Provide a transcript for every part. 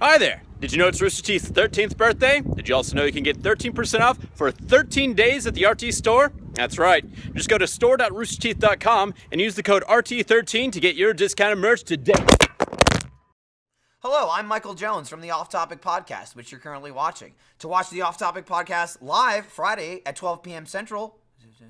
Hi there! Did you know it's Rooster Teeth's 13th birthday? Did you also know you can get 13% off for 13 days at the RT store? That's right. Just go to store.roosterteeth.com and use the code RT13 to get your discounted merch today. Hello, I'm Michael Jones from the Off Topic Podcast, which you're currently watching. To watch the Off Topic Podcast live Friday at 12 p.m. Central,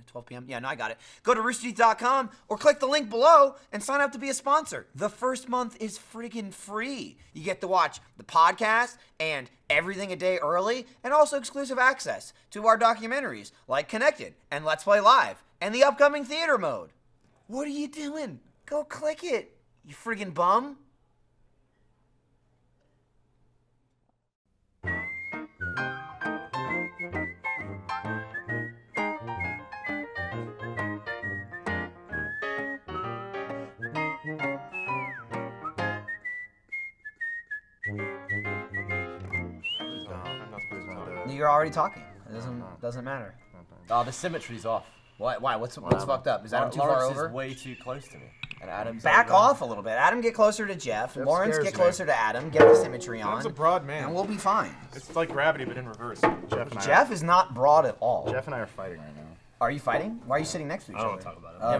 12 p.m.? Yeah, no, I got it. Go to roosterteeth.com or click the link below and sign up to be a sponsor. The first month is friggin' free. You get to watch the podcast and everything a day early, and also exclusive access to our documentaries like Connected and Let's Play Live and the upcoming theater mode. What are you doing? Go click it, you friggin' bum. You're already talking. It doesn't matter. Oh, the symmetry's off. Why? What's fucked up? Is Adam too far over? Is way too close to me. And Adam's back off a little bit. Adam, get closer to Jeff. Lawrence, get closer to Adam. Get the symmetry on. Adam's a broad man. And we'll be fine. It's like gravity, but in reverse. Jeff is not broad at all. Jeff and I are fighting right now. Are you fighting? Why are you sitting next to each other? I don't want to talk about it. I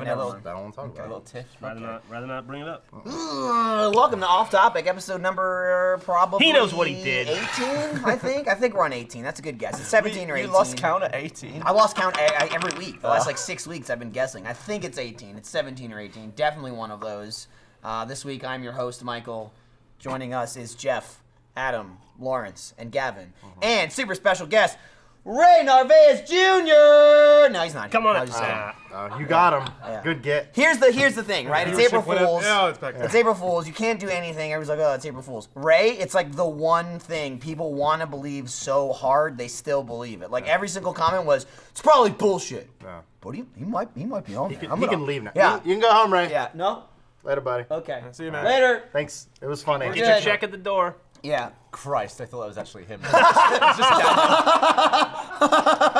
don't want to talk about it. A little tiff. Rather not bring it up. Welcome to Off Topic, episode number probably... He knows what he did. 18, I think? I think we're on 18. That's a good guess. It's 17 or 18. You lost count at 18? I lost count every week. The last, 6 weeks I've been guessing. I think it's 18. It's 17 or 18. Definitely one of those. This week, I'm your host, Michael. Joining us is Jeff, Adam, Lawrence, and Gavin. And super special guest, Ray Narvaez Jr. No, he's not here. Come on. I was just kidding. You got him. Yeah. Good get. Here's the thing, right? It's April Fool's. Yeah, it's back there. It's April Fool's. You can't do anything. Everybody's like, oh, it's April Fool's. Ray, it's like the one thing people want to believe so hard they still believe it. Like every single comment was, it's probably bullshit. Yeah. But he might be on there. He can leave now. Yeah. You can go home, Ray. Yeah. No. Later, buddy. Okay. See you, man. Later. Thanks. It was funny. Get your check at the door. Yeah. Christ, I thought that was actually him.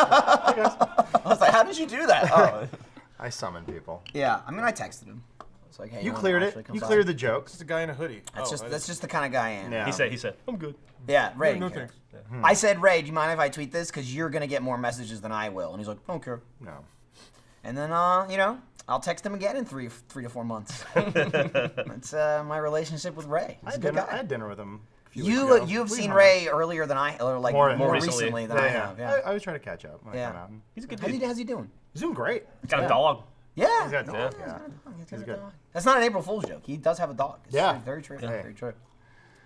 I was like, how did you do that? Oh. I summon people. Yeah. I mean, I texted him. It's like, hey, You wanna cleared actually it. come You by? cleared the jokes. Just a guy in a hoodie. That's just the kind of guy I am. Yeah. He said, I'm good. Yeah, Ray. No, didn't care. thanks. I said, Ray, do you mind if I tweet this? Because you're gonna get more messages than I will. And he's like, I don't care. No. And then, I'll text him again in three to 4 months. That's my relationship with Ray. He's a good guy. I had dinner with him. You've seen Ray earlier than I, or like more recently. recently than I have. Yeah. I was trying to catch up. Yeah. He's a good dude. How's he doing? He's doing great. He's got a dog. Yeah. He's got a dog. Yeah. He's good. That's not an April Fool's joke. He does have a dog. It's very true. Yeah. Very true.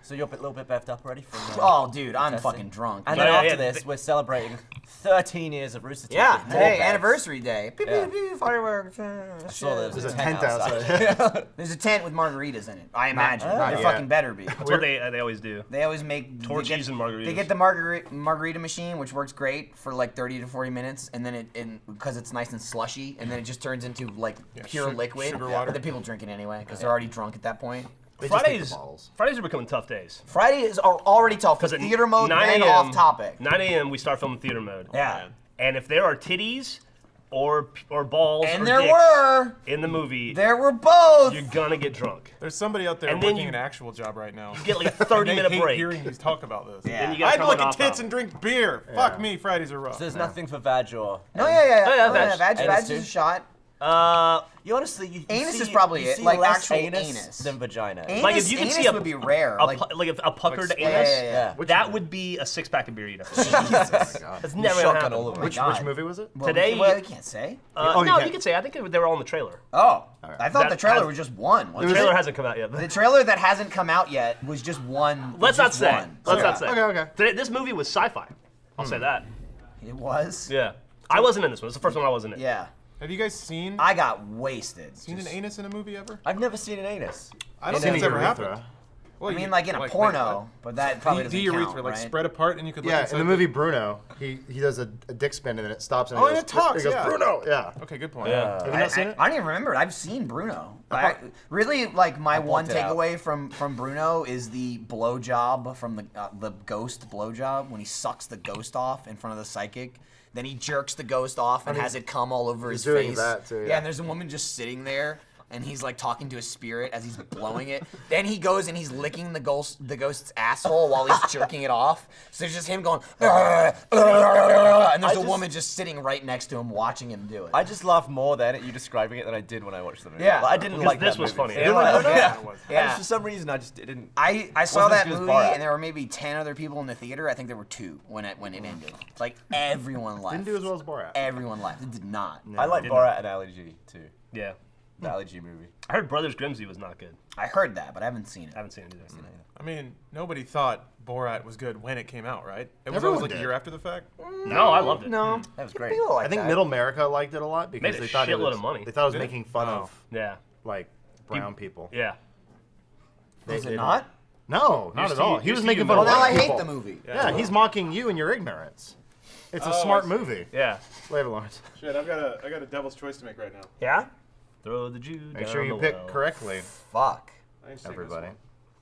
So you're a little bit bevved up already from Oh, dude, I'm testing. fucking drunk. And Yeah, then yeah, after this, we're celebrating 13 years of Rooster Teeth. Yeah, with more today, beds. anniversary day. Pew, Yeah. pew, pew, fireworks. I saw there's There's a a tent tent outside. outside. There's a tent with margaritas in it. I imagine. not There yet. fucking better be. That's what they always do. They always make Torchies and margaritas. They get the margarita machine, which works great for like 30 to 40 minutes, and then because it's nice and slushy, and then it just turns into like pure liquid. sugar water. But then people drink it anyway because they're already drunk at that point. They just take the Fridays bottles. are becoming tough days. Fridays are already tough because at theater mode 9 and a.m. off topic. 9 a.m. we start filming theater mode. Yeah. And if there are titties or balls And or there dicks were. in the movie, There were both. you're gonna get drunk. There's somebody out there And then working you- an actual job right now. You get like a They 30-minute hate break. hearing you talk about this. Yeah. Then you gotta I'd come look on at off tits hour. and drink beer. Fuck me, Fridays are rough. So there's nothing for vag or... No, yeah. Oh, yeah, Oh, vag. Vag Anus is too? a shot. You honestly, you Anus see, is probably you it, see like less actual anus anus. than vagina. Like, if you can anus see a- would be rare. like a puckered like- anus, Yeah. that would be a 6-pack of beer you'd have. Jesus. That's never gonna Shotgun happen. all of them. Which movie was it? Well, Today- well, we can't say. Oh, you No, can't. you could say. I think they were all in the trailer. Oh, I thought That the trailer has- was just one. The trailer hasn't come out yet. The trailer that hasn't come out yet was just one. Let's not just say. one. Let's Yeah. not say. Okay. Today, this movie was sci-fi. I'll say that. It was. Yeah. I wasn't in this one. It's the first one I wasn't in. Yeah. Have you guys seen I got wasted. an anus in a movie ever? I've never seen an anus. I don't Seen think a it's ever urethra. happened. Well, I mean, like in a wait, porno, but that probably the doesn't urethra, count, like right? spread apart, and you could look Yeah, inside in the movie Bruno, he does a dick spin and then it stops and Oh, he and goes, it talks, He goes, yeah. Bruno, yeah. Okay, good point. Yeah. Have you not seen it? I don't even remember it. I've seen Bruno. Really, like my one blocked it out. takeaway from Bruno is the blowjob from the ghost blowjob when he sucks the ghost off in front of the psychic. Then he jerks the ghost off and has it come all over his doing face. that too, Yeah, yeah. and there's a woman just sitting there. and he's like talking to a spirit as he's blowing it. Then he goes and he's licking the ghost's asshole while he's jerking it off. So there's just him going, and there's a woman just sitting right next to him watching him do it. I just laughed more then at you describing it than I did when I watched the movie. Yeah. Like, I didn't Because like this that was movie. funny. Yeah. Yeah. For some reason, I just didn't. I saw Wasn't as that good as movie Borat. and there were maybe 10 other people in the theater. I think there were 2 when it ended. It's like everyone left. Didn't do as well as Borat. Everyone left. It did not. I like Borat and Ali G too. Yeah. The Ali G movie. I heard Brothers Grimsby was not good. I heard that, but I haven't seen it. I haven't seen it either. I mean, nobody thought Borat was good when it came out, right? It was Everyone always like did. a year after the fact. No, I loved it. No, That was great. people like I think that. Middle America liked it a lot because Made a they thought it shitload was, of money. They thought it was Did it? making fun Oh. of Yeah. like brown people. Yeah. Is it not? No, not at all. He was making fun Well, of now white I hate people. the movie. Yeah, he's mocking you and your ignorance. It's a Oh, smart I see. movie. Yeah. Later, Lawrence. Shit, I got a devil's choice to make right now. Yeah? Throw the Jew Make down sure you the pick well. correctly, Fuck. I ain't taking this everybody. one.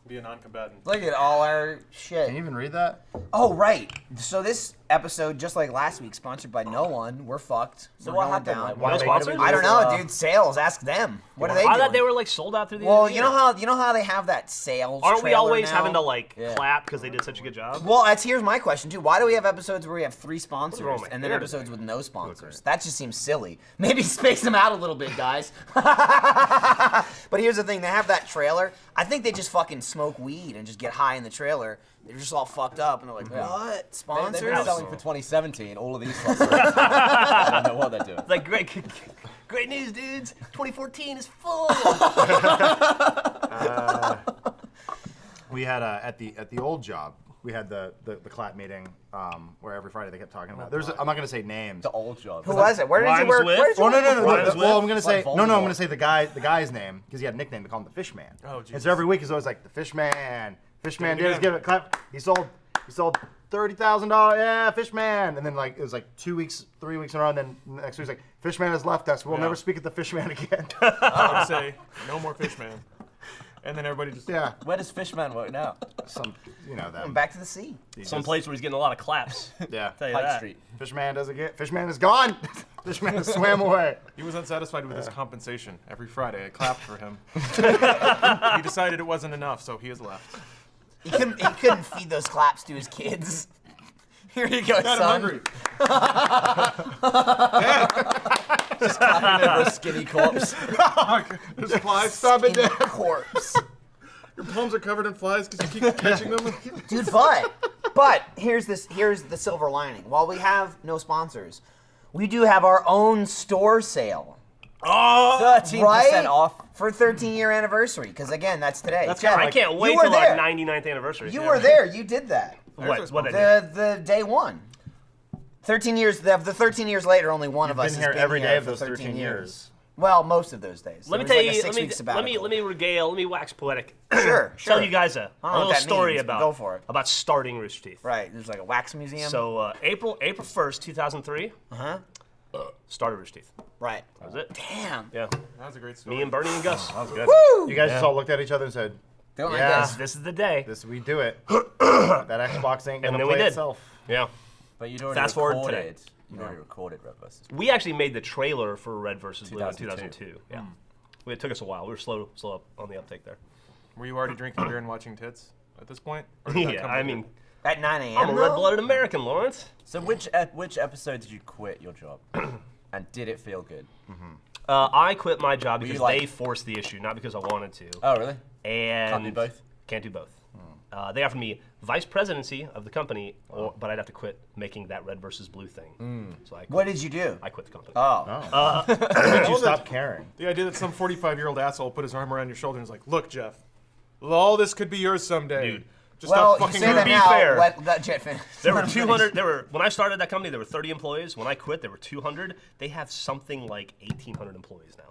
Be a non-combatant. Look at all our shit. Can you even read that? Oh, right. So this episode, just like last week, sponsored by no one. We're fucked. So We're what going happened? down. Like, No why sponsors? I don't know, dude. Sales. Ask them. What are they I doing? thought they were like sold out through the Well, end of you the know year. how they have that sales. Aren't we trailer always now? having to like Yeah. clap because they did such a good job? Well, here's my question too. Why do we have episodes where we have 3 sponsors wrong with and then hair episodes today? with no sponsors? That just seems silly. Maybe space them out a little bit, guys. But here's the thing: they have that trailer. I think they just fucking smoke weed and just get high in the trailer. They're just all fucked up and they're like, "What They've sponsors?" been selling for 2017. All of these. I don't know what they're doing. It's like great news, dudes. 2014 is full. We had at the old job. We had the clap meeting where every Friday they kept talking about. I'm not gonna say names. The old job. Who was it? Where did you Rhymes work? with? Where did you Oh no work no no! before? Rhymes Well, with? I'm gonna say Like no. I'm Voldemort. gonna say the guy's name because he had a nickname. They called him the Fish Man. Oh, And Jesus. so every week he's always like the Fish Man. Fish Man, again. just give it clap. He sold $30,000. Yeah, Fish Man. And then like it was like 2 weeks, 3 weeks in a row. And then next week's like Fish Man has left us. We'll Yeah. never speak at the Fish Man again. I would say no more Fishman. And then everybody just Yeah, Where does Fishman work now? some them. Back to the sea. Some place where he's getting a lot of claps. Yeah, Tell you Pike that. Street. Fish Man doesn't get. Fish Man is gone. Fish Man has swam away. he was unsatisfied with his compensation. Every Friday I clapped for him. He decided it wasn't enough, so he has left. He couldn't feed those claps to his kids. Here you go, God, I'm son. hungry. Clapping over a skinny corpse. There's flies. Stop it, Dad. Corpse. Your palms are covered in flies because you keep catching them. Dude, but here's the silver lining. While we have no sponsors, we do have our own store sale. 13% Right? off. For 13-year anniversary, because again, that's today. That's Jeff, kinda I can't wait you were till our there. 99th anniversary. You were there. You did that. What I did? The day one. 13 years. The 13 years later, only one of us Been has here been every here day of for those 13 years. Well, most of those days. Let me There tell was you. like a 6 week sabbatical. Let me regale. Let me wax poetic. Sure. Tell you guys a I don't know little what that story means, but about go for it. about starting Rooster Teeth. Right. There's like a wax museum. So April 1st, 2003. Started Rooster Teeth. right. That was it. Damn. Yeah. That was a great story. Me and Bernie and Gus. That was good. Woo! You guys just all looked at each other and said, Don't Yeah. like this. This is the day. "This we do it." That Xbox ain't And gonna then we play did. itself. Yeah. But you'd already Fast forward recorded. today. You'd already recorded Red vs. We actually made the trailer for Red vs. Blue in 2002. 2002. Yeah. It took us a while. We were slow up on the uptake there. Were you already drinking beer and watching tits at this point? Or did that Yeah, come I later? mean, At 9 a.m. I'm a red-blooded American, Lawrence. So which episode did you quit your job? And did it feel good? I quit my job you because like- they forced the issue, not because I wanted to. Oh, really? And Can't do both? Can't do both. They offered me vice presidency of the company, but I'd have to quit making that Red versus Blue thing. So I quit, What did you do? I quit the company. Oh. When did you stop caring? The idea that some 45-year-old asshole put his arm around your shoulder and was like, "Look, Jeff, all this could be yours someday. Dude. Just Well, stop you fucking say around." that be now. fair. Let Jet finish. There were 200. When I started that company, there were 30 employees. When I quit, there were 200. They have something like 1,800 employees now.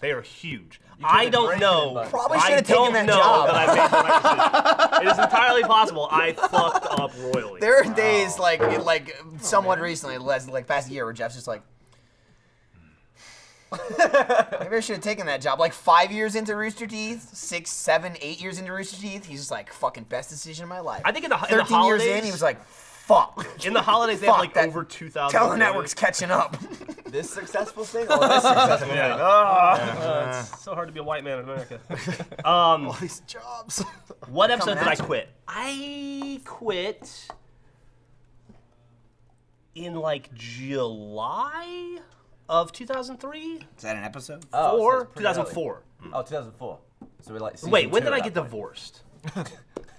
They are huge. I don't break it know. in both. Probably I should've taken don't that know job. that I made the right decision. It is entirely possible I fucked up royally. There are days like somewhat recently, like past year, where Jeff's just like, maybe I should have taken that job. Like 5 years into Rooster Teeth, 6, 7, 8 years into Rooster Teeth, he's just like, fucking best decision of my life. I think in the 13 holidays, years in, he was like, Fuck. In the holidays, they have Fuck, like that over 2,000. Telenetwork's catching up. This successful thing or this successful thing? It's so hard to be a white man in America. All these jobs. What episode did I at you. quit? I quit in like July of 2003? Is that an episode? Oh, so Or it's pretty early. 2004. Oh, 2004. So we're like. Wait, season when 2 did I at get that point. divorced?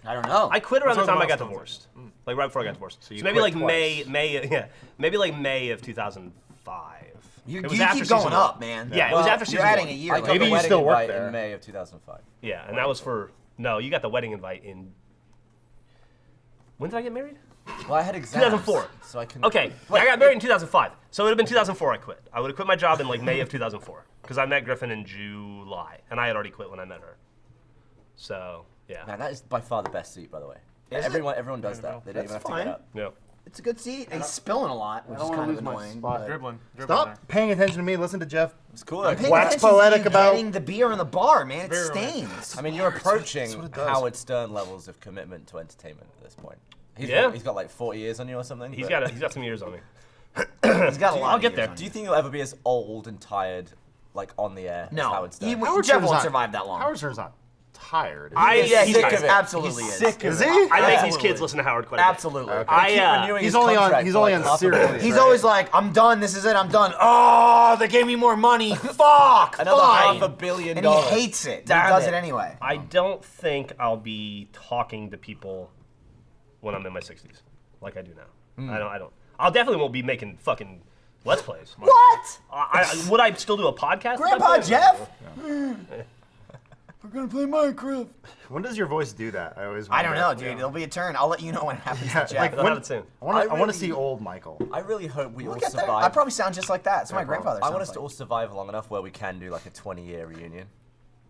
I don't know. I quit around the What's all time the I got milestones? divorced. Like right before I got divorced. So you maybe quit like twice. maybe like May of 2005. You It was keep after going season up, one. man. Yeah, it was Well, after You're season adding one. a year. I got Maybe the you wedding still work invite there. in May of 2005. Yeah, and that was for no. You got the wedding invite in. When did I get married? Well, I had exams. 2004. So I can. Okay, I got married in 2005. So it would have been 2004 I quit. I would have quit my job in like May of 2004 because I met Griffin in July, and I had already quit when I met her. So yeah. Man, that is by far the best seat, by the way. Everyone does that. They don't even have to fine. get up. Yeah. It's a good seat. He's spilling a lot, which is kind of annoying. but- Dribbling there. Stop paying attention to me. Listen to Jeff. It's cool. I'm paying Wax attention to poetic you about- getting the beer in the bar, man. It Very stains. I mean, you're approaching what it does. Howard Stern levels of commitment to entertainment at this point. Yeah. He's got like 40 years on you or something. He's but- got some years on me. He's got a lot. I'll of get years there. on Do you. you think you'll ever be as old and tired, like on the air, as No, Howard Stern? Howard Jeff Stern's won't not- survive that long. Howard Stern's not tired. He's sick sick of it. absolutely He's is. sick of Is it. he? I make these Absolutely. kids listen to Howard quite a bit. Absolutely. Okay. I Keep renewing He's his only on- contract he's for, only like, on half a Sirius, billion. He's right? always like, I'm done. This is it. I'm done. Oh, they gave me more money. Fuck. Another fine. $500 million. And he hates it. But he Damn does it. it anyway. I don't think I'll be talking to people when I'm in my 60s like I do now. I don't. I'll definitely won't be making fucking Let's Plays. What? Would I still do a podcast? Grandpa Jeff? We're gonna play Minecraft. When does your voice do that? I always. I don't wonder. know, dude. It'll be a turn. I'll let you know when it happens Yeah, to Jeff. like I'll when, have it soon. I want I to see really- old Michael. I really hope we all Look at that. survive. I probably sound just like that. That's what my grandfather I sounds want us like. to all survive long enough where we can do like a 20-year reunion.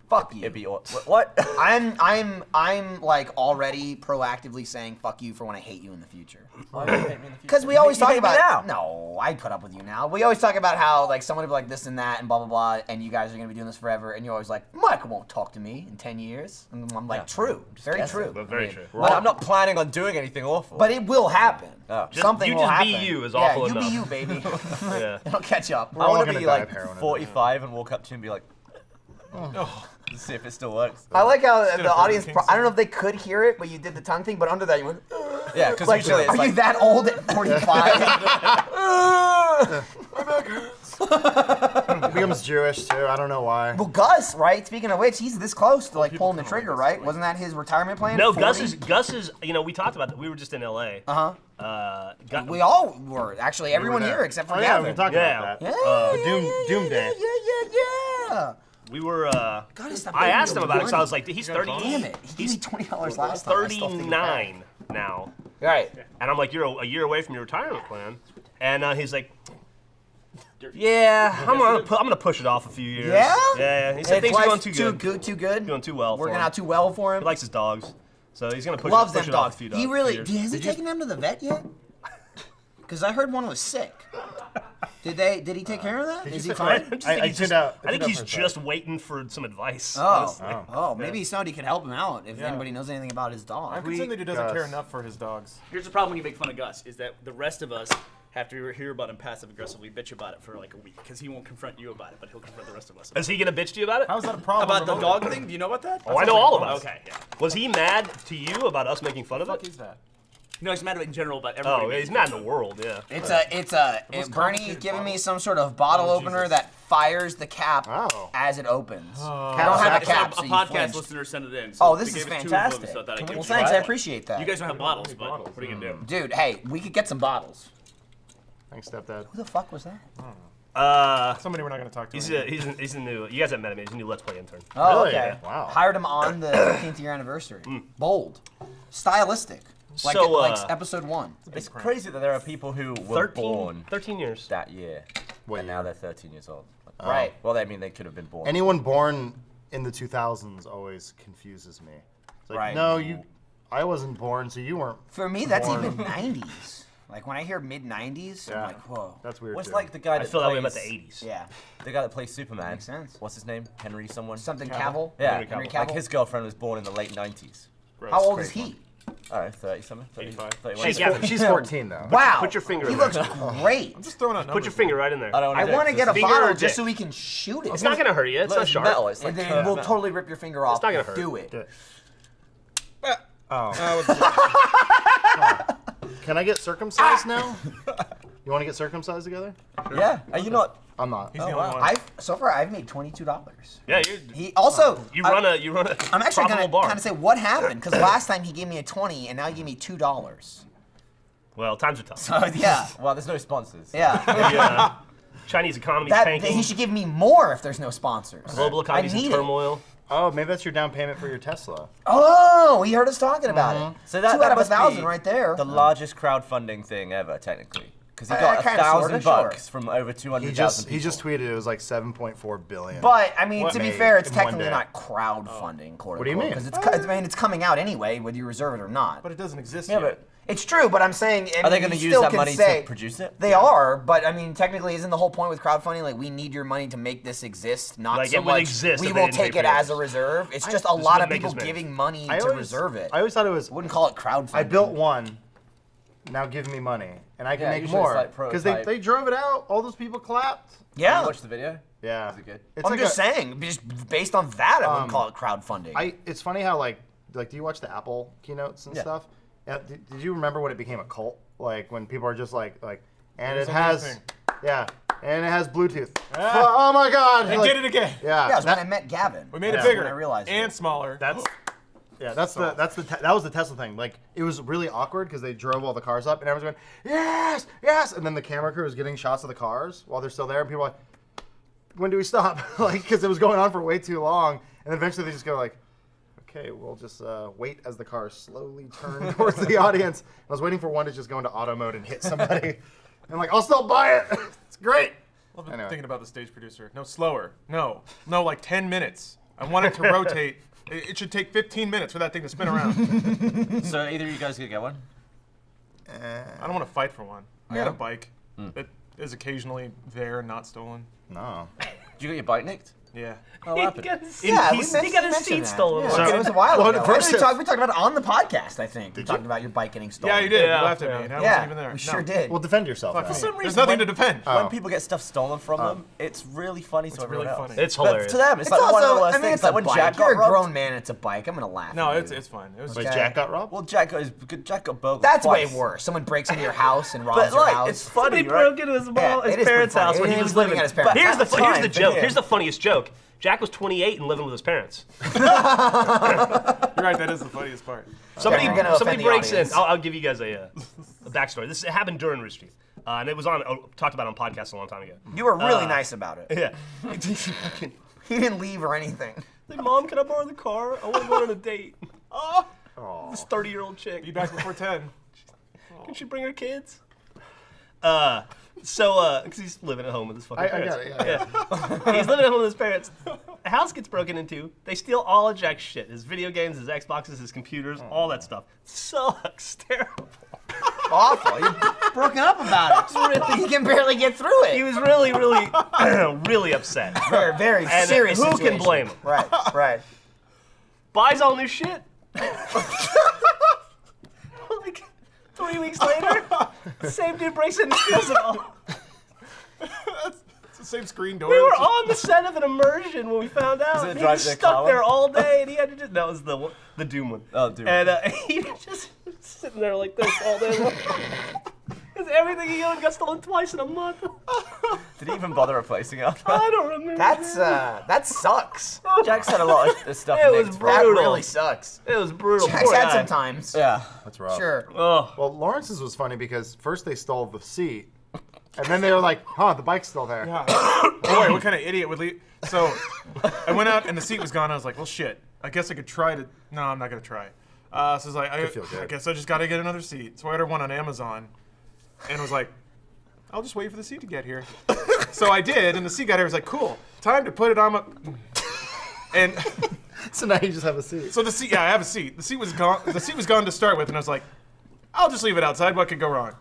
Fuck you. It'd be what? I'm like already proactively saying fuck you for when I hate you in the future. Why would you hate me in the future? Because we always You talk hate me about now. No, I put up with you now. We always talk about how like someone will be like this and that and blah blah blah, and you guys are gonna be doing this forever, and you're always like Michael won't talk to me in 10 years, and I'm like Yeah, true, very guessing. true. But very true. But I'm not planning on doing anything awful. But it will happen. Oh. Something you will just happen. be you is awful yeah, you enough. be you, baby. Yeah. It'll catch up. I all want to gonna be die like of heroin. 45 and walk up to you and be like, to see if it still works. I like how the Burger audience. King I don't know if they could hear it, but you did the tongue thing. But under that, you went. Yeah, because Like, usually it's are like you that old at 45? He becomes Jewish too. I don't know why. Well, Gus, right? Speaking of which, he's this close to like pulling the trigger, right? Wasn't that his retirement plan? No, 40? Gus is. You know, we talked about that. We were just in LA. We all were actually. Everyone there. here except for Oh yeah, we Gavin. can talk Yeah. about Yeah, that. Doom yeah, Day. Yeah. We were. God, stop I giving asked me him about it because I money. was like, he's 30. Damn it! He He's gave me $20 last time. I still think it's bad. 39 now. Right. And I'm like, you're a year away from your retirement plan. And he's like, yeah, I'm gonna push it off a few years. Yeah? Yeah. He said things are going too good. Too good. Doing too well. Working for him. out too well for him. He likes his dogs, so he's gonna push Loves it, push them it off dogs. a few He really. years. Has he taken them to the vet yet? Because I heard one was sick. Did he take care of that? Is he fine? I tuned out. I think tuned he's out for a just waiting for some advice. Maybe somebody could help him out if anybody knows anything about his I'm dog. concerned that he doesn't care Gus. enough for his dogs. Here's the problem when you make fun of Gus, is that the rest of us have to hear about him passive aggressively bitch about it for like a week, because he won't confront you about it, but he'll confront the rest of us. Is he gonna bitch to you about it? How's that a problem? About the remotely? dog thing? Do you know about that? Oh, I know all about it. Okay, yeah. Was he mad to you about us making fun of What it? is that? No, he's mad in general about everybody. Oh, he's mad in the world, yeah. Bernie's complicated giving me bottle? some sort of bottle Oh, opener Jesus. that fires the cap Oh. as it opens. I Cap don't have sack. a cap, so a you podcast flinched. listener sent it in. Oh, So this they is gave us 2 of them, fantastic. so I thought I'd give Well, it to thanks. you. I appreciate that. You guys don't have bottles, Big but bottles. what are you gonna do? Dude, hey, we could get some bottles. Thanks, stepdad. Who the fuck was that? Somebody we're not going to talk to. He's anymore. a new. You guys haven't met him. He's a new Let's Play intern. Oh, Really? okay. Wow. Hired him on the 15th year anniversary. Bold, stylistic, like So, like episode 1. it's crazy that there are people who were 13, born 13 years. that year, What and year? now they're 13 years old. Right. Well, I mean, they could have been born. Anyone born in the 2000s always confuses me. It's like, Right. no, I wasn't born, so you weren't. For me, that's Born. even 90s. Like when I hear mid 90s, Yeah. I'm like, whoa. That's weird. What's too. like the guy I that feel that way plays, about the 80s. Yeah. the guy that plays Superman? Makes sense. What's his name? Henry someone? Something Cavill. Yeah, Henry like Cavill. his girlfriend was born in the late 90s. How old is he? I don't know, 30 something. 85. 31. Hey, Gavin, She's 14 though. Wow. Put your finger He in looks there. great. Just throwing out numbers. Put your finger right in there. I don't I want to get a Finger bottle or just dick? so we can shoot it. It's not gonna hurt you. It's Look, not it's sharp. metal. It's like and then curved we'll metal. totally rip your finger off. not gonna hurt. Do it. Oh. That was- Can I get circumcised now? You want to get circumcised together? Yeah. Are you not? I'm not. He's the only one. So far I've made $22. Yeah, He also. you run a I'm actually profitable gonna bar. kind of say what happened because last time he gave me a 20 and now he gave me $2. Well, times are tough. So yeah, Well, there's no sponsors. yeah. Yeah. Chinese economy's That tanking. he should give me more if there's no sponsors. Global economy's I in need it. turmoil. Oh, maybe that's your down payment for your Tesla. Oh, he heard us talking about it. So that 2 out of must 1,000 be right there. The largest crowdfunding thing ever, technically. Because he I got kinda sorta, $1,000 sure. from over 200,000 He just people. tweeted it was like 7.4 billion. But I mean, What to be made fair, it's in one technically day? not crowdfunding, quote What do you mean? Because it's coming out anyway, whether you reserve it or not. But it doesn't exist Yeah, yet. but It's true, but I'm saying are they going to use that money to produce it? They are, but I mean, technically, isn't the whole point with crowdfunding like we need your money to make this exist, not Like, so it would much exist we if they will didn't pay take for it yours. as a reserve. It's just a This lot of wouldn't make people as many. giving money I to always- reserve it. I always thought it was. I wouldn't call it crowdfunding. I built one. Now give me money, and I can Yeah, make usually it's more. like Because prototype. they drove it out. All those people clapped. Yeah, You watched the video? Yeah. Is it good? It's I'm like just saying, just based on that, I wouldn't Um, call it crowdfunding. It's funny how like do you watch the Apple keynotes and Yeah. stuff? Yeah. Did you remember when it became a cult? Like when people are just like, and was it another has, thing. yeah, and it has Bluetooth. Oh my God! They like, did it again. Yeah. yeah, it was that- when I met Gavin. We made Yeah. it bigger When I realized and it. smaller. That's that was the Tesla thing. Like it was really awkward because they drove all the cars up and everyone's going, yes, yes, and then the camera crew was getting shots of the cars while they're still there, and people are like, when do we stop? Like because it was going on for way too long, and eventually they just go like, okay, we'll just wait as the cars slowly turn towards the audience. I was waiting for one to just go into auto mode and hit somebody, and like I'll still buy it. It's great. I've been Anyway. thinking about the stage producer. No, slower. No, like 10 minutes. I want it to rotate. It should take 15 minutes for that thing to spin around. So either of you guys gonna get one? I don't want to fight for one. I got a bike that is occasionally there, not stolen. No. Did you get your bike nicked? Yeah. Oh, what happened? Yeah, we he mentioned got his that. seat stolen. Yeah, So- it was a while Well, ago. first Actually, it- we talked about it on the podcast, I think. We talked about your bike getting stolen. Yeah, you did. Yeah, You laughed at yeah. me. And I Yeah, wasn't even there. we No. sure did. Well, defend yourself. Fuck now. me. some There's reason nothing when- to defend. When people get stuff stolen from them, it's really funny to It's everyone really else. funny. It's But hilarious. to them, it's, It's like one of the also, worst I mean, things. it's Like a when bike. Jack You're got a grown robbed. man. It's a bike. I'm gonna laugh. No, at it's you. fine. It was But just, Jack got robbed. Well, Jack got burgled. That's way twice. worse. Someone breaks into your house and robs But your like, house. it's funny, Somebody right? broke into his, Yeah, it his is pretty parents' funny. house when He he was was living living at his parents' But here's house. the At the here's the time, joke. yeah. Here's the funniest joke. Jack was 28 and living with his parents. you're right. That is the funniest part. Somebody You're gonna somebody offend the breaks in. audience. I'll give you guys a backstory. It happened during Rooster Teeth, and it was talked about on podcasts a long time ago. You were really nice about it. Yeah. He didn't leave or anything. Like, Mom, can I borrow the car? I want to go on a date. Oh, this 30-year-old chick. Be back before 10. Can she bring her kids? Because he's living at home with his fucking I parents. got it. Yeah. He's living at home with his parents. A house gets broken into. They steal all of Jack's shit. His video games, his Xboxes, his computers, all that stuff. Sucks. Terrible. Awful. You're broken up about it. He can barely get through it. He was really, really, really upset. very, very And serious who situation. can blame him? Right, right. Buys all new shit. Like 3 weeks later, same dude breaks in and steals it all. It's the same screen door. We were on the set of an immersion when we found out. it He Drive was the stuck Car there one? all day, and he had to just. That was the Doom one. Oh, Doom. And he was just sitting there like this all day long. Because everything he owned got stolen twice in a month. Did he even bother replacing it? I don't remember. That sucks. Jack's had a lot of stuff It was nicked. That brutal. really sucks. It was brutal. Jack's Poor had guy. some times. Yeah. That's rough. Sure. Oh, Well, Lawrence's was funny because first they stole the seat, and then they were like, "Huh, the bike's still there." Yeah. Boy, what kind of idiot would leave? So I went out and the seat was gone. I was like, well, shit. I guess I could try to. No, I'm not gonna try. So I was like, feel good. I guess I just gotta get another seat. So I ordered one on Amazon, and was like, I'll just wait for the seat to get here. So I did, and the seat got here. I was like, cool. Time to put it on my. And So now you just have a seat. so the seat. Yeah, I have a seat. The seat was gone. The seat was gone to start with, and I was like, I'll just leave it outside. What could go wrong?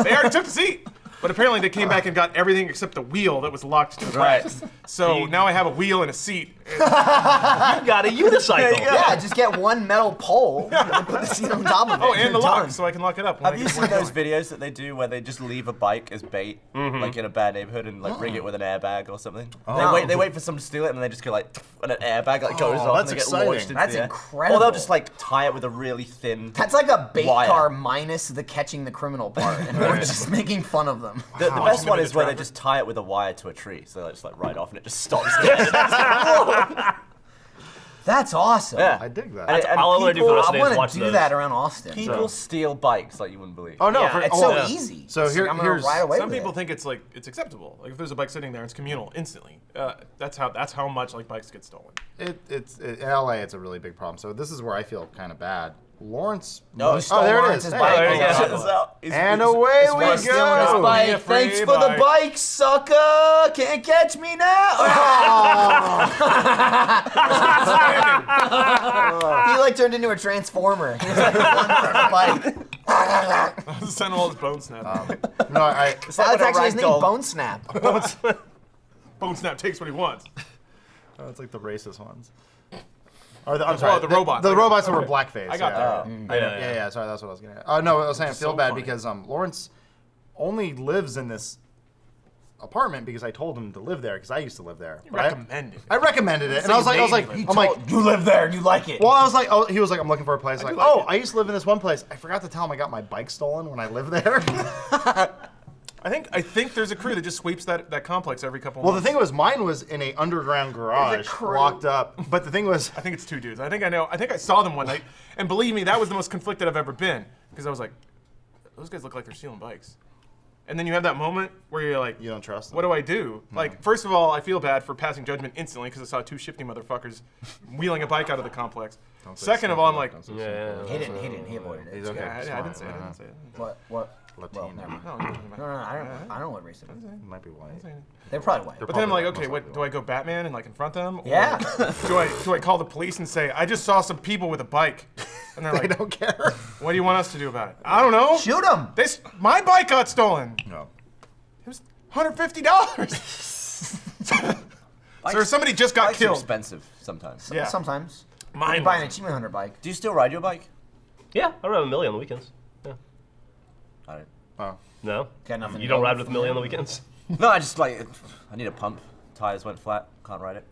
They already took the seat. But apparently they came back and got everything except the wheel that was locked to the Right. back. So now I have a wheel and a seat, You got a unicycle. Yeah, just get one metal pole and put the seat on top of it. Oh, and the You're lock, done. so I can lock it up. when Have I you get seen one those going. videos that they do where they just leave a bike as bait, like in a bad neighborhood, and like rig it with an airbag or something? They wait for someone to steal it, and they just go like, and an airbag like goes off, that's and they exciting. get launched into That's the air. incredible. Or they'll just like tie it with a really thin. That's like a bait wire. car minus the catching the criminal part, and we're just making fun of them. The best Into one the is where they traffic. just tie it with a wire to a tree, so they just like ride off, and it just stops there. That's awesome. Yeah. I dig that. And all I wanna do for the rest of I the day is want watch to do those. that around Austin. People steal bikes like you wouldn't believe. Oh no, Yeah, it's so easy. So It's like, here- I'm gonna here's- ride away Some with people it. think it's like it's acceptable. Like if there's a bike sitting there, it's communal instantly. That's how much like bikes get stolen. In LA, it's a really big problem. So this is where I feel kind of bad. Lawrence. No, stole there it Lawrence's is. bike. there you go. Check this out. And away we We're stealing his go. bike. Yeah, free Thanks for the bike. bike, sucker. Can't catch me now. He like turned into a transformer. He was like one for the bike. Send all his bone snap. No, That's actually his name, ragdoll. Bone Snap. Bone snap takes what he wants. it's like the racist ones. Or I'm sorry, the robots. The I got robots that. that were Okay. blackface. I got yeah. that. Yeah. Sorry, that's what I was getting at. No, I was saying I feel so bad funny. because Lawrence only lives in this apartment because I told him to live there because I used to live there. But Recommended. I recommended it, and like I was you like, made me. I'm like, You live there and you like it. well, I was like, oh, he was like, I'm looking for a place. Like, do like oh, it. I used to live in this one place. I forgot to tell him I got my bike stolen when I lived there. I think there's a crew that just sweeps that complex every couple. Well, the months. thing was, mine was in a underground garage, locked up. But the thing was, I think it's two dudes. I think I know. I think I saw them one night, and believe me, that was the most conflicted I've ever been because I was like, those guys look like they're stealing bikes. And then you have that moment where you're like, you don't trust them. what do I do? Like, first of all, I feel bad for passing judgment instantly because I saw two shifty motherfuckers wheeling a bike out of the complex. Second of all, I'm like, He didn't. He avoided it. He's okay. yeah, It's I fine. didn't say it. I didn't say it. What? Well, Latino. never mind. No, I don't know what race it is. It might be white. They're probably white. But then I'm like, Probably okay, most what likely do I go Batman and like confront them? Or Yeah. do I call the police and say I just saw some people with a bike, and they're I like, don't care. what do you want us to do about it? I don't know. Shoot him. My bike got stolen. No. It was $150. So somebody just got Bikes are killed. expensive sometimes. Yeah. Sometimes. Mine You buy an wasn't. achievement hunter bike. Do you still ride your bike? Yeah, I ride with Millie on the weekends. Yeah. I don't. Oh. No? Got nothing. You to don't go ride with. with Millie on the weekends? No, I just like I need a pump. Tires went flat. Can't ride it.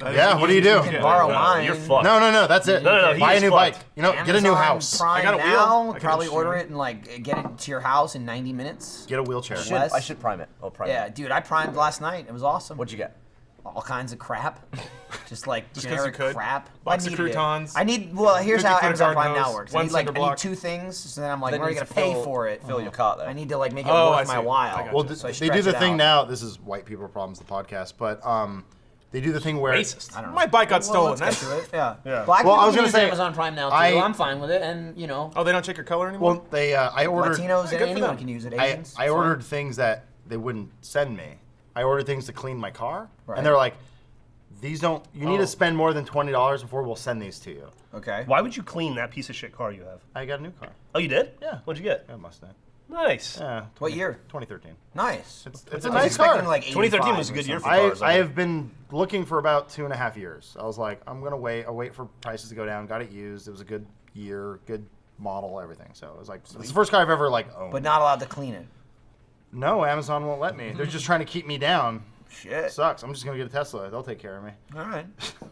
Yeah, what do you do? You can borrow mine. You're fucked. No, that's it. No, he Buy a is new fucked. bike. You know, get a new Amazon house. Prime I got a wheel. now. I can Probably just order shoot it and like get it to your house in 90 minutes. Get a wheelchair. Less. I should prime it. Or prime Yeah, it. dude, I primed last night. It was awesome. What'd you get? All kinds of crap. Just like 'cause you generic could. crap. Box I of needed it. croutons, I need. Well, here's 50 how foot Amazon garden Prime now hose, works. one I cinder need block. 2 things. So then I'm like, Then where are you you need gonna to pay fill- for it? Fill your cart though. I need to like make it Oh, I worth my see. I while. got Well, you. So I they do stretch the it thing out. now. This is white people problems, the podcast, but they do the thing where Racist. I don't know. My bike got Well, stolen. let's get That's to it. Yeah. Yeah. Black Well, people I was can gonna use say, Amazon Prime now too. I'm fine with it, and you know, Oh, they don't check your color anymore. well, they I ordered Latinos Hey, and good for anyone them. can use it. I Asians. I ordered things that they wouldn't send me. I ordered things to clean my car, Right. and they're like, "These don't. You need Oh. to spend more than $20 before we'll send these to you." Okay. Why would you clean that piece of shit car you have? I got a new car. Oh, you did? Yeah. What'd you get? I got a Mustang. Nice. Yeah. What year? 2013. Nice. It's I a was nice expecting car. like 2013 was a 85 good or year for something. cars. I have been looking for about 2.5 years. I was like, I'm gonna wait. I'll wait for prices to go down. Got it used. It was a good year, good model, everything. So it was like, it's the first car I've ever like owned. But not allowed to clean it. No, Amazon won't let me. They're just trying to keep me down. Shit. It sucks. I'm just gonna get a Tesla. They'll take care of me. All right.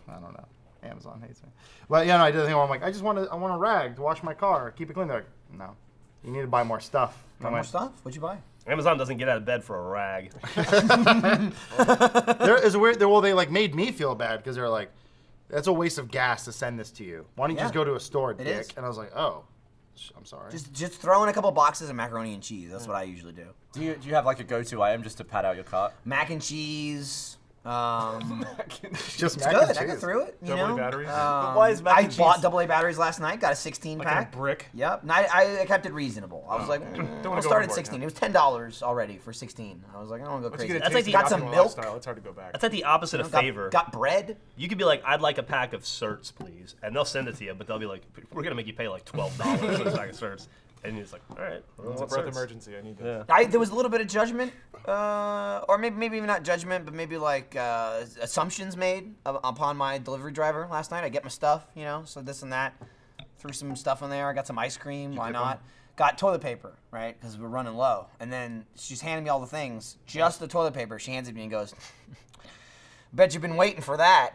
I don't know. Amazon hates me. But yeah, no, I did the thing where I'm like, I want a rag to wash my car, keep it clean. They're like, no, you need to buy more stuff. And Got I'm more like, stuff? What'd you buy? Amazon doesn't get out of bed for a rag. There is a weird. Well, they like made me feel bad because they're like, that's a waste of gas to send this to you. Why don't you just Yeah. go to a store, dick? is. And I was like, oh, I'm sorry. Just throw in a couple boxes of macaroni and cheese. That's what I usually do. Do you have like a go-to item just to pad out your cart? Mac and cheese. Just It's mac good. and I go cheese. through it. You Double A know. batteries? But why is mac I and cheese? bought AA batteries last night. Got a 16 Like in a pack. brick? Yep. And I kept it reasonable. I was like, wanna I'll go start at overboard 16. now. It was $10 already for 16. I was like, I don't want to go Once you crazy. get a That's like tasty the- got some optimal milk. lifestyle, it's hard to go back. That's like the opposite of favor. Got bread. You could be like, I'd like a pack of certs, please. And they'll send it to you, but they'll be like, we're going to make you pay like $12 for a pack of certs. And he's like, all right. It's a breath emergency. I need to. Yeah. There was a little bit of judgment, or maybe even not judgment, but maybe like assumptions made upon my delivery driver last night. I get my stuff, so this and that. Threw some stuff in there. I got some ice cream. Why not? Got toilet paper, right? Because we're running low. And then she's handing me all the things, just the toilet paper. She hands it to me and goes, bet you've been waiting for that.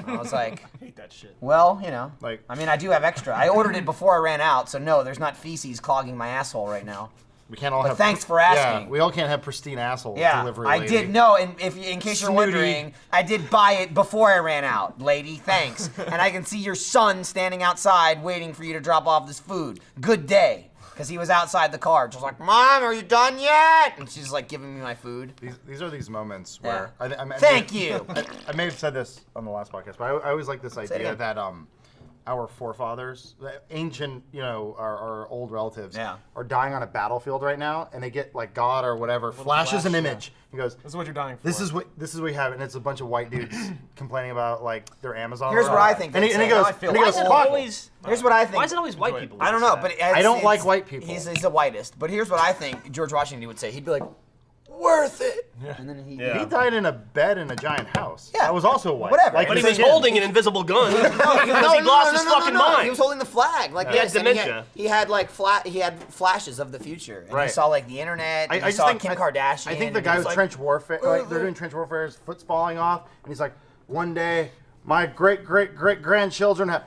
I was like, I hate that shit. well, I do have extra. I ordered it before I ran out, so no, there's not feces clogging my asshole right now. We can't all But have. thanks for asking. Yeah, we all can't have pristine assholes. Yeah, Delivery I lady. did know, and in case you're wondering, I did buy it before I ran out, lady. Thanks. And I can see your son standing outside waiting for you to drop off this food. Good day, because he was outside the car, just like, Mom, are you done yet? And she's like giving me my food. These are these moments where Thank you. I may have said this on the last podcast, but I always like this idea again. that our forefathers, the ancient, our old relatives, are dying on a battlefield right now, and they get like God or whatever flashes an image. He goes, This is what you're dying for. This is what we have, and it's a bunch of white dudes complaining about like their Amazon. Here's what I think. And he they goes, say. "Fuck." Here's what I think. Why is it always white people? I don't know, but I don't like white people. He's the whitest. But here's what I think George Washington would say. He'd be like, worth it. Yeah. And then He died in a bed in a giant house. Yeah. That was also white. Whatever. Like, But he He was did. holding an invisible gun because he lost his fucking mind. He was holding the flag like He had this. and dementia. He had like he had flashes of the future. And he Right. saw like the internet. And he just saw think Kim Kardashian. I think the and guy he with was like, trench warfare, like they're doing trench warfare, his foot's falling off, and he's like, one day my great grandchildren have.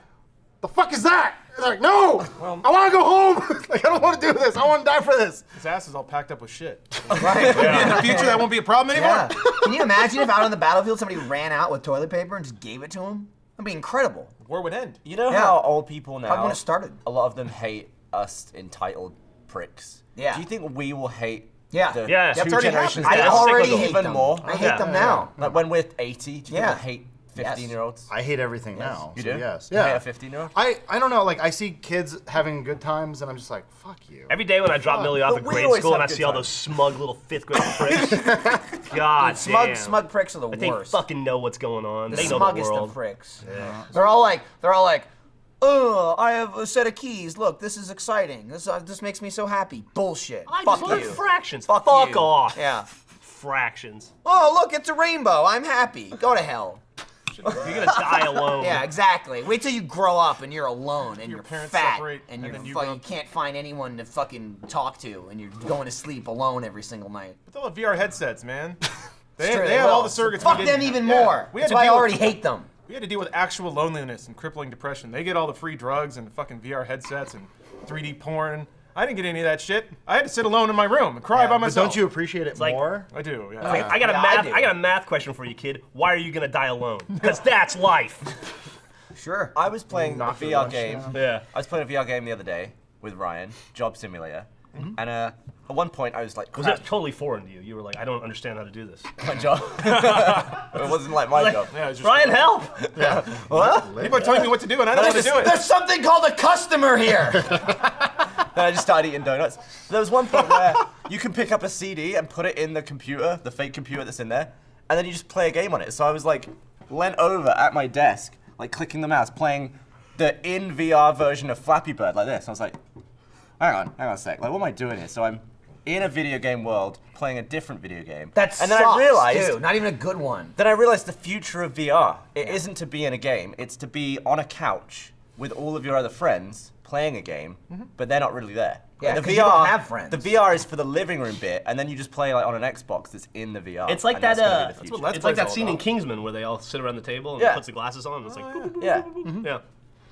The fuck is that? They're like, no, I want to go home. Like, I don't want to do this. I want to die for this. His ass is all packed up with shit. Right. In the future, that won't be a problem anymore. Yeah. Can you imagine if out on the battlefield somebody ran out with toilet paper and just gave it to him? That'd be incredible. War would end. You know Yeah. how old people now, Probably when it started. a lot of them hate us entitled pricks. Yeah. Do you think we will hate Yeah. the Yeah. two That's already generations happened. I down already even hate them. more? I hate them now. Like when we're 80, do you Yeah. think we'll hate 15-year-olds? I hate everything now. You so do? Yes. You hate Yeah. a 15-year-old? I don't know. Like I see kids having good times, and I'm just like, fuck you. Every day when I drop Millie off But at we grade always school and I have good see all times. those smug little 5th grade pricks. God damn. Smug pricks are the Like they worst. fucking know what's going on. The They know the smuggest world. of pricks. They're all like, oh, I have a set of keys. Look, this is exciting. This makes me so happy. Bullshit. I Fuck just learned you. fractions. Fuck Fuck you. off. Yeah. Fractions. Oh, look, it's a rainbow. I'm happy. Go to hell. You're gonna die alone. Yeah, exactly. Wait till you grow up and you're alone and Your you're parents fat separate, and and you're then you you go- can't find anyone to fucking talk to and you're going to sleep alone every single night. But they'll have VR headsets, man. They, It's true, they have will. all the surrogates. Fuck we them didn't even have. more. We had That's to why I deal with- already hate them. We had to deal with actual loneliness and crippling depression. They get all the free drugs and fucking VR headsets and 3D porn. I didn't get any of that shit. I had to sit alone in my room and cry by But myself. don't you appreciate it like- more? I do, yeah. I got a Yeah, math. I do. I got a math question for you, kid. Why are you gonna die alone? Because that's life. Sure. I was playing a Knock your VR lunch game. down. Yeah. I was playing a VR game the other day with Ryan, Job Simulator. And at one point I was like, Was crap, it totally foreign to you? You were like, I don't understand how to do this. my job. It wasn't like my job. Yeah, it's just, Ryan, help! people are telling me what to do and I don't want to do it. There's something called a customer here. Then I just started eating donuts. There was one point where you can pick up a CD and put it in the computer, the fake computer that's in there, and then you just play a game on it. So I was like, leant over at my desk, like clicking the mouse, playing the in VR version of Flappy Bird like this. I was like, hang on a sec. Like, what am I doing here? So I'm in a video game world playing a different video game. That and sucks, then I realized, too. Not even a good one. Then I realized the future of VR. It isn't to be in a game. It's to be on a couch with all of your other friends playing a game, but they're not really there. Yeah, Like, 'cause you don't have friends. The VR is for the living room bit, and then you just play like on an Xbox that's in the VR. It's like and that's that. gonna be the That's what future. Let's It's like Play's that all scene in about. Kingsman where they all sit around the table and Yeah. he puts the glasses on. And it's like, Yeah, yeah.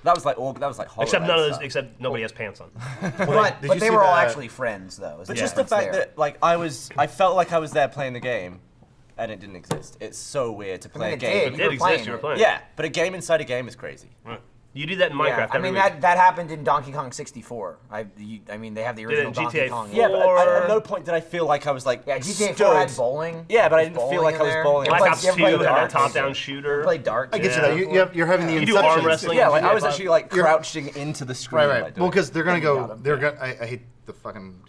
that was like horror. Except none of those. Except nobody has pants on. But did they you see were all that- actually friends, though. is But the just the difference fact there. that like I felt like I was there playing the game, and it didn't exist. It's so weird to play mean, a it game. did. It You did were exist. playing You were it. playing. Yeah, but a game inside a game is crazy. Right. You do that in Minecraft. Yeah, I every mean week. that happened in Donkey Kong 64. I mean they have the it original in Donkey GTA Kong. Yeah, but Or- at no point did I feel like I was like Yeah, GTA 4 stood. had bowling. Yeah, but I There's didn't feel bowling like in I was there. bowling. You Black ever Ops play- 2 you ever had play that darts? top-down shooter. Play darts. I get Yeah. you though. You're having the You do inception. arm wrestling. Yeah, in like I GTA was 5. actually like crouching into the screen. Right. like, Well, doing because they're gonna go. They're gonna. I hate the fucking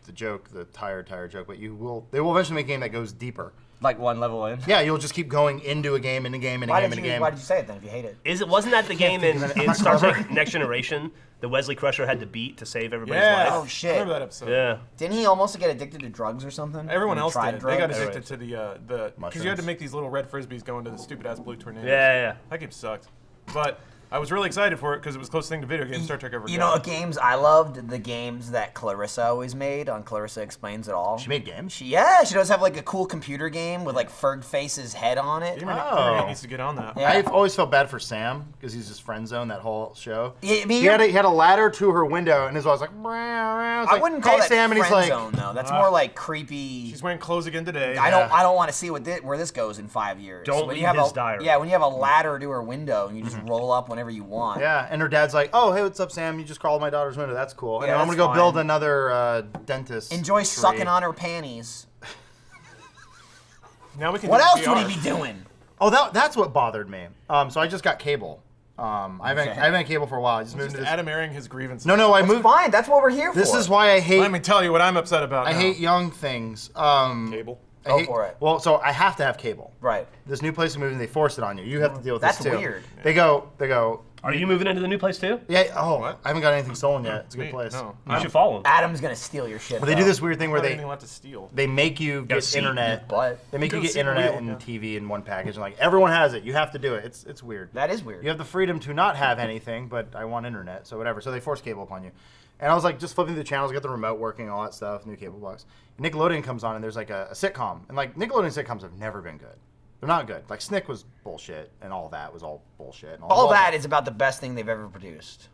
the joke, the tire joke, but they will eventually make a game that goes deeper. Like one level in. Yeah, you'll just keep going into a game, Why did you say it then if you hate it? Wasn't that the game in Star Trek Next Generation that Wesley Crusher had to beat to save everybody's life? Oh I shit. remember that episode. Yeah. Didn't he almost get addicted to drugs or something? Everyone When he else tried did. drugs? They got addicted to the because you had to Mushrooms. make these little red frisbees go into the stupid ass blue tornadoes. Yeah. That game sucked, but I was really excited for it because it was the closest thing to video game Star Trek ever You got. know what games I loved? The games that Clarissa always made on Clarissa Explains It All. She made games? She does have like a cool computer game with like Fergface's head on it. Internet needs to get on that. Yeah. I've always felt bad for Sam because he's just friend zone that whole show. Yeah, I mean, he had a ladder to her window, and his was like, I wouldn't call hey, that Sam, and he's friend like, zone though. That's more like creepy. She's wearing clothes again today. I don't want to see where this goes in 5 years. Don't when leave you have his a, diary. Yeah, when you have a ladder to her window and you just roll up whenever you want. Yeah, and her dad's like, oh, hey, what's up, Sam? You just crawled my daughter's window. That's cool. And Yeah, I'm that's gonna go build fine. another dentist. Enjoy tree. sucking on her panties. Now we can. What do else VR. would he be doing? Oh, that's what bothered me. So I just got cable. I haven't had cable for a while. I just moved Just to this. Adam airing his grievances. No, I That's moved. fine. That's what we're here for. This is why I hate. Let me tell you what I'm upset about. I now. hate young things. Cable. I Go hate- for it. Well, so I have to have cable. Right. This new place is moving. They force it on you. You have to deal with That's this too. weird. They go. Are you moving into the new place too? Yeah. Oh, What? I haven't got anything stolen yet. It's a good Me? place. No. You should follow him. Adam's gonna steal your shit. But they do this weird thing where Not they anything left to steal. make you Gotta get see internet. But They make you Go get see the internet wheel, and yeah. TV in one package, and like everyone has it. You have to do it. It's weird. that is weird. You have the freedom to not have anything, but I want internet, so whatever. So they force cable upon you. And I was like just flipping through the channels, got the remote working, all that stuff, new cable box. Nickelodeon comes on, and there's like a sitcom, and like Nickelodeon sitcoms have never been good. They're not good. Like Snick was bullshit, and all that was all bullshit. And All that is about the best thing they've ever produced.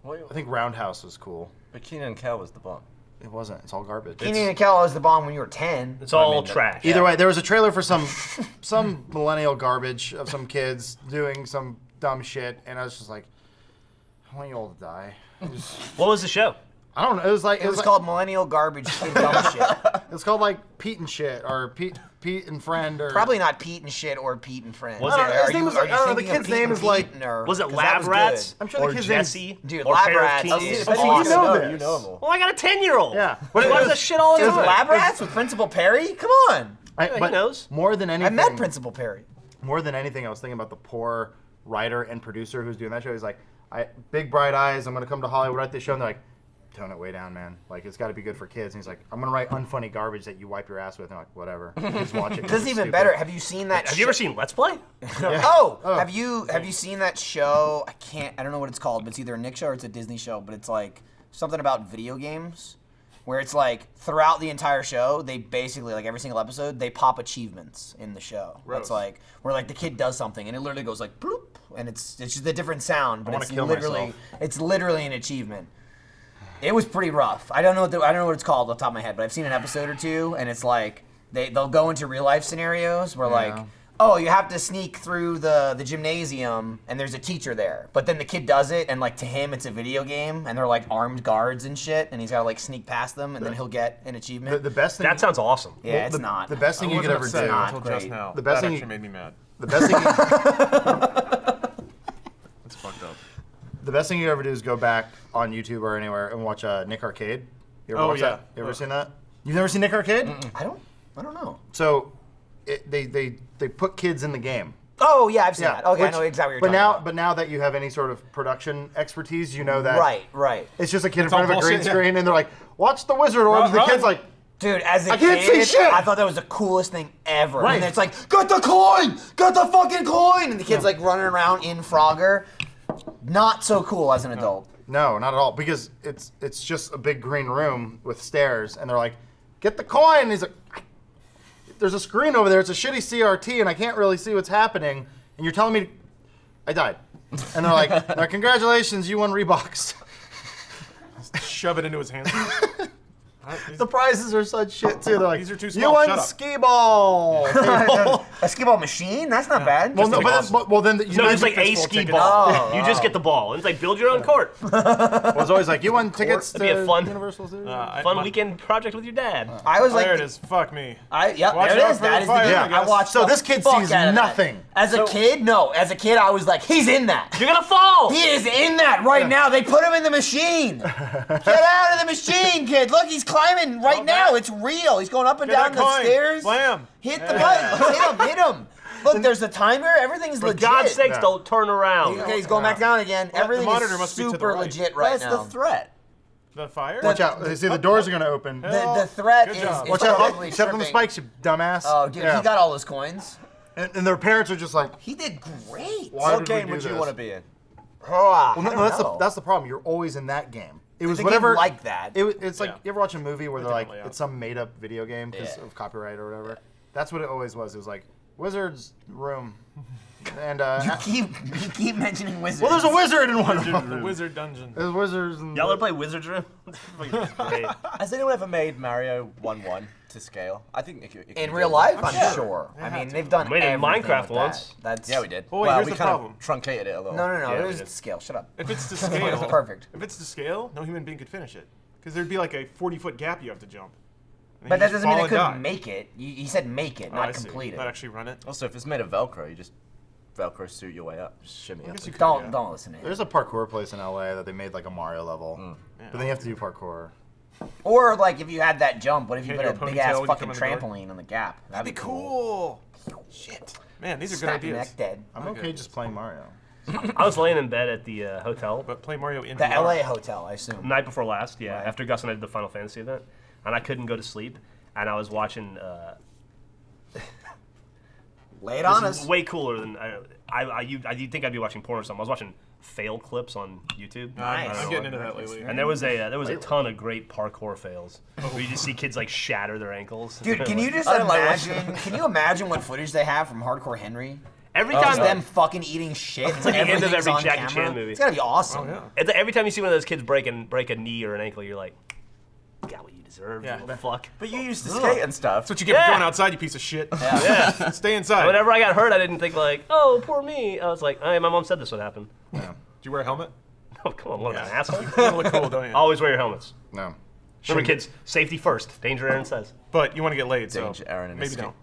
I think Roundhouse was cool. But Keenan and Kel was the bomb. It wasn't. It's all garbage. Keenan and Kel was the bomb when you were 10. It's all trash. Either way, there was a trailer for some millennial garbage of some kids doing some dumb shit, and I was just like, I want you all to die. What was the show? I don't know. It was like It was like, called Millennial Garbage Kid Dumb Shit. It's called like Pete and Shit or Pete and Friend or Probably not Pete and Shit or Pete and Friends. Was it- his Are name you- was are like- you I don't know, the thinking of kid's Pete name and is like- Pete, or- Was it 'cause that Lab was Rats? I'm sure or the kid's name's- Jesse? Dude, or Lab Pair of Rats Keys? is I think you awesome. know You this. know them all. Well, I got a 10-year-old. Yeah. He But it watches was- that shit all the It was time. Lab Rats with Principal Perry? Come on. he but knows. more than I anything. met Principal Perry. More than anything, I was thinking about the poor writer and producer who's doing that show. He's like, big bright eyes. I'm gonna come to Hollywood, write this show, and they're like, tone it way down, man. Like it's got to be good for kids. And he's like, I'm gonna write unfunny garbage that you wipe your ass with. And I'm like, whatever. Just watch it. 'cause This is it's even stupid. better. Have you seen that? Have you ever seen Let's Play? Oh, have you seen that show? I don't know what it's called, but it's either a Nick show or it's a Disney show. But it's like something about video games, where it's like throughout the entire show, they basically like every single episode they pop achievements in the show. Gross. That's like where like the kid does something and it literally goes like bloop, and it's just a different sound, but wanna it's kill literally myself. an achievement. It was pretty rough. I don't know what it's called off the top of my head, but I've seen an episode or two, and it's like they'll go into real life scenarios where like, oh, you have to sneak through the gymnasium, and there's a teacher there, but then the kid does it, and like to him it's a video game, and they're like armed guards and shit, and he's got to like sneak past them, and then he'll get an achievement. The best thing. That sounds awesome. yeah, it's not. The best thing I you could wasn't ever upset do. Not until just great. now. The best that thing actually you- made me mad. The best thing. It's fucked up. The best thing you ever do is go back on YouTube or anywhere and watch Nick Arcade. You ever Oh, watch yeah. that? You ever seen that? You've never seen Nick Arcade? I don't know. So, they put kids in the game. Oh yeah, I've seen that. Okay, I which- know exactly what but you're now, talking But now that you have any sort of production expertise, you know that. about. Right. It's just a kid in It's all front of a green bullshit, yeah. screen, and they're like, "Watch the wizard," or the Run. kid's like, Dude, as a I can't kid, see shit. I thought that was the coolest thing ever. Right. And it's like, got the coin! Got the fucking coin! And the kid's like running around in Frogger. Not so cool as an adult. "No, not at all," because it's just a big green room with stairs, and they're like, "Get the coin!" And he's like, "There's a screen over there. It's a shitty CRT, and I can't really see what's happening." And you're telling me, I died. And they're like, "Congratulations, you won Reeboks." Shove it into his hands. The prizes are such shit too. They're like, These are too "You small, won shut up." skee ball." A skee ball machine? That's not bad. Well, no, but then you No, it's like a fistful skee tickets. ball. You just get the ball. It's like build your own court. was always like, you want tickets to That'd be a fun- Universal Studios? Fun weekend project with your dad. I was like, There it is. Fuck me. Yep, Watch there it out is. for That the is the fire, game. I I guess. watched. So the this kid fuck sees out of that. nothing. As a kid, no. As a kid, I was like, he's in that. You're gonna fall. He is in that right now. They put him in the machine. Get out of the machine, kid. Look, he's climbing right now. It's real. He's going up and Get down that the coin. stairs. Slam. Hit the button. Hit him. Look, there's a timer. Everything's For legit. God's sakes, Yeah. don't turn around. Okay, he's going back down again. Well, the Everything monitor is must be to the super right. legit right Where's now. the threat? The fire? Watch out. See, the doors are going to open. The threat Good is, job. is Watch out. probably Oh, step on the tripping. spikes, you dumbass. Oh, dude, Yeah. he got all his coins. And their parents are just like, He did great. why What did we game do would you this? want to be in? Oh, Well, no, that's the problem. You're always in that game. It was The whatever game like that. It's like Yeah. you ever watch a movie where they're like Definitely, yeah. it's some made up video game because Yeah. of copyright or whatever. That's what it always was. It was like Wizard's Room, and You keep mentioning wizards. well, there's a wizard in one of The them. wizard dungeon. There's wizards. And Y'all ever play Wizard's Room? Great. Has anyone ever made Mario 1-1 to scale? I think it In could real do it. life, I'm I'm sure. I mean, they've done Made it in everything Minecraft with that. once. That's Yeah, we did. Well, wait, well, here's we the kind problem. of truncated it a little. No, Yeah, it we was did. to scale. Shut up. If it's to scale, Perfect. If it's to scale, no human being could finish it. Because there'd be like a 40-foot gap you have to jump. And But you that just doesn't mean fall it and die. couldn't make it. You said make it, Oh, not I see. complete Not it. actually run it. Also, if it's made of Velcro, you just Velcro suit your way up. Just shimmy I up. guess you could, Don't yeah. don't listen to him. there's a parkour place in LA that they made like a Mario level, but then you have to do parkour. Or like if you had that jump, what if you Can't put do a a big ass ponytail when you fucking come in the door? trampoline on the gap? That'd be cool. Shit. Man, these are good Snap your ideas. neck dead. I'm okay just playing Mario. I was laying in bed at the hotel But play Mario in The VR. LA hotel, I assume. night before last, yeah, Right. after Gus and I did the Final Fantasy event, and I couldn't go to sleep, and I was watching. Lay it on This is us. way cooler than you'd think I'd be watching porn or something. I was watching fail clips on YouTube. Nice. I don't I'm know getting what- into that lately. And there was a ton of great parkour fails where you just see kids like shatter their ankles. Dude, can you just I don't like watching imagine? Can you imagine what footage they have from Hardcore Henry? every Just time them fucking eating shit. It's like the end of everything's every on Jackie camera. Chan movie. It's gotta be awesome. Oh, yeah. it's like every time you see one of those kids break a knee or an ankle, you're like, got what you deserve, Yeah. you little fuck. But you used to skate and stuff. That's what you get for Yeah. going outside, you piece of shit. Yeah. Stay inside. Whenever I got hurt, I didn't think like, oh, poor me. I was like, hey, my mom said this would happen. Do you wear a helmet? Oh, come on, what an asshole. You look cool, don't you? Always wear your helmets. No. Remember, kids, safety first. Danger, Aaron says. But you want to get laid, so Danger, Aaron, and maybe his don't.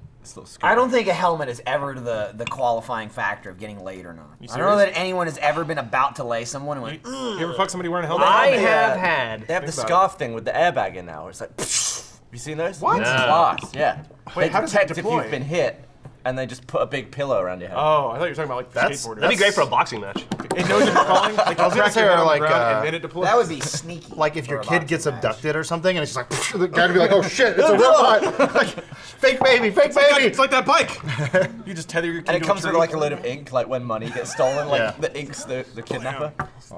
I don't think a helmet is ever the qualifying factor of getting laid or not. You I don't know serious? that anyone has ever been about to lay someone and went, You ever fuck somebody wearing a helmet? I They have had. They have the Think about scarf thing with the airbag in now. Where it's like, have you seen those? What? It's No. class, yeah. Wait, They how does it detect if deploy? you've been hit, and they just put a big pillow around your head. Oh, I thought you were talking about like That's- skateboarders. That'd be great for a boxing match. It knows if you're falling. Like, I was gonna say, your head or on like, the ground uh, and then it deploys. that would be sneaky. Like if your for a kid boxing gets match. abducted or something, and it's just like the guy to be like, "Oh shit, it's a robot!" Like, fake baby, fake baby. It's like that bike. You just tether your kid And it to comes a with tree. like a load of ink, like when money gets stolen, like Yeah. the ink's the kidnapper. It's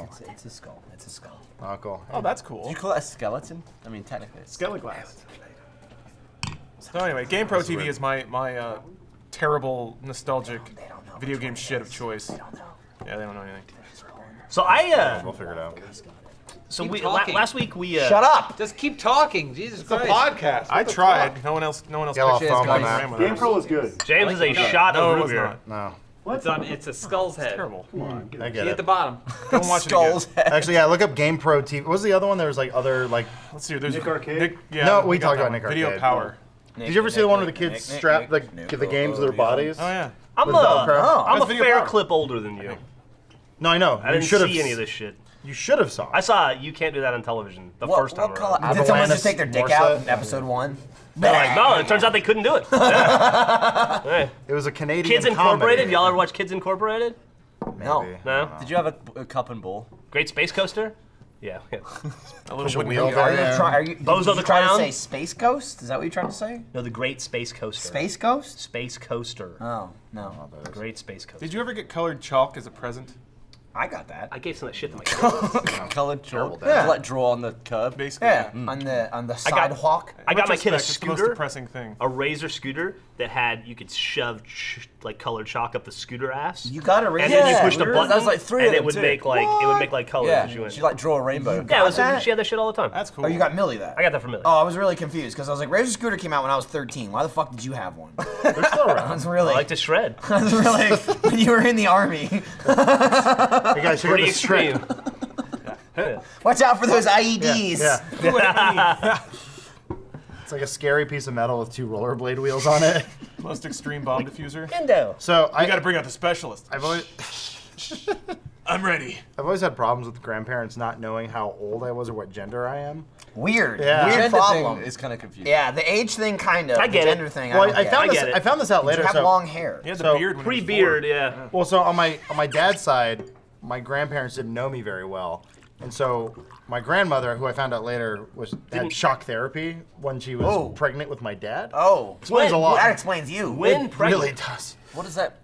a skull. It's a skull. Oh, cool. Oh, that's Do cool. you call it a skeleton? I mean, technically. It's Skelly glass. So anyway, GamePro TV is my terrible nostalgic video game shit of choice. Yeah, they don't know anything. So We'll figure it out. Keep talking. last week we Shut up. Just keep talking. Jesus It's a Christ. podcast. I tried. No one else. Get off picked it. phone on Guys that. ran with it. GamePro is good. James is a shot No, of it root was beer. not. No, It's a skull's head. Terrible. I get See at it. the bottom. Don't watch it again. Skulls head. Actually, yeah, look up GamePro TV. What was the other one? There was like other like. Let's see. There's Nick Arcade? Nick, yeah, No, we got talked that about one. Nick Video Arcade. Power. Did you ever see the one where the kids strap the games to their bodies? Oh yeah. I'm With Velcro? I'm a That's video fair power. clip older than you. No, I know. I didn't see any of this shit. You should have saw. I saw You Can't Do That on Television the What- first time what color- around. Did someone Avalanche just take their dick Morset? out in episode 1? They're like, no, it turns out they couldn't do it. Yeah. Hey. It was a Canadian. Kids Incorporated? comedy. Y'all ever watch Kids Incorporated? No. Maybe. No? Did you have a cup and ball? Great Space Coaster? Yeah. A little Push a wooden wheel wheel. down. Are you Bozo did you the try to Clown? say Space Ghost? Is that what you're trying to say? No, the Great Space Coaster. Space Ghost? Space Coaster. Oh, no. Great Space Coaster. Did you ever get colored chalk as a present? I got that. I gave some of that shit to my kids. Colored chalk. Yeah. Like draw on the curb. Basically. Yeah, on the sidewalk. I got my kid a Retrospect, it's the most scooter, depressing thing. a Razor scooter that had you could shove like colored chalk up the scooter ass. You got a Razor and then you Yeah, push the weird. button, That was like 3 of and it them would too. make like it would make like colors as you Yeah, went. she like draw a rainbow. Yeah, it was, that? she had that shit all the time. That's cool. Oh, you got Millie that. I got that from Millie. Oh, I was really confused because I was like, Razor Scooter came out when I was 13. Why the fuck did you have one? They're still I around. was really, I like to shred. I was really when you were in the army. Hey guys, check out Pretty this trick. extreme. Watch out for those IEDs. Yeah. It's like a scary piece of metal with 2 rollerblade wheels on it. Most extreme bomb diffuser. Endo. So I got to bring out the specialist. I've always I'm ready. had problems with grandparents not knowing how old I was or what gender I am. Weird. Yeah. Weird Gender problem. thing is kind of confusing. Yeah, the age thing kind of. I get the it. gender thing. Well, I, don't I get. found this. get it. I found this out You later. have So, long hair. He had the So, beard when he was Pre-beard, 4. yeah. well, so on my dad's side, my grandparents didn't know me very well, and so my grandmother, who I found out later, had shock therapy when she was Oh. pregnant with my dad. Oh, Explains a lot. That explains you. When It pregnant. really does. What is that?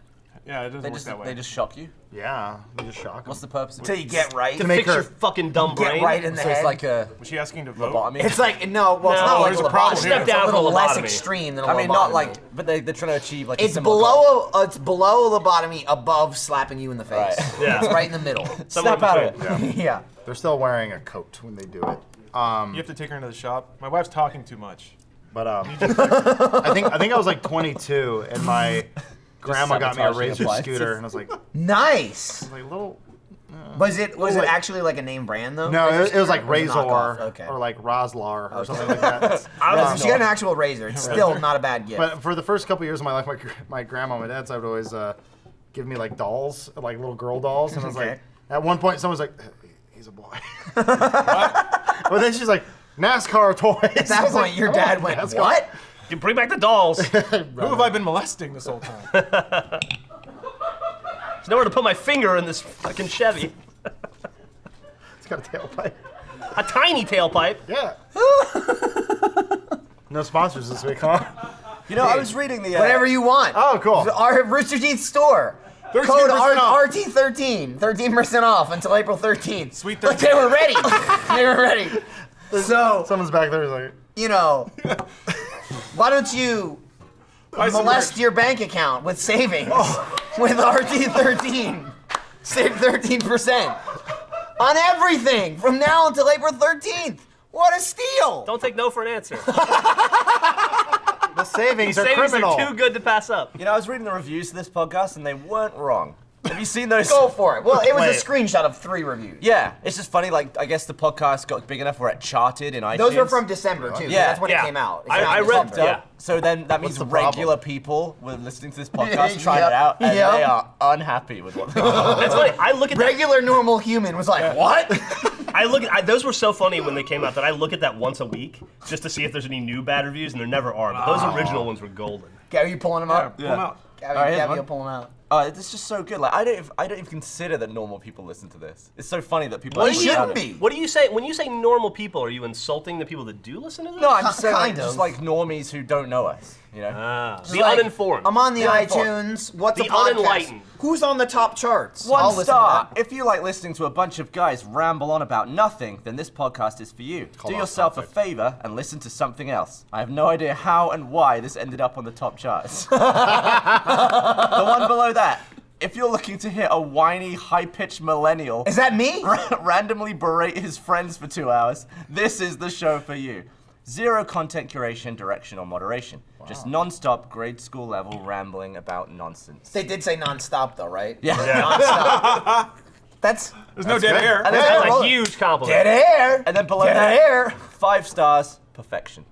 Yeah, it doesn't They work just that way. they just shock you. Yeah, they just shock 'em. What's the purpose? Until you get right. To make fix her- your fucking dumb Get brain. right in the So head. it's like a Was she asking to vote? lobotomy. It's like no. Well, it's No, not like there's a lobotomy. problem here. Step down It's a little from less lobotomy. extreme than a I mean, not lobotomy. like, but they're trying to achieve like. a It's similar below. It's below lobotomy, above slapping you in the face. Right. Yeah. It's right in the middle. Somewhere Snap out in of between. it. Yeah. They're still wearing a coat when they do it. You have to take her into the shop. My wife's talking too much. But I think I was like 22, and my grandma got me a sabotaging Razor appliances. scooter, and I was like, Nice. little. Was it like- actually like a name brand though? No, it was like Or was it Razor knockoff? Okay. or like Roslar or something like that. If she got an actual razor, it's still not a bad gift. But for the first couple years of my life, my grandma, my dad's side would always give me like dolls, like little girl dolls, and I was Okay. like, at one point, someone's like, he's a boy. But then she's like, NASCAR toys. At that point, your dad went, NASCAR. "What?" You bring back the dolls. There's Who have I been molesting this whole time? nowhere to put my finger in this fucking Chevy. It's got a tailpipe. A tiny tailpipe. Yeah. No sponsors this week, huh? You know, I was reading the. Whatever you want. Oh, cool. Our Rooster Teeth store. 13% Code off. RT13. 13% off until April 13th. Sweet Like 13. they were ready. They were ready. So, Someone's back there who's like, you know, why don't you Buy some molest merch. your bank account with savings with RT13? Save 13% on everything from now until April 13th. What a steal! Don't take no for an answer. the savings are Savings criminal. are too good to pass up. You know, I was reading the reviews to this podcast and they weren't wrong. Have you seen those? Go for it. Well, it was Wait. a screenshot of 3 reviews. Yeah, it's just funny. Like, I guess the podcast got big enough where it charted in iTunes. Those were from December too. Yeah. That's when Yeah. it came out. It I- came out I in read- December. yeah. So then that means the problem? regular people were listening to this podcast, trying Yep. it out, and Yep. they are unhappy with what they That's funny. I look at that. Regular normal human was like, what? Those were so funny when they came out that I look at that once a week just to see if there's any new bad reviews, and there never are. But those original ones were golden. Gabby, you pulling them up? Pull 'em out. Gabby, Alright, here's Gabby, one. you'll pull them out. It's just so good. Like, I don't even consider that normal people listen to this. It's so funny that people. Well, it actually shouldn't found it. be. What do you say when you say normal people? Are you insulting the people that do listen to this? No, I'm just saying, like, Kind of. just like normies who don't know us. You know. The Like, uninformed. I'm on the The uninformed. iTunes. What's The a podcast? unenlightened. Who's on the top charts? I'll One listen to star. that. If you like listening to a bunch of guys ramble on about nothing, then this podcast is for you. Do Off yourself a topic. favor and listen to something else. I have no idea how and why this ended up on the top charts. The one below that. If you're looking to hear a whiny, high-pitched millennial Is that me? randomly berate his friends for 2 hours, this is the show for you. Zero content curation, direction, or moderation. Just non-stop, grade school level rambling about nonsense. They did say non-stop though, right? Yeah. Non-stop. That's There's no dead air. And then, That's below, a huge compliment. dead air. and then below Dead that, air. 5 stars, perfection.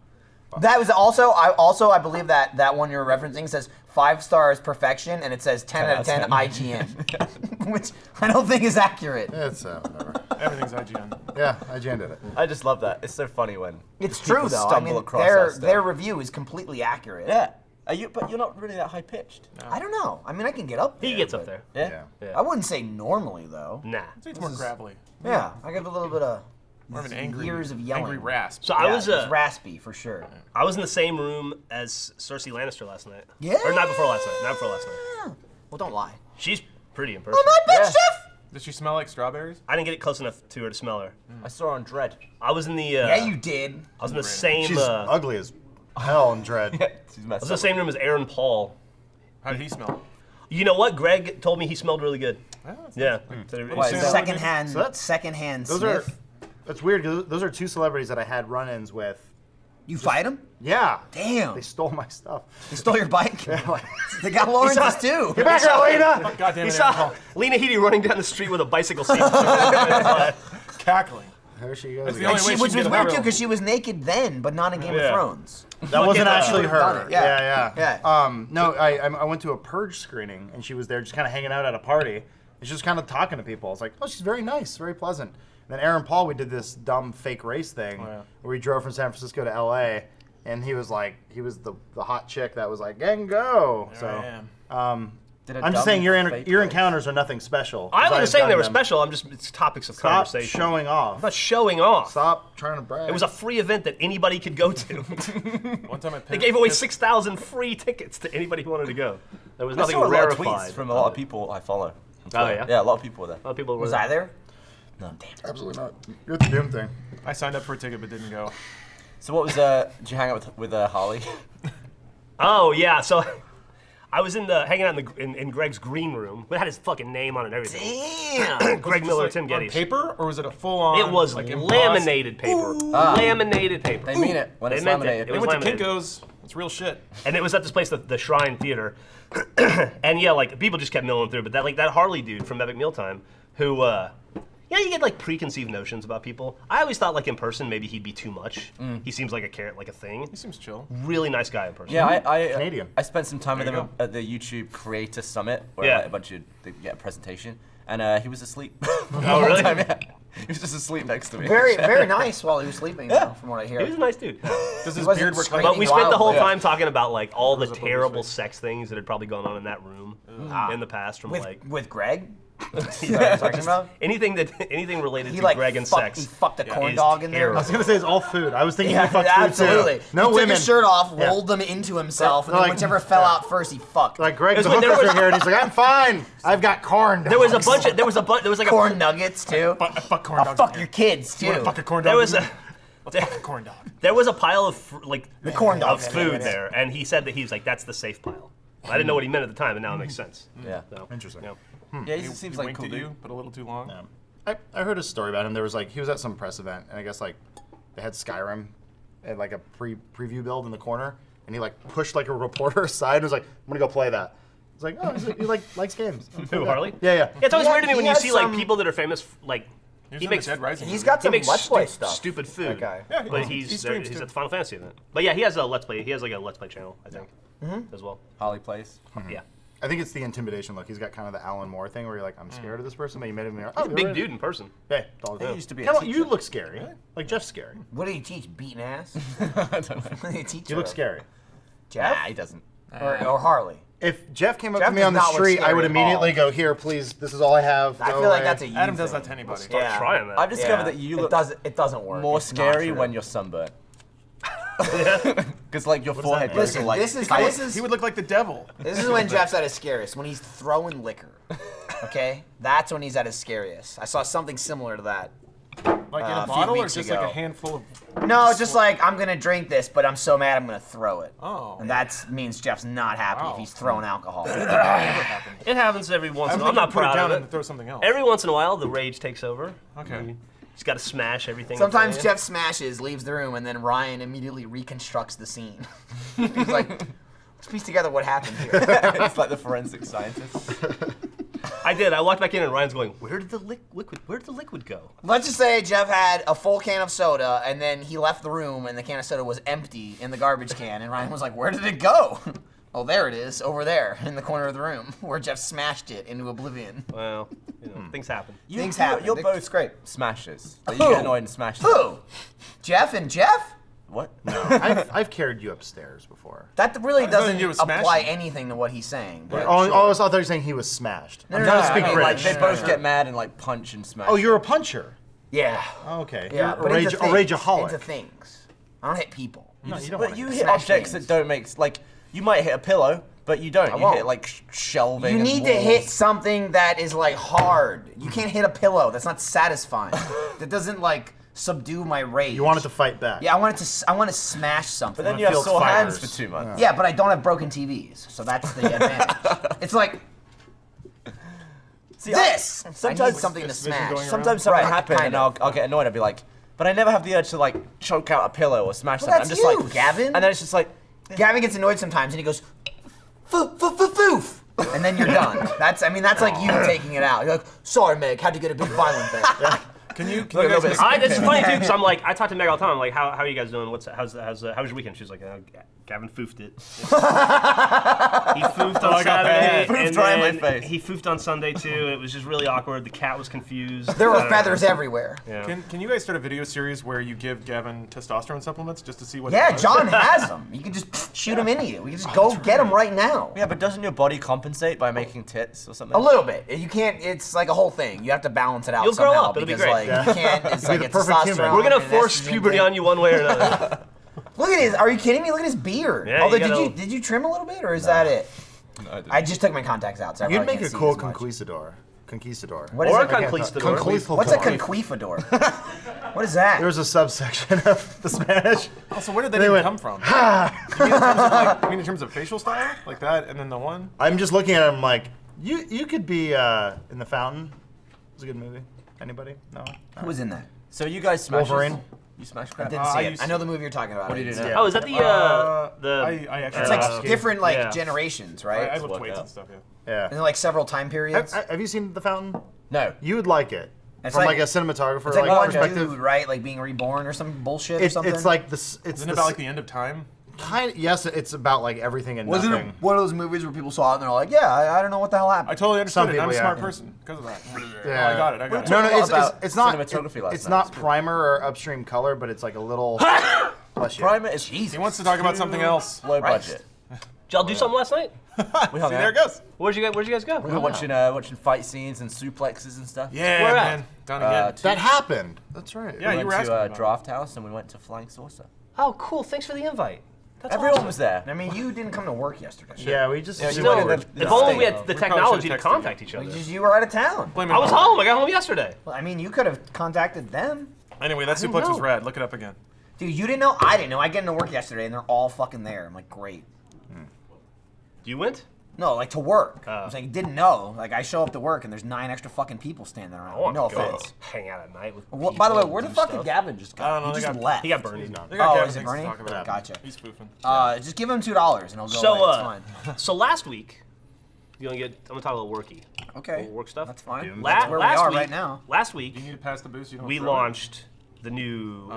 That was I believe that one you're referencing says 5 stars perfection, and it says 10 out of 10 IGN, which I don't think is accurate. It's whatever. Everything's IGN. Yeah, IGN did it. I just love that. It's so funny when It's people true though. I stumble mean, across our stuff. their review is completely accurate. Yeah. But you're not really that high pitched. I don't know. I mean, I can get up there. He gets up but there. Yeah. I wouldn't say normally though. Nah. It's more gravelly. Yeah, I give a little bit of More of an angry, years of yelling. angry rasp. So Yeah, I was it's raspy for sure. I was in the same room as Cersei Lannister last night. Yeah. Or not before last night. Not before last night. Well, don't lie. She's pretty in person. Oh my bitch, Yeah. Jeff. Does she smell like strawberries? I didn't get it close enough to her to smell her. I saw her on Dread. I was in the. Yeah, you did. I was in the same. She's I ugly as hell in Dread. She's messed was in the up. same room as Aaron Paul. How did he smell? You know what? Greg told me he smelled really good. Yeah. Why, is that- Secondhand, So that's- secondhand Those sniff. that's weird. 'Cause those are two celebrities that I had run-ins with. You fight him? Yeah. Damn. They stole my stuff. They stole your bike? They got Lawrence's too. Get back here, Lena! God damn He it, saw Lena Headey running down the street with a bicycle seat. cackling. There she goes. That's the again. only way Which she was can get a weird too, thrill. because she was naked then, but not in Game Yeah. of Thrones. That wasn't actually done her. it, yeah. Yeah. No, I went to a Purge screening, and she was there just kind of hanging out at a party. And she was kind of talking to people. I was like, oh, she's very nice, very pleasant. And then Aaron Paul, we did this dumb fake race thing where we drove from San Francisco to L.A., and he was like, he was the hot chick that was like, gang go. There So, I am. Did a I'm just dumb saying your fake encounters are nothing special. I 'cause wasn't I've saying they done were them. special. I'm just it's topics of Stop conversation. showing off. I'm not showing off. Stop trying to brag. It was a free event that anybody could go to. One time I They gave away 6,000 free tickets to anybody who wanted to go. There was I nothing saw a lot of rarefied. tweets from a lot of people I follow. Oh, yeah? Yeah, a lot of people were there. A lot of people were Was there. I there? Absolutely not. You're the Doom thing. I signed up for a ticket but didn't go. So what was, did you hang out with Harley? Oh yeah, so I was hanging out in Greg's green room. It had his fucking name on it and everything. Damn. Greg Miller, Tim On Geddes. paper, or was it a full-on? It was like laminated paper. Laminated paper. They mean it when They it's meant laminated. it. They It was went to laminated. Kinko's. It's real shit. And it was at this place, the Shrine Theater. And yeah, like people just kept milling through. But that Harley dude from Epic Mealtime, who you get like preconceived notions about people. I always thought like in person maybe he'd be too much. He seems like a carrot, like a thing. He seems chill. Really nice guy in person. Yeah, I Canadian. I spent some time with There you him at the YouTube Creator Summit, where Yeah. like, a bunch of they get a presentation, and he was asleep. Oh really? He was just asleep next to me. Very, very nice while he was sleeping, though, from what I hear. He was a nice dude. Does his wasn't beard work screaming But we spent the whole wildly. time talking about like all the up over his terrible face. sex things that had probably gone on in that room in the past from With, like with Greg? Is that what you're talking about? anything related He to like Greg and fucked, sex. he fucked a corn is dog in there. terrible. I was gonna say it's all food. I was thinking Yeah, he fucked food absolutely. too. No he women. took his shirt off, Yeah. rolled them into himself, and then Like- whichever fell out first, he fucked. Like Greg, It the was when there hookers was- are here, and he's like, "I'm fine. I've got corn." There was a dogs." bunch of there was like corn nuggets too. Fuck corn I'll dogs. fuck your kids You wanna too. fuck a corn dog? there was with a me? Let's fuck a corn dog. there was a pile of corn dog of thing, food yeah. there, and he said that he was like that's the safe pile. I didn't know what he meant at the time, and now it makes sense. Yeah. So, Interesting. yeah. Yeah, he seems like a winked cool at dude. you, but a little too long. I heard a story about him. There was like he was at some press event, and I guess like they had Skyrim at like a preview build in the corner, and he like pushed like a reporter aside and was like, "I'm gonna go play that." It's like, oh, he likes games. Who, Harley? Yeah, yeah. Yeah, it's always He weird to me had- when he you has see like some- people that are famous like He was he in the makes Dead Rising. He's movie. got he some makes Let's Play stuff. stupid food. That guy. Yeah, But he he's streams he's too. at the Final Fantasy event. But yeah, he has a Let's Play. He has like a Let's Play channel, I think, as well. Harley plays. Yeah, I think it's the intimidation look. He's got kind of the Alan Moore thing where you're like, I'm scared of this person, but you made him like, oh, he's a big dude in person. Hey, dog. He used to be a Come on, teacher. you look scary. Like Jeff's scary. What did he teach? Beating ass? I don't know. What did he teach? You look scary. Jeff Nah, he doesn't. or Harley? If Jeff came up Jeff to me does on the not look street, I scary would at immediately all. go, here, please, this is all I have. I Go feel like away." that's a you Adam does thing. that to anybody. Yeah. Trying that. I've discovered Yeah. that you look It doesn't work. more It's not scary true. when you're sunburned. Because like your forehead goes Listen, like this is He would look like the devil. This is when Jeff's at his scariest, when he's throwing liquor. Okay? That's when he's at his scariest. I saw something similar to that. Like in a a few bottle, or weeks just ago. like a handful of. No, it's just like, I'm gonna drink this, but I'm so mad I'm gonna throw it. Oh. And that means Jeff's not happy if Wow. he's throwing alcohol. It happens every once in a while. I'm I'm not put it proud down of and it. throw something else. Every once in a while, the rage takes over. Okay. He's got to smash everything. Sometimes in front Jeff smashes, leaves the room, and then Ryan immediately reconstructs the scene. He's like, let's piece together what happened here. it's like the forensic scientist. of you. I did. I walked back in, and Ryan's going, "Where did the liquid go?" Let's just say Jeff had a full can of soda, and then he left the room, and the can of soda was empty in the garbage can, and Ryan was like, where did it go? Oh, there it is, over there, in the corner of the room, where Jeff smashed it into oblivion. Well, things happen. Things happen. You're They- both great smashers. Like, Who? you get annoyed and smash them. Who? Jeff and Jeff? What? I've carried you upstairs before. That really nothing to doesn't do with apply smashing. anything to what he's saying. But Oh, I thought you were saying he was smashed. No, I'm no, trying no, to speak I mean, British. Like they both get mad and like punch and smash. Oh, you're a puncher. yeah. Oh, okay. Yeah, You're but into a rageaholic. things. I don't hit people. No, you don't But wanna you hit hit Smash objects things. that don't make like You might hit a pillow, but you don't. You won't. hit like shelving. You and need to walls. hit something that is like hard. You can't hit a pillow. That's not satisfying. That doesn't like subdue my rage. You want it to fight back. Yeah, I want to smash something. But then you have Field sore hands fighters. for 2 months. Yeah, but I don't have broken TVs, so that's the advantage. It's like See, this. I need sometimes something to this vision smash. going around? Sometimes something Right, happens and kind of. I'll get annoyed. I'll be like, but I never have the urge to like choke out a pillow or smash Well, something. that's I'm just you, like, Gavin. And then it's just like, Gavin gets annoyed sometimes, and he goes, foof, and then you're done. That's like you taking it out. You're like, sorry, Meg, had to get a big violent thing. Can you a little guys bit. make- It's funny too, because I'm like, I talk to Meg all the time. I'm like, how are you guys doing? How's your weekend? She's like, Gavin foofed it. He foofed on I got Saturday, paid. Foofed and right in my then face. he foofed on Sunday too. It was just really awkward. The cat was confused. There I were don't know. feathers everywhere. Yeah. Can you guys start a video series where you give Gavin testosterone supplements just to see what? Yeah, he does? John has them. You can just shoot them into you. We can just go get them right now. yeah, but doesn't your body compensate by making tits or something? A little bit. You can't. It's like a whole thing. You have to balance it out. You'll grow somehow up. It'll be because, great. Like, you can't. It's like the it's perfect human. testosterone We're gonna and force estrogen puberty thing. on you one way or another. Look at his. Are you kidding me? Look at his beard. Yeah, Although, you gotta- did you trim a little bit, or is that it? I just took my contacts out, so I You'd probably make a can't see cool as much. conquistador. What is Or it? a conquistador. What's a conquistador? What is that? There's a subsection of the Spanish. Also, where did that They even went, come from? You mean in terms of facial style, like that, and then the one? I'm just looking at him like, you could be in The Fountain. It was a good movie. Anybody? No? Who was in that? So you guys smash Wolverine? You smash I crap? didn't I see it. used I know to- the movie you're talking about. What do you do I didn't now? see Oh, is that the I actually. it. It's like Uh, different like yeah. generations, I right? lift work weights out. and stuff. Yeah. Yeah. And then like several time periods. Have you seen The Fountain? No. You would like it. It's From like- like a cinematographer It's like one perspective. dude, right? Like being reborn or some bullshit or something. It's like this. It's Isn't it about like the end of time? kind. Yes, it's about like everything and Wasn't nothing. it one of those movies where people saw it and they're like, yeah, I don't know what the hell happened. I totally understood Some it. I'm a people, smart yeah. person because of that. Yeah. Oh, I got it. No, no, about it's not. cinematography last It's night. not It's good. primer or upstream color, but it's like a little. Bless you. Primer is He wants to talk about something else. low Right. budget. Did y'all do something last night? We hung See, out. there it goes. Where'd you guys go? We were watching fight scenes and suplexes and stuff. Yeah, Where man. at? Done again. That happened. That's right. Yeah, we you went were to asking about it. Draft House and we went to Flying Saucer. Oh, cool. Thanks for the invite. That's Everyone awesome. was there. I mean, you didn't come to work yesterday. Yeah, we just. Yeah, you Still, went in the if only we state. had the We probably technology to should've texted contact you. each other. You were out of town. Blame it I was on- home. I got home yesterday. Well, I mean, you could have contacted them. Anyway, that didn't suplex was know. rad. Look it up again. Dude, you didn't know? I didn't know. I get into work yesterday and they're all fucking there. I'm like, great. You went? No, like to work. Oh. I'm saying, didn't know. Like, I show up to work and there's 9 extra fucking people standing I around. want No to go offense. hang out at night with Well, by the way, people where the and fuck do did stuff. Gavin just go? I don't know, He they just got- left. He got burned. They got Oh, Gavin is it things to Bernie? talk about. Gotcha. He's spoofing. Just give him $2 and he'll go So, away. It's fine. so last week, I'm gonna talk a little worky. Okay. Little work stuff. That's fine. La- That's where we last are week, right now. Last You week, need to pass the boost. You don't we throw it. launched the new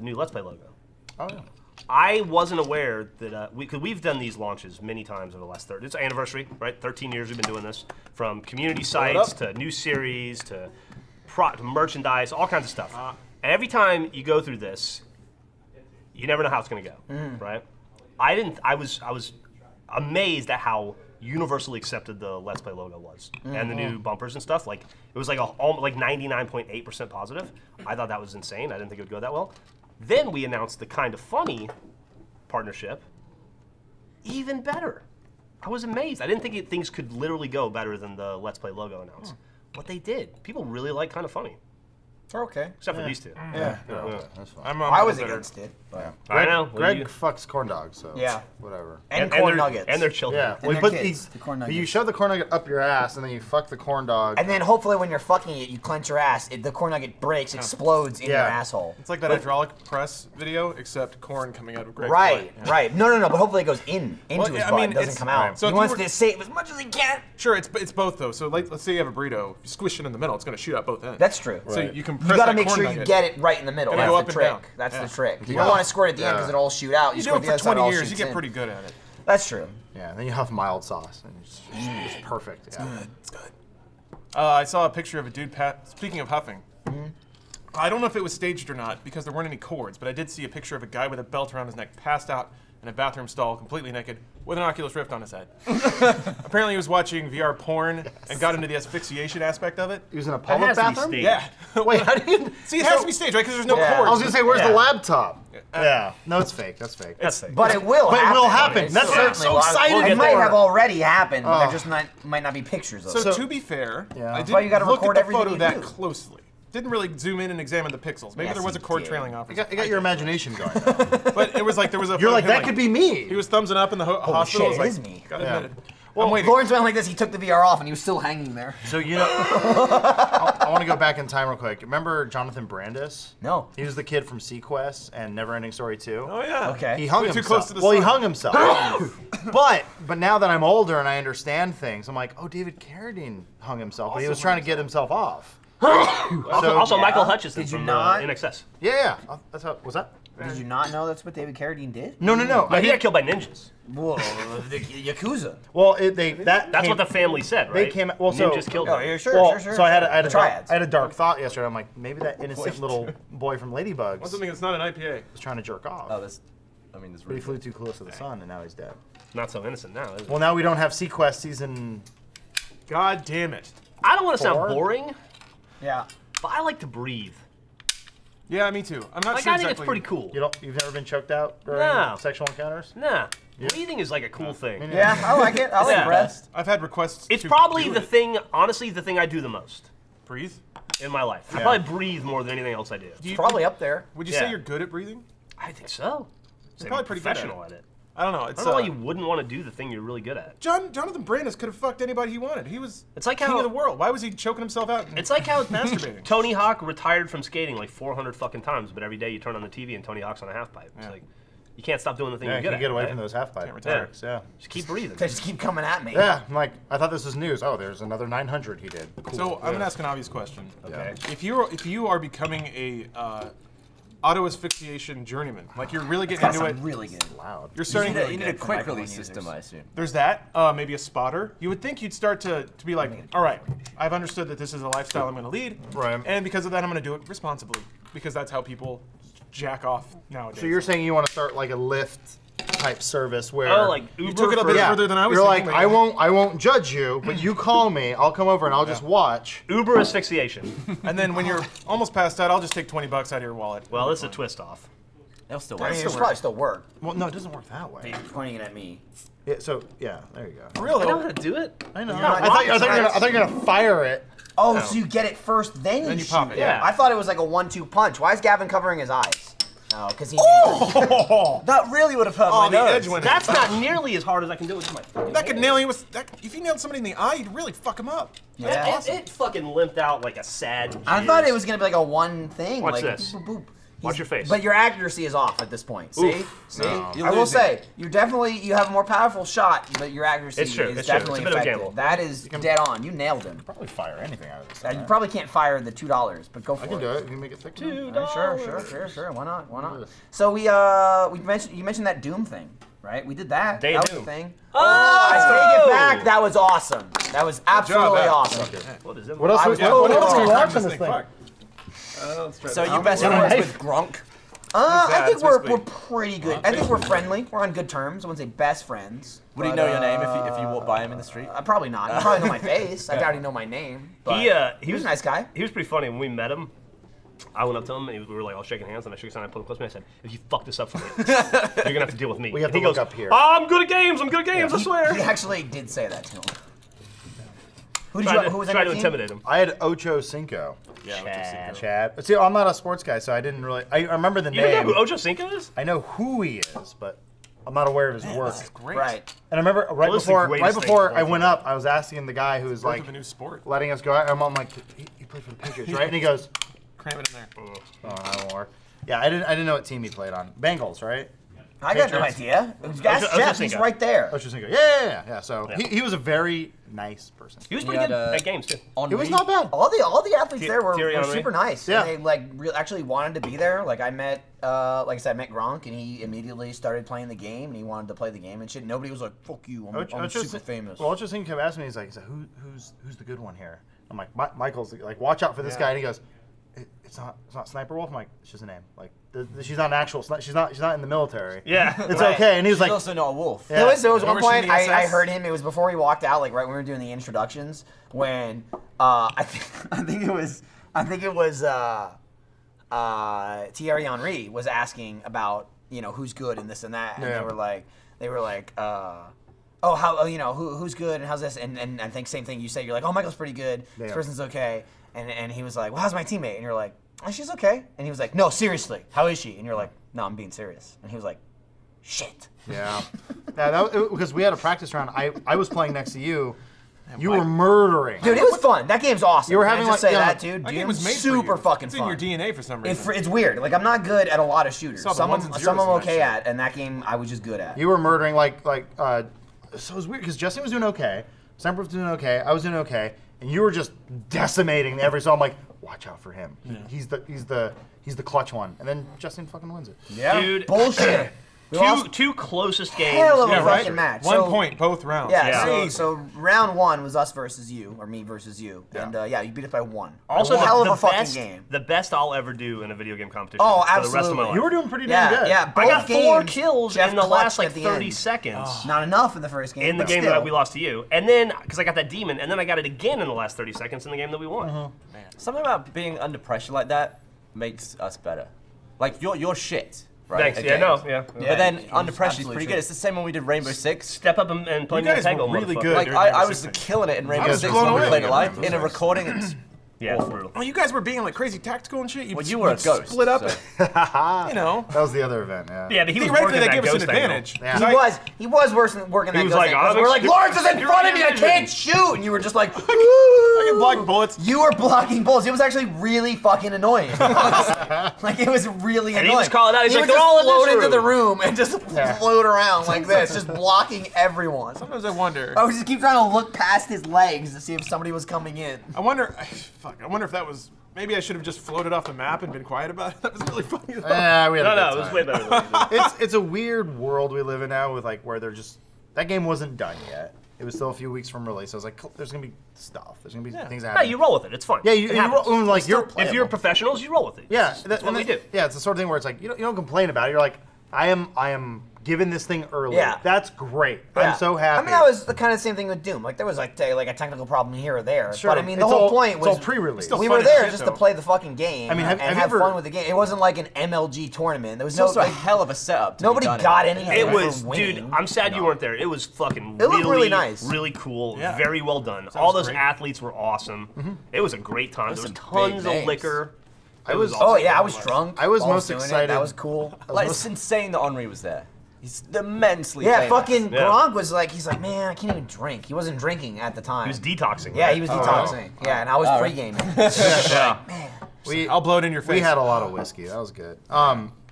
new Let's Play logo. Oh yeah. I wasn't aware that because we've done these launches many times over the last it's our anniversary, right? 13 years we've been doing this, from community sites to new series to merchandise, all kinds of stuff. And every time you go through this, you never know how it's going to go, right? I was amazed at how universally accepted the Let's Play logo was, and the new bumpers and stuff. Like it was like like 99.8% positive. I thought that was insane. I didn't think it would go that well. Then we announced the Kind of Funny partnership. Even better. I was amazed. I didn't think things could literally go better than the Let's Play logo announced. But they did. People really like Kind of Funny, They're okay. except for these two. Yeah. That's fine. I'm I was bitter. against it. But. I know. Greg fucks corn dogs, so Yeah. whatever. And corn their, nuggets. and their children. Yeah, And their kids, the corn you nuggets. shove the corn nugget up your ass, and then you fuck the corn dog. And then hopefully when you're fucking it, you clench your ass. The corn nugget breaks, explodes in your Yeah. asshole. It's like that hydraulic press video, except corn coming out of Greg's Right, butt. right. No, but hopefully it goes into Well, his yeah, I butt. mean, It doesn't it's- come out. so He if you wants were- to save as much as he can. Sure, it's both though. So let's say you have a burrito, you squish it in the middle, it's going to shoot out both ends. That's true. So you can You press gotta that make corn sure you nugget. get it right in the middle. It'll That's go the up and trick. down. That's Yeah. the trick. You Yeah. don't want to squirt at the end Yeah. because it'll all shoot out. You do squirt it the for other side, 20 all years, you shoots get in. pretty good at it. That's true. Yeah, then you have mild sauce, and it's perfect. Yeah. It's good. I saw a picture of a dude, speaking of huffing. I don't know if it was staged or not because there weren't any cords, but I did see a picture of a guy with a belt around his neck, passed out, in a bathroom stall, completely naked, with an Oculus Rift on his head. Apparently he was watching VR porn and got into the asphyxiation aspect of it. He was in a public has to be bathroom? staged. Yeah. Wait, how do you... See, it has to be staged, right? Because there's no Yeah. cord. I was going to say, where's the Yeah. laptop? Yeah. No, it's fake. That's fake. That's fake. But it will But it happen. will happen. It's That's certainly so will. excited It might for. have already happened, but Oh. there just might not be pictures of So it. to be fair, Yeah. I That's why you didn't gotta look record at the everything photo you that do. closely. Didn't really zoom in and examine the pixels. Maybe Yes, there was a you cord did. trailing off. You got your imagination going. But it was like there was a. You're photo like, of him, that could be me. He was thumbsing up in the hospital. shit, I was it is like, me. Got Yeah. admitted. I'm waiting. Lawrence went like this. He took the VR off and he was still hanging there. So, you know, I want to go back in time real quick. Remember Jonathan Brandis? No. He was the kid from Sequest and Neverending Story 2. Oh yeah. Okay. He hung Way too himself. close to the well, he sun. hung himself. but now that I'm older and I understand things, I'm like, oh, David Carradine hung himself, but he was trying to get himself off. Also, yeah. Michael Hutchison Did you from not? NXS. Yeah. That's how. Was that? Did you not know that's what David Carradine did? No. No, he got killed by ninjas. Whoa, the Yakuza. Well, That's what the family said, right? They came. Well, so ninjas killed Oh, him. yeah, sure, well, sure. so I had a Triads. I had a dark thought yesterday. I'm like, maybe that innocent little boy from Ladybugs What's something that's not an IPA? was trying to jerk off. Oh, this. I mean, this But he really. flew too close to the sun, and now he's dead. Not so innocent now, is it? Well, now we don't have Sequest season. God damn it. I don't want to sound 4? boring, Yeah. but I like to breathe. Yeah, me too. I'm not Like, sure I think exactly. it's pretty cool. You've never been choked out during No. sexual encounters? Nah, breathing is like a cool thing. Yeah, I like it. I like Yeah. breath. I've had requests. It's to probably do the it. thing, honestly, the thing I do the most Breathe. in my life. I probably breathe more than anything else I do. Do you, Probably up there. Would you Yeah. say you're good at breathing? I think so. You're probably pretty good at professional at it. I don't know. I It's don't know why you wouldn't want to do the thing you're really good at. Jonathan Brandis could have fucked anybody he wanted. He was It's like king how- of the world. Why was he choking himself out? It's like how masturbating. Tony Hawk retired from skating like 400 fucking times, but every day you turn on the TV and Tony Hawk's on a half pipe. It's Yeah. like you can't stop doing the thing Yeah, you're you good can at. get away right? from those half pipe retire. tricks. Yeah. Just keep breathing. They just keep coming at me. Yeah, I'm like, I thought this was news. Oh, there's another 900 he did. Cool. So I'm gonna ask an obvious question. Okay. If you are becoming a auto asphyxiation journeyman, like you're really getting That's into it, really good. Loud. you're starting You to. need a for quick microphone release users. system, I assume. There's that. Maybe a spotter. You would think you'd start to be like, all right, I've understood that this is a lifestyle I'm going to lead, Right. and because of that, I'm going to do it responsibly because that's how people jack off nowadays. So you're saying you want to start like a Lyft type service where Oh, like Uber. you took it a for- bit yeah, further than I was. you're thinking, like, maybe. I won't judge you, but you call me, I'll come over and I'll just watch. Uber asphyxiation. And then when you're almost passed out, I'll just take $20 out of your wallet. Well, it's a twist off. They'll still I work. mean, it's probably still work. Well, no, it doesn't work that way. Pointing it at me. Yeah, so yeah, there you go. For real I know though. how to do it. I know. not I thought you rocket were gonna fire it. Oh, so you get it first, then you you shoot pop it, yeah. I thought it was like a 1-2 punch. Why is Gavin covering his eyes? Oh, because he. That really would have hurt my Oh, the nose. edge went in. That's not nearly as hard as I can do it with my fucking That could hands. nail you with. If you nailed somebody in the eye, you'd really fuck him up. Yeah. It fucking limped out like a sad. I thought it was gonna be like a one thing. Watch like, this. Boop, boop. Watch your face. But your accuracy is off at this point. See, Oof. see. You're I will losing. say you have a more powerful shot, but your accuracy It's true, is it's true. definitely It's a bit of a affected. gamble. That is dead on. You nailed him. Probably fire anything out of this. You probably can't fire the $2, but go for I can do it. You can make it thick. Sure. Why not? Yeah. So you mentioned that Doom thing, right? We did that. Day that of was Doom. the thing. Oh! I take it back. That was awesome. That was absolutely Matt. awesome. What is it? What else? I was- What oh, else are we oh, watching this thing? Fuck. So you best friends with Gronk? I that? think It's we're basically- pretty good. I think we're friendly. We're on good terms. I wouldn't say best friends. Would he but, know your name if you walked by him in the street? Probably not. He probably know my face. I doubt he know my name. But He was a nice guy. He was pretty funny when we met him. I went up to him and we were like all shaking hands, and I shook his hand. I pulled him close to me. I said, "If you fuck this up for me, you're gonna have to deal with me." We have And he to look goes, up here. "I'm good at games. I'm good at games. I swear." He actually did say that to him. Who Tried was to on your team? intimidate him. I had Ocho Cinco. Chad. Chad. But see, I'm not a sports guy, so I didn't really. I remember the You don't know name. who Ocho Cinco is? I know who he is, but I'm not aware of his work. Great. Right. And I remember right Well, this is the before greatest thing I of all went up, I was asking the guy who was Birth like of a new sport. letting us go out. I'm like, he played for the Patriots, right? And he goes, Cram it in there. oh, I won't work. Yeah, I didn't know what team he played on. Bengals, right? I got no idea. Ask Ocho Jeff. He's Cinco. right there. Ocho Cinco. Yeah. So He was a very nice person. He was pretty had, good at games too. It was not bad. All the athletes there were Thierry Henry. super nice. Yeah. And they actually wanted to be there. Like I met, like I said, I met Gronk, and he immediately started playing the game, and he wanted to play the game and shit. Nobody was like, "Fuck you, I'm super famous." Well, Ocho Cinco kept asking me, he's like, who's the good one here? I'm like, Michael's like, watch out for this guy, and he goes, It's not Sniper Wolf. I'm like, it's just a name. Like, she's not an actual. She's not in the military. Yeah. It's okay. And he was She's like, also not a wolf. Yeah. There was one Remember she point in the I SS? heard him. It was before he walked out, like right when we were doing the introductions. When I think it was Thierry Henry was asking about who's good and this and that, and Yeah. they were like oh how who's good and how's this, and I think same thing you said. You're like, oh, Michael's pretty good. This Yeah. person's okay, and he was like, well, how's my teammate? And you're like, oh, she's okay. And he was like, no, seriously, how is she? And you're like, no, I'm being serious. And he was like, shit. yeah, because we had a practice round. I was playing next to you. You were murdering. Dude, it was fun. That game's awesome. You were Can I having, just like, say yeah, that, dude. That Dude, game was made for super you. fucking It's fun. in your DNA for some reason. It's weird. Like, I'm not good at a lot of shooters. Saw the Some ones of and them zeros I'm in that okay shit. at, and that game I was just good at. You were murdering so it was weird because Justin was doing okay, Sniper was doing okay, I was doing okay, and you were just decimating every. So I'm like, watch out for him. He's the clutch one, and then Justin fucking wins it. Yeah. Dude. Bullshit. We lost Two closest games. hell of a Yeah, right. fucking match. 1 So- point both rounds. Yeah, Yeah. so round one was us versus you, or me versus you. And you beat us by one. Also, hell the of a fucking best, game. the best I'll ever do in a video game competition. Oh, For the rest of my absolutely. life. You were doing pretty damn good. Yeah, I got both 4 games, kills Jeff in the last clutched like at the 30 end. seconds. Not enough in the first game. In the but game still. that we lost to you, and then because I got that demon, and then I got it again in the last 30 seconds in the game that we won. Something about being under pressure like that makes us better. Like you're shit, right? Thanks. at Yeah, games. no, yeah. Yeah. But then it's under pressure is absolutely pretty true. good. It's the same when we did Rainbow Six. Step up and play You guys Nintendo, were really motherfucker. good. Like during I Rainbow was Six. killing it in Rainbow was Six blown when we away played it in live. Rainbow In a Six. recording, it's Yeah, it's brutal. Oh, you guys were being like crazy tactical and shit. Well, you were a you'd ghost, Split up. so- You know. That was the other event. Yeah. Yeah, but he was Theoretically, working that that gave us an ghost angle. advantage. Yeah. 'Cause He was working that was ghost like, angle, 'cause "I'm we're like, ex- Lawrence is in you're front of me, I vision." can't shoot, and you were just like, I can block bullets. You were blocking bullets. It was actually really fucking annoying. Like, it was really And annoying. he was calling out, he's He like, would "They're just all in this float into the room." room and just float around like this, just blocking everyone. Sometimes I wonder. I would just keep trying to look past his legs to see if somebody was coming in. I wonder. Fuck. I wonder if that was. Maybe I should have just floated off the map and been quiet about it. That was really funny. Though. Yeah, we had a No, good it was time. way better than we did. It's a weird world we live in now with like where they're just that game wasn't done yet. It was still a few weeks from release. I was like, there's gonna be stuff. There's gonna be things that No, happen. you roll with it. It's fun. Yeah, It happens. roll, like you're If you're professionals, you roll with it. yeah, That's what we do. Yeah, it's the sort of thing where it's like you don't complain about it. You're like, I am given this thing early. Yeah. That's great. Yeah. I'm so happy. I mean, that was the kind of same thing with Doom. Like, there was like a technical problem here or there. Sure. But I mean, the It's whole all- point it's was all pre-release. Still we fun were as there shit, just though. to play the fucking game. I mean, have and you have ever- fun with the game. It wasn't like an MLG tournament. There was It's no also a like, hell of a setup. To be nobody done got it. any. It of was, for winning. dude. I'm sad you weren't there. It was fucking It looked really nice. really cool, Yeah. very well done. All those great. athletes were awesome. It was a great time. There was some tons big of names. liquor. I was Oh yeah, I was drunk. I was while most doing it. excited- That was cool. Like it's insane that Henri was there. He's immensely Yeah, famous. fucking Yeah. Gronk was like, he's like, man, I can't even drink. He wasn't drinking at the time. He was detoxing. Yeah, right? he was detoxing. Yeah, and I was pre-gaming. Yeah. I'll blow it in your face. We had a lot of whiskey. That was good.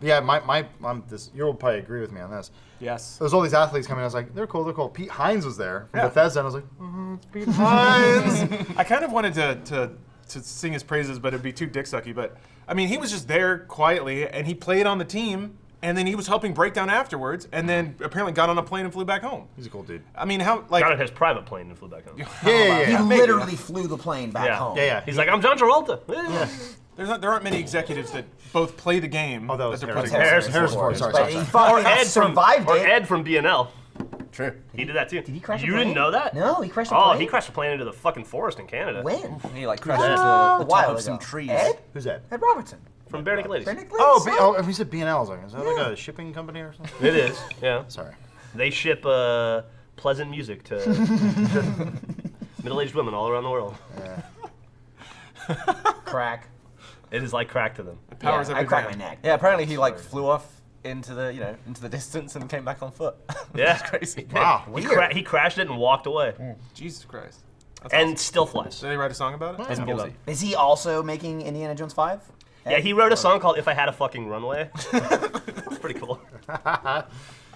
Yeah, my this you'll probably agree with me on this. Yes. There was all these athletes coming. I was like, they're cool. They're cool. Pete Hines was there from Yeah. Bethesda. And I was like, it's Pete Hines. I kind of wanted to sing his praises, but it'd be too dick sucky. But I mean, he was just there quietly, and he played on the team, and then he was helping break down afterwards, and then apparently got on a plane and flew back home. He's a cool dude. I mean, how like Got on his private plane and flew back home. Yeah. He literally flew the plane back home. Yeah. He's like, I'm John Travolta. Yeah. there aren't many executives that both play the game. Oh, that was they're Harrison playing. Harrison Ford. Sorry. But he fucking survived Or it. Ed from BNL. True. He did that too. Did he crash a You plane? didn't know that? No, he crashed a Oh, plane? he crashed a plane into the fucking forest in Canada. When? He like crashed A into the top while of some ago. trees. Ed? Who's that? Ed Robertson. From Bare Naked Ladies. Bare Naked Oh, Ladies. he said BNL. I was like, is that like a shipping company or something? It is, yeah. Sorry. They ship pleasant music to middle-aged women all around the world. Crack. It is like crack to them. Powers I every cracked man. my neck. Yeah, apparently he like flew off into the distance and came back on foot. Yeah. It's crazy. Wow. He crashed it and walked away. Jesus Christ. That's And awesome. still flies. Did they write a song about it? It's ballsy. Is he also making Indiana Jones 5? Yeah, he wrote a song called If I Had a Fucking Runway. It's pretty cool.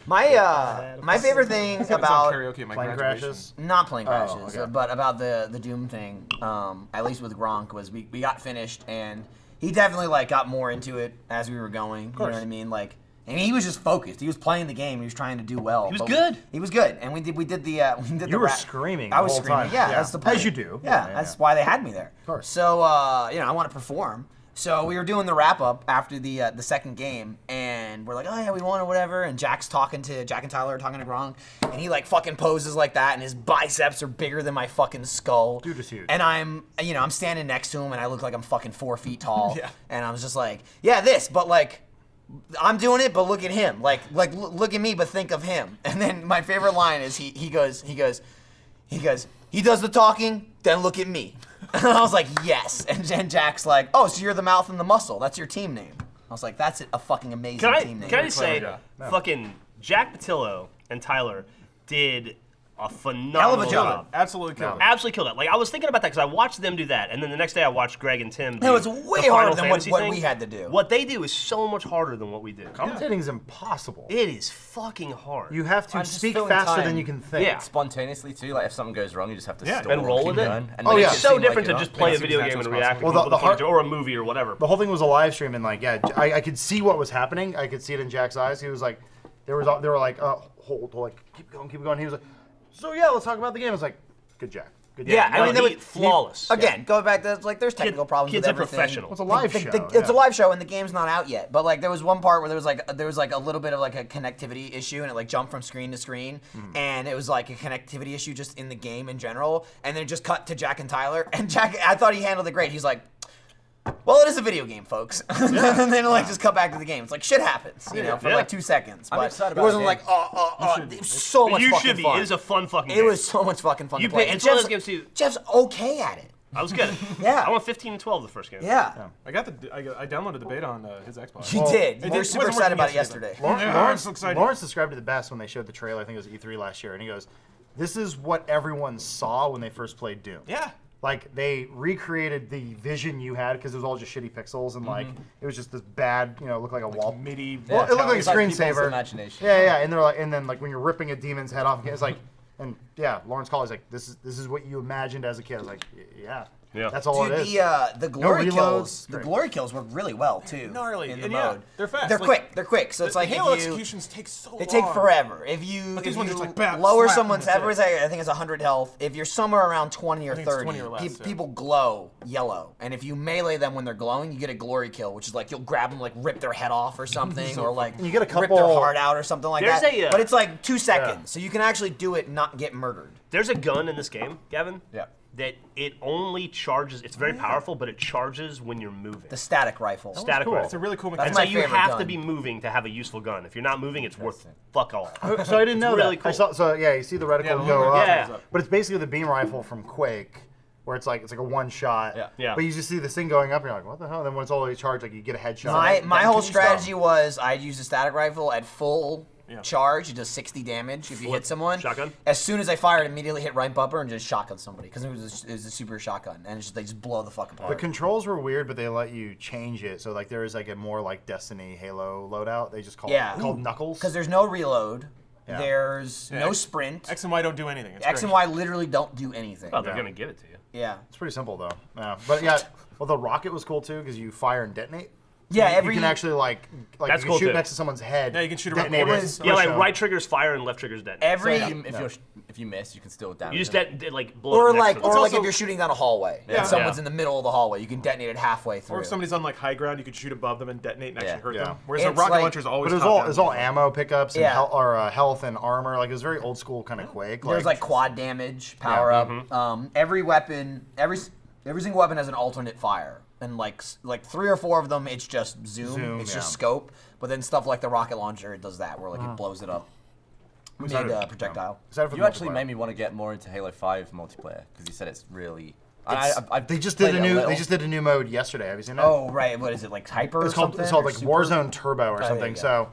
My favorite thing It's on about karaoke at my Plane graduation. crashes. not plane crashes, okay. but about the Doom thing, at least with Gronk, was we got finished and he definitely like got more into it as we were going. You know what I mean? Like, I mean, he was just focused. He was playing the game. He was trying to do well. He was but good. He was good, and we did the You were screaming I was the whole screaming. time. Yeah, Yeah. that's the point. As you do. Yeah, Yeah, that's yeah. why they had me there. Of course. So I want to perform, So we were doing the wrap up after the second game, and we're like, oh yeah, we won or whatever. And Jack and Tyler are talking to Gronk, and he like fucking poses like that, and his biceps are bigger than my fucking skull. Dude is huge. And I'm standing next to him, and I look like I'm fucking 4 feet tall. Yeah. And I was just like, yeah, this, but like, I'm doing it, but look at him. Like look at me, but think of him. And then my favorite line is he goes, he does the talking, then look at me. And I was like, yes. And Jack's like, oh, so you're the mouth and the muscle. That's your team name. I was like, that's a fucking amazing team name. Can I just say, Yeah. fucking Jack Patillo and Tyler did a phenomenal Hell of a job. job. Absolutely killed it. Absolutely killed it. Like I was thinking about that because I watched them do that, and then the next day I watched Greg and Tim. No, it's do way the Final harder than what Fantasy we thing. had to do. What they do is so much harder than what we do. Commentating is impossible. It is fucking hard. You have to I'm just speak filling faster time. than you can think. Yeah. Spontaneously too, like if something goes wrong, you just have to stop and roll with it. And Oh, make yeah. It's so seem like different you're to just not. play a Make it video seem game as and natural as react possible. with Well, people the that come hard- to- or a movie or whatever. The whole thing was a live stream, and like, yeah, I could see what was happening. I could see it in Jack's eyes. He was like, they were like, hold, like, keep going. He was like, so yeah, let's talk about the game. I was like, good Jack. Good Jack. Yeah, I mean, no, they would flawless. Again, go back to like, there's technical problems Kids with are everything. professional. It's a live show. It's a yeah. live show and the game's not out yet. But like there was one part where there was like a little bit of like a connectivity issue and it like jumped from screen to screen and it was like a connectivity issue just in the game in general. And then it just cut to Jack and Tyler and Jack, I thought he handled it great. He's like, well, it is a video game, folks. And then like just cut back to the game. It's like shit happens, for Yeah. like 2 seconds. I'm But excited it about wasn't the like game. it was so much You fucking should be. fun. It is a fun fucking It game. was so much fucking fun You to play. pick- And it's one of Jeff's, those games too. Jeff's okay at it. I was good. Yeah. I went 15 and 12 the first game. Yeah. I downloaded the beta on his Xbox. You did. You it were super wasn't excited about it working yesterday. Lawrence, I'm so excited. Lawrence described it the best when they showed the trailer. I think it was E3 last year, and he goes, "This is what everyone saw when they first played Doom." Yeah. Like they recreated the vision you had because it was all just shitty pixels and like it was just this bad, looked like a wall. MIDI. Well, it looked like a It's like people's screensaver. imagination. Yeah, and they're like, and then like when you're ripping a demon's head off, it's like, and yeah, Lawrence Colley's like, this is what you imagined as a kid. I was like, yeah, Yeah. that's all Dude, it is. the glory reloads. kills, the glory kills work really well too. Gnarly. in the And mode. they're fast. They're Like, quick. They're quick. So it's like Halo if you, executions take so long. they take forever. If you, But these if ones you are just like, bam, lower slap, someone's that's head, it. I think it's 100 health. If you're somewhere around 20 or think it's 30, 20 or less, yeah. people glow yellow. And if you melee them when they're glowing, you get a glory kill, which is like you'll grab them, like rip their head off or something, or like You get a rip their couple- heart out or something like There's that. a, But it's like 2 seconds, so you can actually do it, not get murdered. There's a gun in this game, Gavin. Yeah. That it only charges. It's very powerful, but it charges when you're moving. The static rifle. Static cool. rifle. It's a really cool That's And mechanic. so my you favorite have gun. to be moving to have a useful gun. If you're not moving, it's worth fuck all. So I didn't know really that. cool. I saw. So yeah, you see the reticle Yeah, the go little up, reticle goes up. but it's basically the beam rifle from Quake, where it's like a one shot. Yeah. Yeah. But you just see this thing going up, and you're like, what the hell? And then when it's all charged, like you get a headshot. My whole can you stop? strategy was I'd use a static rifle at full Yeah. charge. It does 60 damage if you hit someone. Shotgun? As soon as I fired, immediately hit right bumper and just shotgun somebody because it was a super shotgun and they just blow the fuck The apart. controls were weird, but they let you change it. So like there is like a more like Destiny Halo loadout. They just call Yeah. it called Knuckles. Because there's no reload. Yeah. There's no X- sprint. X and Y don't do anything. It's X and great. Y literally don't do anything. Oh, they're gonna give it to you. Yeah. It's pretty simple though. Yeah. But yeah, well the rocket was cool too because you fire and detonate. Yeah, You every can actually like That's you can cool, shoot too. next to someone's head. Yeah, you can shoot around detonate corners. it, Yeah, like push 'em. right triggers fire and left triggers detonate. every If you miss, you can still damage. You just them. blow or up next like to them. or like if also- you're shooting down a hallway Yeah. and someone's Yeah. in the middle of the hallway, you can detonate it halfway through. Or if somebody's on like high ground, you could shoot above them and detonate and actually Yeah. hurt Yeah. them. Whereas a It's rocket like- launcher is always But it top was down. all ammo pickups and Yeah. health and armor. Like it was very old school kind of Quake. There's like quad damage, power up. Every weapon, every single weapon has an alternate fire, and like 3 or 4 of them, it's just zoom, it's just yeah. scope. But then stuff like the rocket launcher, it does that, where like it blows it up. Mid projectile. Excited for You the actually multiplayer. made me want to get more into Halo 5 multiplayer because you said it's really. They just did a new mode yesterday. Have you seen it? Oh right, what is it like hyper? it's or called something, it's called or like super? Warzone Turbo or there something. you So,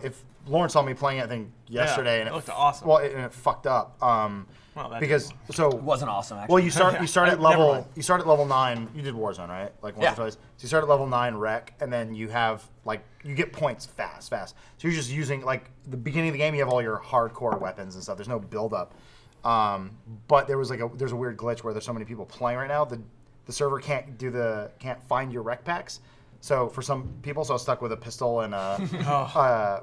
if Lawrence saw me playing it, I think yesterday, and it looked awesome. Well, it fucked up. that Because It wasn't awesome actually. well, you start at Never level mind. you start at level 9. You did Warzone, right? Like once Yeah. or twice. So you start at level 9 rec, and then you have like you get points fast. So you're just using like the beginning of the game. You have all your hardcore weapons and stuff. There's no build up. But there's a weird glitch where there's so many people playing right now. The server can't find your rec packs. So for some people, so I was stuck with a pistol and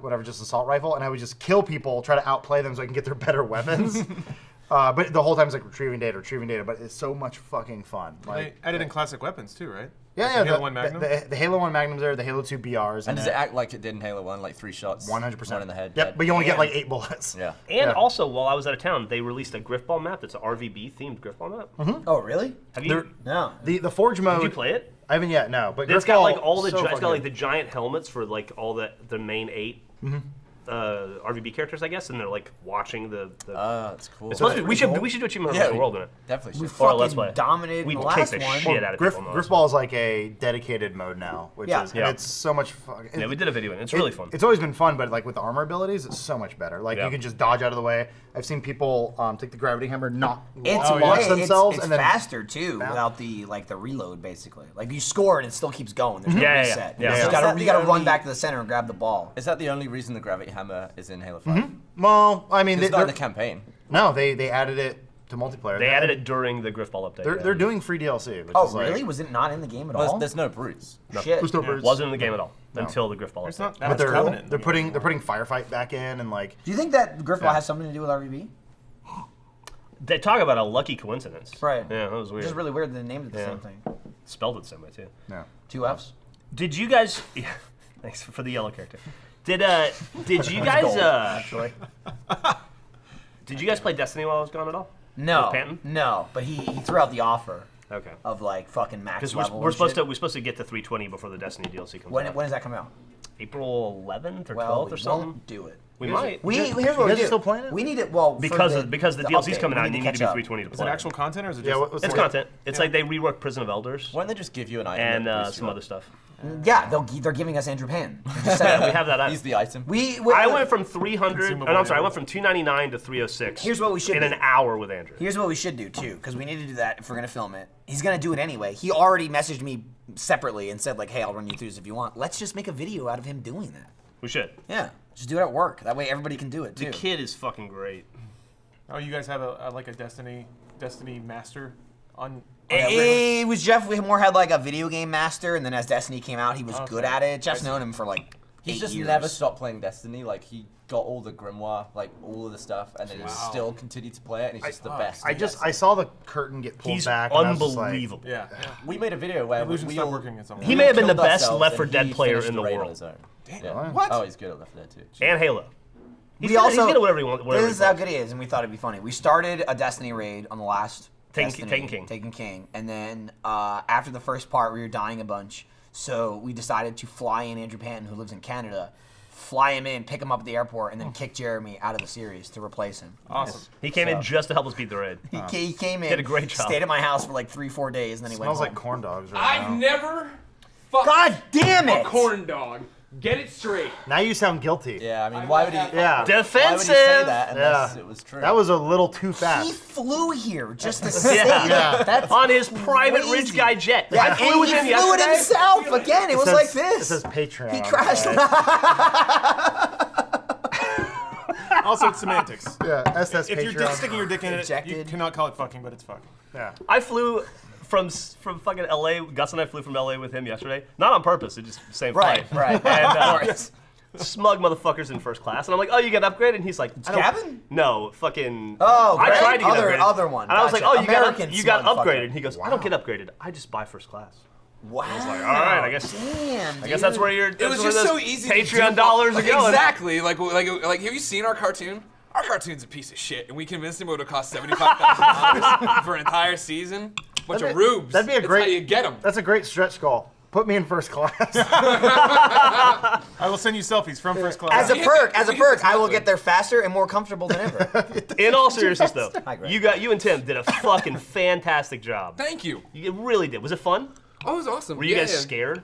whatever, just assault rifle, and I would just kill people, try to outplay them so I can get their better weapons. But the whole time it's like retrieving data, but it's so much fucking fun. They Like, added in classic weapons too, right? Yeah, Halo 1 Magnum? The Halo 1 Magnums there, the Halo 2 BRs. And does it act like it did in Halo 1, like 3 shots? 100%. One in the head. Yep, dead? but you only get like 8 bullets. Yeah. And Yeah. also, while I was out of town, they released a Griffball map that's an RVB themed Griffball map. Oh, really? Have you? No. The Forge mode. Did you play it? I haven't yet, no. But It's got Griffball, like all the so it's got fucking like good. the giant helmets for like all the main 8 RVB characters, I guess, and they're like watching the. That's cool. It's supposed to be, we should do Achievement Yeah, of the World in it. Definitely We should. Or a Let's fucking Play. dominated We the kicked last the one. shit out of people. on those. Griffball is like a dedicated mode now, which Yeah. is Yeah. and it's so much fun. Yeah, we did a video and it's really fun. It's always been fun, but like with the armor abilities, it's so much better. Like Yeah. you can just dodge out of the way. I've seen people take the gravity hammer, knock, It's launch themselves, it's and then faster too, without the reload basically. Like you score and it still keeps going. There's no Yeah, yeah, reset. yeah. You Yeah. just Is that you gotta the run only- back to the center and grab the ball. Is that the only reason the gravity hammer is in Halo 5? well, I mean, It's not in the campaign. no, they added it to multiplayer. They added it during the Griffball update. They're doing free DLC. Which Oh, is like, really? Was it not in the game at Well, all? there's no brutes. Shit. There's no It birds. wasn't in the game at all until the Griffball It's update. not that But much Covenant. they're putting firefight back in and like Do you think that Griffball Yeah. has something to do with RVB? They talk about a lucky coincidence. Right. Yeah, that was weird. It's just really weird that they named it the Yeah. same thing. Spelled it the same way too. no. 2 Fs. Did you guys? Yeah, thanks for the yellow character. Did you guys Actually. did you guys play Destiny while I was gone at all? No. With Panton? No, but he threw out the offer Okay. of like fucking max Because level. we're supposed to get to 320 before the Destiny DLC comes When out. does that come out? April 11th or 12th Well, or we something. won't do it. We might. Here's what you we guys do. are still playing it? We need it. Well, for because the DLC's update, coming we out and you need to be catch up. 320 to Is play. it actual content or is it Yeah, just? what's It's the- content. It's like they reworked Prison of Elders Why don't they just give you an item? and that boosts some you other up? stuff. Yeah, they're giving us Andrew Pan. Yeah, we have that. He's the item. I went from 300. Consumable Oh, no, I'm sorry. I ammo. went from 299 to 306. Here's what we should in do. an hour with Andrew. Here's what we should do too, because we need to do that if we're gonna film it. He's gonna do it anyway. He already messaged me separately and said like, "Hey, I'll run you through this if you want." Let's just make a video out of him doing that. We should. Yeah, just do it at work. That way everybody can do it The too. kid is fucking great. Oh, you guys have a Destiny master on. It was Jeff. We more had like a video game master, and then as Destiny came out, he was good at it. Jeff's known him for like He's 8 just years. never stopped playing Destiny. Like he got all the grimoire, like all of the stuff, and then he still continued to play it. And he's just the best. I saw the curtain get pulled He's back. and I was just like, unbelievable. Yeah. We made a video where Illusion we stopped all working at some He point. may have been the killed best ourselves, Left 4 and Dead he player finished in the raid on world. his own. Damn. What? Oh, he's good at Left 4 Dead too. And Halo. He's We good, also he's good at whatever he wants. Whatever This is he how wants. good he is, and we thought it'd be funny. We started a Destiny raid on the last Taken Destiny, King. King, and then after the first part, we were dying a bunch, so we decided to fly in Andrew Panton, who lives in Canada, fly him in, pick him up at the airport, and then kick Jeremy out of the series to replace him. Awesome. He came in just to help us beat the raid. He came in, Did a great job. stayed at my house for like 3-4 days, and then he went smells home. like corn dogs right I've now. never fucked God damn a it! corn dog. Get it straight. Now you sound guilty. Yeah, I mean, why would he? Yeah. Why would he Defensive. say that unless Yeah. it was true? That was a little too He fast. flew here just to say Yeah. that. That's On his private crazy. rich guy jet. Yeah, I and flew with he him flew it yesterday. himself again. It was says- like It this. says Patreon. He crashed. Also, it's semantics. Yeah, SS If you're Patreon. sticking your dick in it, you Ejected. cannot call it fucking, but it's fucking. Yeah. I flew from fucking LA. Gus and I flew from LA with him yesterday. Not on purpose. It just same Right, flight. right. And smug motherfuckers in first class. And I'm like, oh, you get upgraded? And he's like, I don't- Gavin? No, fucking. Oh, I great. tried to get Other- upgraded. other one. And I was like, Gotcha. oh, American you got smug fucker. upgraded. And he goes, I don't get upgraded. I just buy first class. Wow. All right, I guess. Damn, I guess that's where your It was that's just where so those easy. to Patreon do. dollars are going. Exactly. Like, have you seen our cartoon? Our cartoon's a piece of shit, and we convinced him it would have cost $75,000 for an entire season. Bunch of rubes. That'd be a It's great. how you get them. That's a great stretch goal. Put me in first class. I will send you selfies from first class. As a perk, I will get there faster and more comfortable than ever. In all seriousness, though, Hi, Greg. you and Tim did a fucking fantastic job. Thank you. You really did. Was it fun? Oh, it was awesome. Were you Yeah, guys yeah. scared?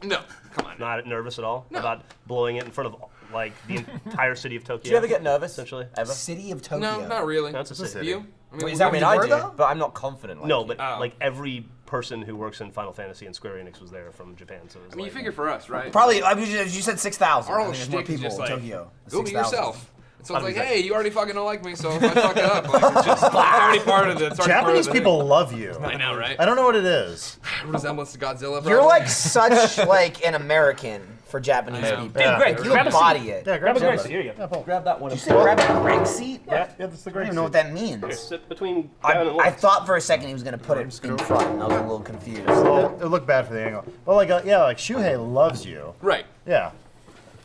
No, come on. Not nervous at all about blowing it in front of like the entire city of Tokyo? Do you ever get nervous? Essentially. Ever? City of Tokyo. No, not really. That's a city. You? I mean, Wait, is that I mean, I were, do, though? but I'm not confident. Like No, you. but Oh. like every person who works in Final Fantasy and Square Enix was there from Japan. So it was I mean, you like, figure for us, right? Probably, I mean, you said 6,000. Our I whole think there's more shtick is people just in like, Tokyo. go be 6,000. yourself. So it's like, Exactly. hey, you already fucking don't like me, so if I fuck it up, like, it's just it's already part of the. It's already part Japanese of the people love you. thing. I know, right? I don't know what it is. Resemblance to Godzilla. You're probably. like such like an American for Japanese people. Dude, Greg, You grab a embody seat. it. Yeah, Grab a grab Greg it. seat. Here you go. Grab that one. You said grab a Greg seat? Yeah. Yeah, that's the I don't great even know what that means. Sit between Gavin and I Lawrence. thought for a second he was gonna put it in front, and I was a little confused. It looked bad for the angle. But like, like Shuhei loves you. Right. Yeah.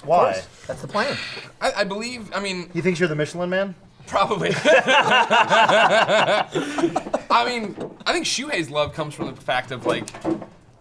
Why? That's the plan. I believe. I mean, He thinks you're the Michelin Man? probably. I mean, I think Shuhei's love comes from the fact of like,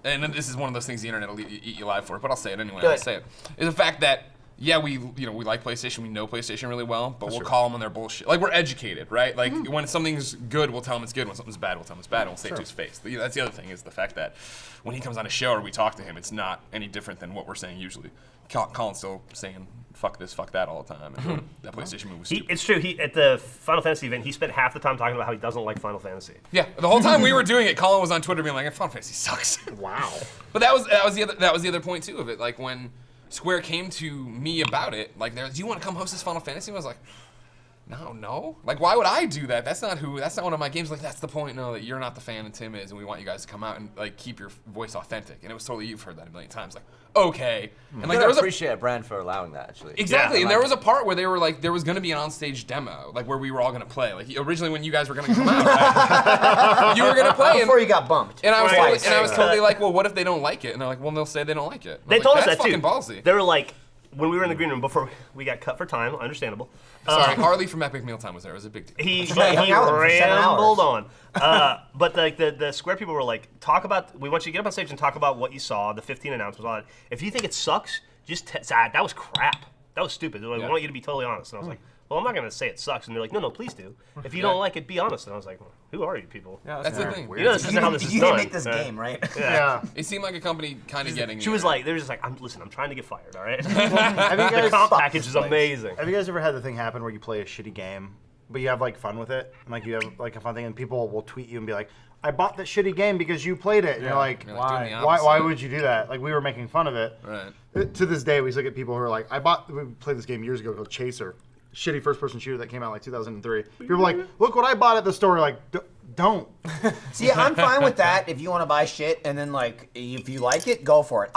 and this is one of those things the internet will eat you alive for, but I'll say it anyway. Good. I'll say it. Is the fact that we like PlayStation, we know PlayStation really well, but we'll call them on their bullshit. Like we're educated, right? Like when something's good, we'll tell them it's good. When something's bad, we'll tell them it's bad, and we'll say it to his face. That's the other thing is the fact that when he comes on a show or we talk to him, it's not any different than what we're saying usually. Colin's still saying fuck this, fuck that all the time. And that PlayStation move was stupid. It's true. At the Final Fantasy event, he spent half the time talking about how he doesn't like Final Fantasy. Yeah, the whole time we were doing it, Colin was on Twitter being like, Final Fantasy sucks. Wow. But that was the other point too of it. Like when Square came to me about it, like, do you want to come host this Final Fantasy? And I was like, no. Like, why would I do that? That's not one of my games. Like, that's the point. No, that you're not the fan and Tim is, and we want you guys to come out and like keep your voice authentic. And it was totally, you've heard that a million times. Like, okay. And like, I there was appreciate a brand for allowing that, actually. Exactly, Yeah, and there was a part where they were like, there was going to be an onstage demo, like where we were all going to play. Like originally, when you guys were going to come out, right? You were going to play, Before you got bumped. and I was Right. totally like, well, what if they don't like it? And they're like, well, they'll say they don't like it. They I'm told like, us that that's too. fucking ballsy. They were like, when we were in the green room before we got cut for time, understandable. Sorry, Harley from Epic Mealtime was there. It was a big deal. He hung out with him for 7 rambled hours. on. But like the Square people were like, we want you to get up on stage and talk about what you saw, the 15 announcements, all that. If you think it sucks, just say, that was crap. That was stupid. They're like, Yeah. we want you to be totally honest. And I was like, well, I'm not going to say it sucks. And they're like, no, please do. If you don't like it, be honest. And I was like, well, who are you people? That's the thing. You know, this isn't how this is You done. didn't make this game, right? Yeah. It seemed like a company kind of getting. She was like, they were just like, I'm trying to get fired, all right? Have you The guys comp package is amazing. Have you guys ever had the thing happen where you play a shitty game, but you have like fun with it? And, like you have like a fun thing, and people will tweet you and be like, "I bought that shitty game because you played it." And you're like, You're like, doing the why? opposite. Why would you do that? Like we were making fun of it. Right. To this day, we still get people who are like, we played this game years ago called Chaser, shitty first-person shooter that came out like 2003. People are like, look what I bought at the store. Like, don't. See, I'm fine with that if you want to buy shit and then like if you like it, go for it.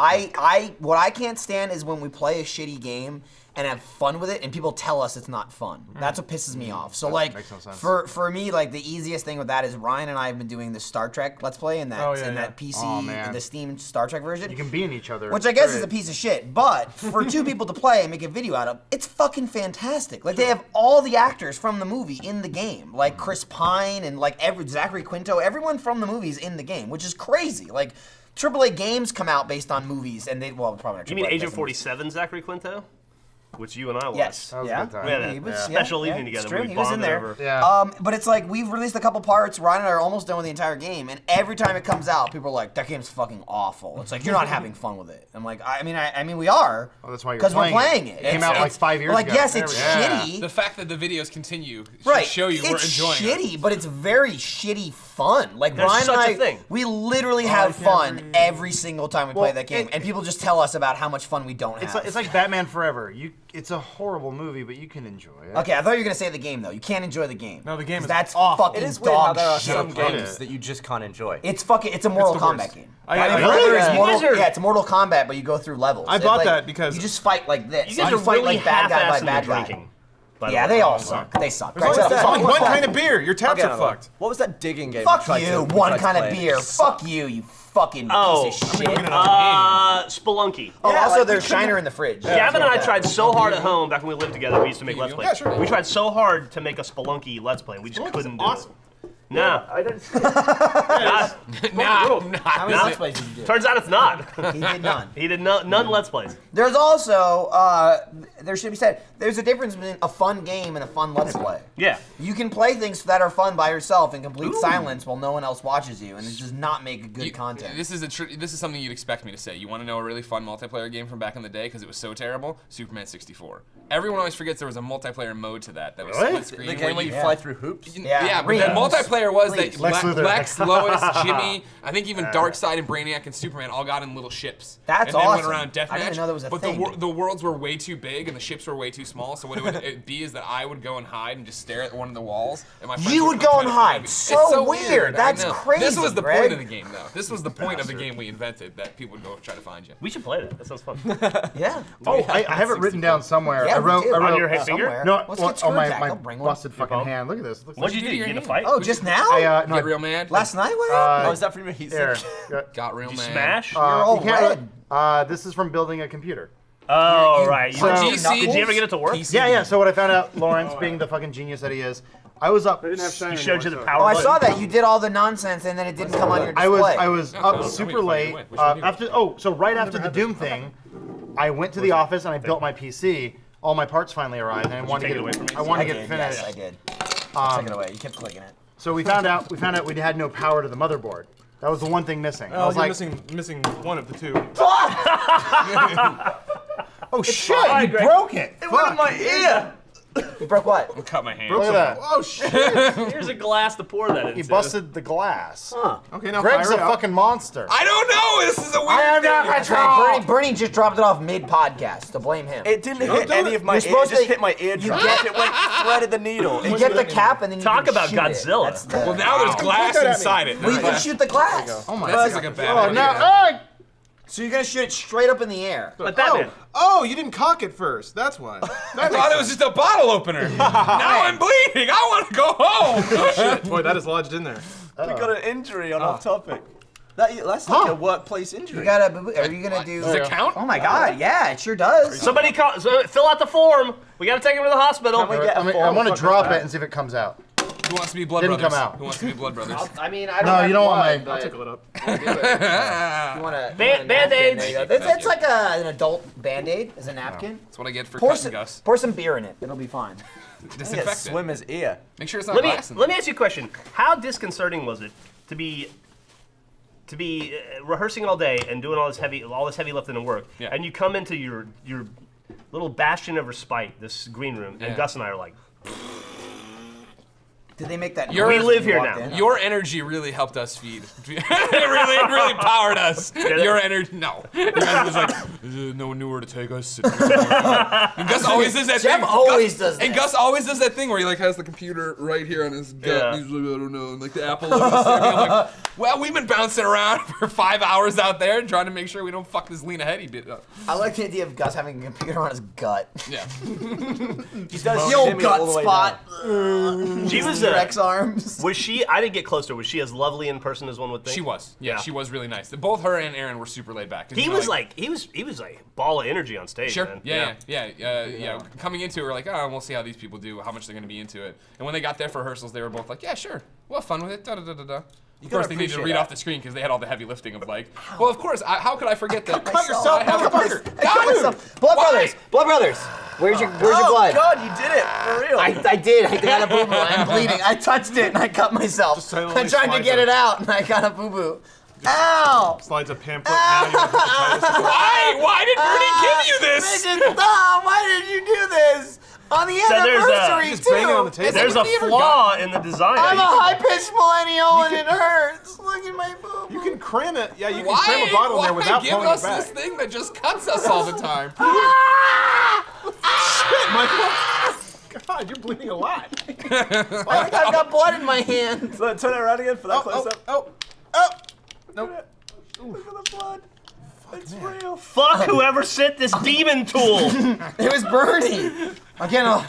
What I can't stand is when we play a shitty game and have fun with it and people tell us it's not fun. That's what pisses me off. So like makes no sense. for me, like the easiest thing with that is Ryan and I have been doing the Star Trek Let's Play in that that PC, Oh, man. the Steam Star Trek version. You can be in each other. Which I guess is a piece of shit, but for two people to play and make a video out of, it's fucking fantastic. Like they have all the actors from the movie in the game, like Chris Pine and like Zachary Quinto, everyone from the movie's in the game, which is crazy. Like AAA games come out based on movies, and probably not. You mean AAA, Agent based on 47, Zachary Quinto? Which you and I watched. Yes. That was a Yeah. good time. We had a He was- special yeah, evening it's together. true. We He was in bonded there. over. Yeah. But it's like we've released a couple parts. Ryan and I are almost done with the entire game, and every time it comes out, people are like, "That game's fucking awful." It's like you're not having fun with it. I'm like, I mean, we are. Oh, that's why you're because we're playing it. It came out like 5 years like, ago. yes, it's There we go. shitty. The fact that the videos continue should Right. show you we're it's enjoying shitty, it. but it's very shitty fun. Like There's Ryan such a and I, thing. we literally have fun every single time we play that game, and people just tell us about how much fun we don't have. It's like Batman Forever. It's a horrible movie, but you can enjoy it. Okay, I thought you were gonna say the game though. You can't enjoy the game. No, the game 'Cause is that's awful. fucking It is weird how dog there are shit. some Played games it. that you just can't enjoy. It's a Mortal the Kombat worst. game. I Batman really? Forever is You Mortal, guys are- yeah, it's Mortal Kombat, but you go through levels. I It's bought like- that because- you just fight like this. You guys are fight really like bad guy by half-assed in bad the guy. drinking. by the Yeah, way. they all suck. They suck. There's only Right, so- one fuck. kind of beer. Your taps Again, are fucked. What was that digging game? Fuck tried you. to- One tried to kind of play? beer. Fuck you fucking Oh. piece of shit. Spelunky. Oh, Yeah, also like, there's Shiner in the fridge. Gavin and I tried so hard at home back when we lived together. We used to make Let's Plays. Yeah, sure. We tried so hard to make a Spelunky Let's Play. We just couldn't do awesome. it. No, I didn't. How many Let's Plays did you do? turns out it's not. He did none. He did none Let's Plays. There's also, there should be said, there's a difference between a fun game and a fun Let's Play. Yeah. You can play things that are fun by yourself in complete silence while no one else watches you, and it does not make good content. This is something you'd expect me to say. You want to know a really fun multiplayer game from back in the day because it was so terrible? Superman 64. Everyone always forgets there was a multiplayer mode to that was Really? split screen. The game where you where fly through hoops? Yeah, but the rings. multiplayer there was Please. that Lex Luthor. Lex, Lois, Jimmy, I think even Darkseid and Brainiac and Superman all got in little ships. That's and then went awesome. around deathmatch. I didn't know that was a but thing. the worlds were way too big and the ships were way too small. So what it would be is that I would go and hide and just stare at one of the walls. And my friends You would go come and try to find hide. me. So It's so weird. I That's know. crazy, This was the Greg. point of the game, though. This was the point of the game we invented, that people would go try to find you. We should play that. That sounds fun. Yeah. Oh, I have it written down somewhere. Yeah, I wrote. we do. I wrote On your head finger? Somewhere. No, Let's on get screw tack. my I'll bring one. busted fucking bum? hand. Look at this. It looks What'd like you do? You in a fight? Oh, just now? I, no, Get real mad? Last night? What? Oh, is that from your heat Here. sink? Got real Did you mad. smash? You're all you can't- red. This is from building a computer. Oh, right. You, So- did you ever get it to work? Yeah, yeah. So what I found out, Lawrence, being the fucking genius that he is, I was up. He showed you the power Oh, I button. saw that. You did all the nonsense and then it didn't come on your display. I was up super late after. Oh, so right after the Doom thing, I went to the office and I built my PC. All my parts finally arrived, and I wanted to take it away from me? get. I wanted I to get did, finished. yes, I did. Take it away. You kept clicking it. So we found out we had no power to the motherboard. That was the one thing missing. I Oh, was you're like, missing one of the two. oh shit, fine, you Greg. broke it. It went in my ear. You broke what? Cut my hand. Look at that. Oh shit! Here's a glass to pour that into. He busted the glass. Okay, now Greg's fire a it up. fucking monster. I don't know. This is a weird I am not thing. control. Bernie just dropped it off mid-podcast, so blame him. It didn't hit do any it. of my You're ear. It supposed just to- hit my eardrum. It went threaded the needle. You get the cap and then you Talk can about shoot it. Godzilla. That's the, Well, now there's glass inside it. well, you can shoot the glass. Oh my That's god. like a bad Oh idea. no! So you're gonna shoot it straight up in the air. But Batman. Oh, you didn't cock it first. That's why. I thought it was just a bottle opener. Now I'm bleeding. I want to go home. Boy, that is lodged in there. We got an injury on off topic. That's like a workplace injury. You gotta. Are you gonna do? Does it count? Oh my god! Yeah, it sure does. Somebody fill out the form. We gotta take him to the hospital. Can we get a I form? want to drop it and see if it comes out. Who wants to be blood Didn't brothers? come out. Who wants to be blood brothers? I mean, I don't No, have you don't want blood, my- but I'll tickle it up. You wanna Band-Aids. It's like an adult Band-Aid as a napkin. That's what I get for Pour cutting some, Gus. pour some beer in it. It'll be fine. Disinfect it. Swim his ear. Make sure it's not Let me glass in let me ask you a question. How disconcerting was it to be rehearsing all day and doing all this heavy lifting and work, Yeah. and you come into your little bastion of respite, this green room, and Yeah. Gus and I are like, Did they make that? You're- noise We when live you here walked now. in? Your energy really helped us feed. it really powered us. Your energy, no. Your energy was like, no one knew where to take us. And Gus always does that Jeff thing. always does And that. Gus always does that thing where he like has the computer right here on his gut. Yeah. And he's like, I don't know, and like the Apple logo's there. And I'm like, well, we've been bouncing around for 5 hours out there trying to make sure we don't fuck this Lena Headey bit up. I like the idea of Gus having a computer on his gut. Yeah. He does The old shimmy all gut the way spot. she was Rex arms. Was she? I didn't get close to her. Was she as lovely in person as one would think? She was. Yeah, Yeah. she was really nice. Both her and Aaron were super laid back. 'Cause, He you know, was like he was like a ball of energy on stage. Sure. Man. Yeah. Coming into it, we're like, oh, we'll see how these people do, how much they're going to be into it. And when they got there for rehearsals, they were both like, yeah, sure, we'll have fun with it. Da da da da da. Of course, they needed to appreciate read that. off the screen because they had all the heavy lifting of like, well, of course, how could I forget that? Cut yourself. I have a burger. I cut myself. Blood Why? brothers. Blood brothers. Where's your blood? Oh God, you did it for real. I did. I got a boo boo. I'm bleeding. I touched it and I cut myself. silently I'm trying to slides get it. it out and I got a boo boo. Ow! Slides a pamphlet. Now you have hepatitis. Why did Bernie give you this? Midget, stop! Why did you do this? On the there's a- anniversary Just too. bang it on the table. It's There's like, a we never flaw in the design. I'm a high-pitched millennial and it hurts. Look at my boo. You can cram it. Yeah, you can cram a bottle in there without give pulling us it back. this thing that just cuts us all the time? God, you're bleeding a lot. I think I've got blood in my hand. So turn it around again for that close up. Oh. Nope. Look at the blood. It's real. Fuck whoever sent this demon tool. It was Bernie. I'm getting a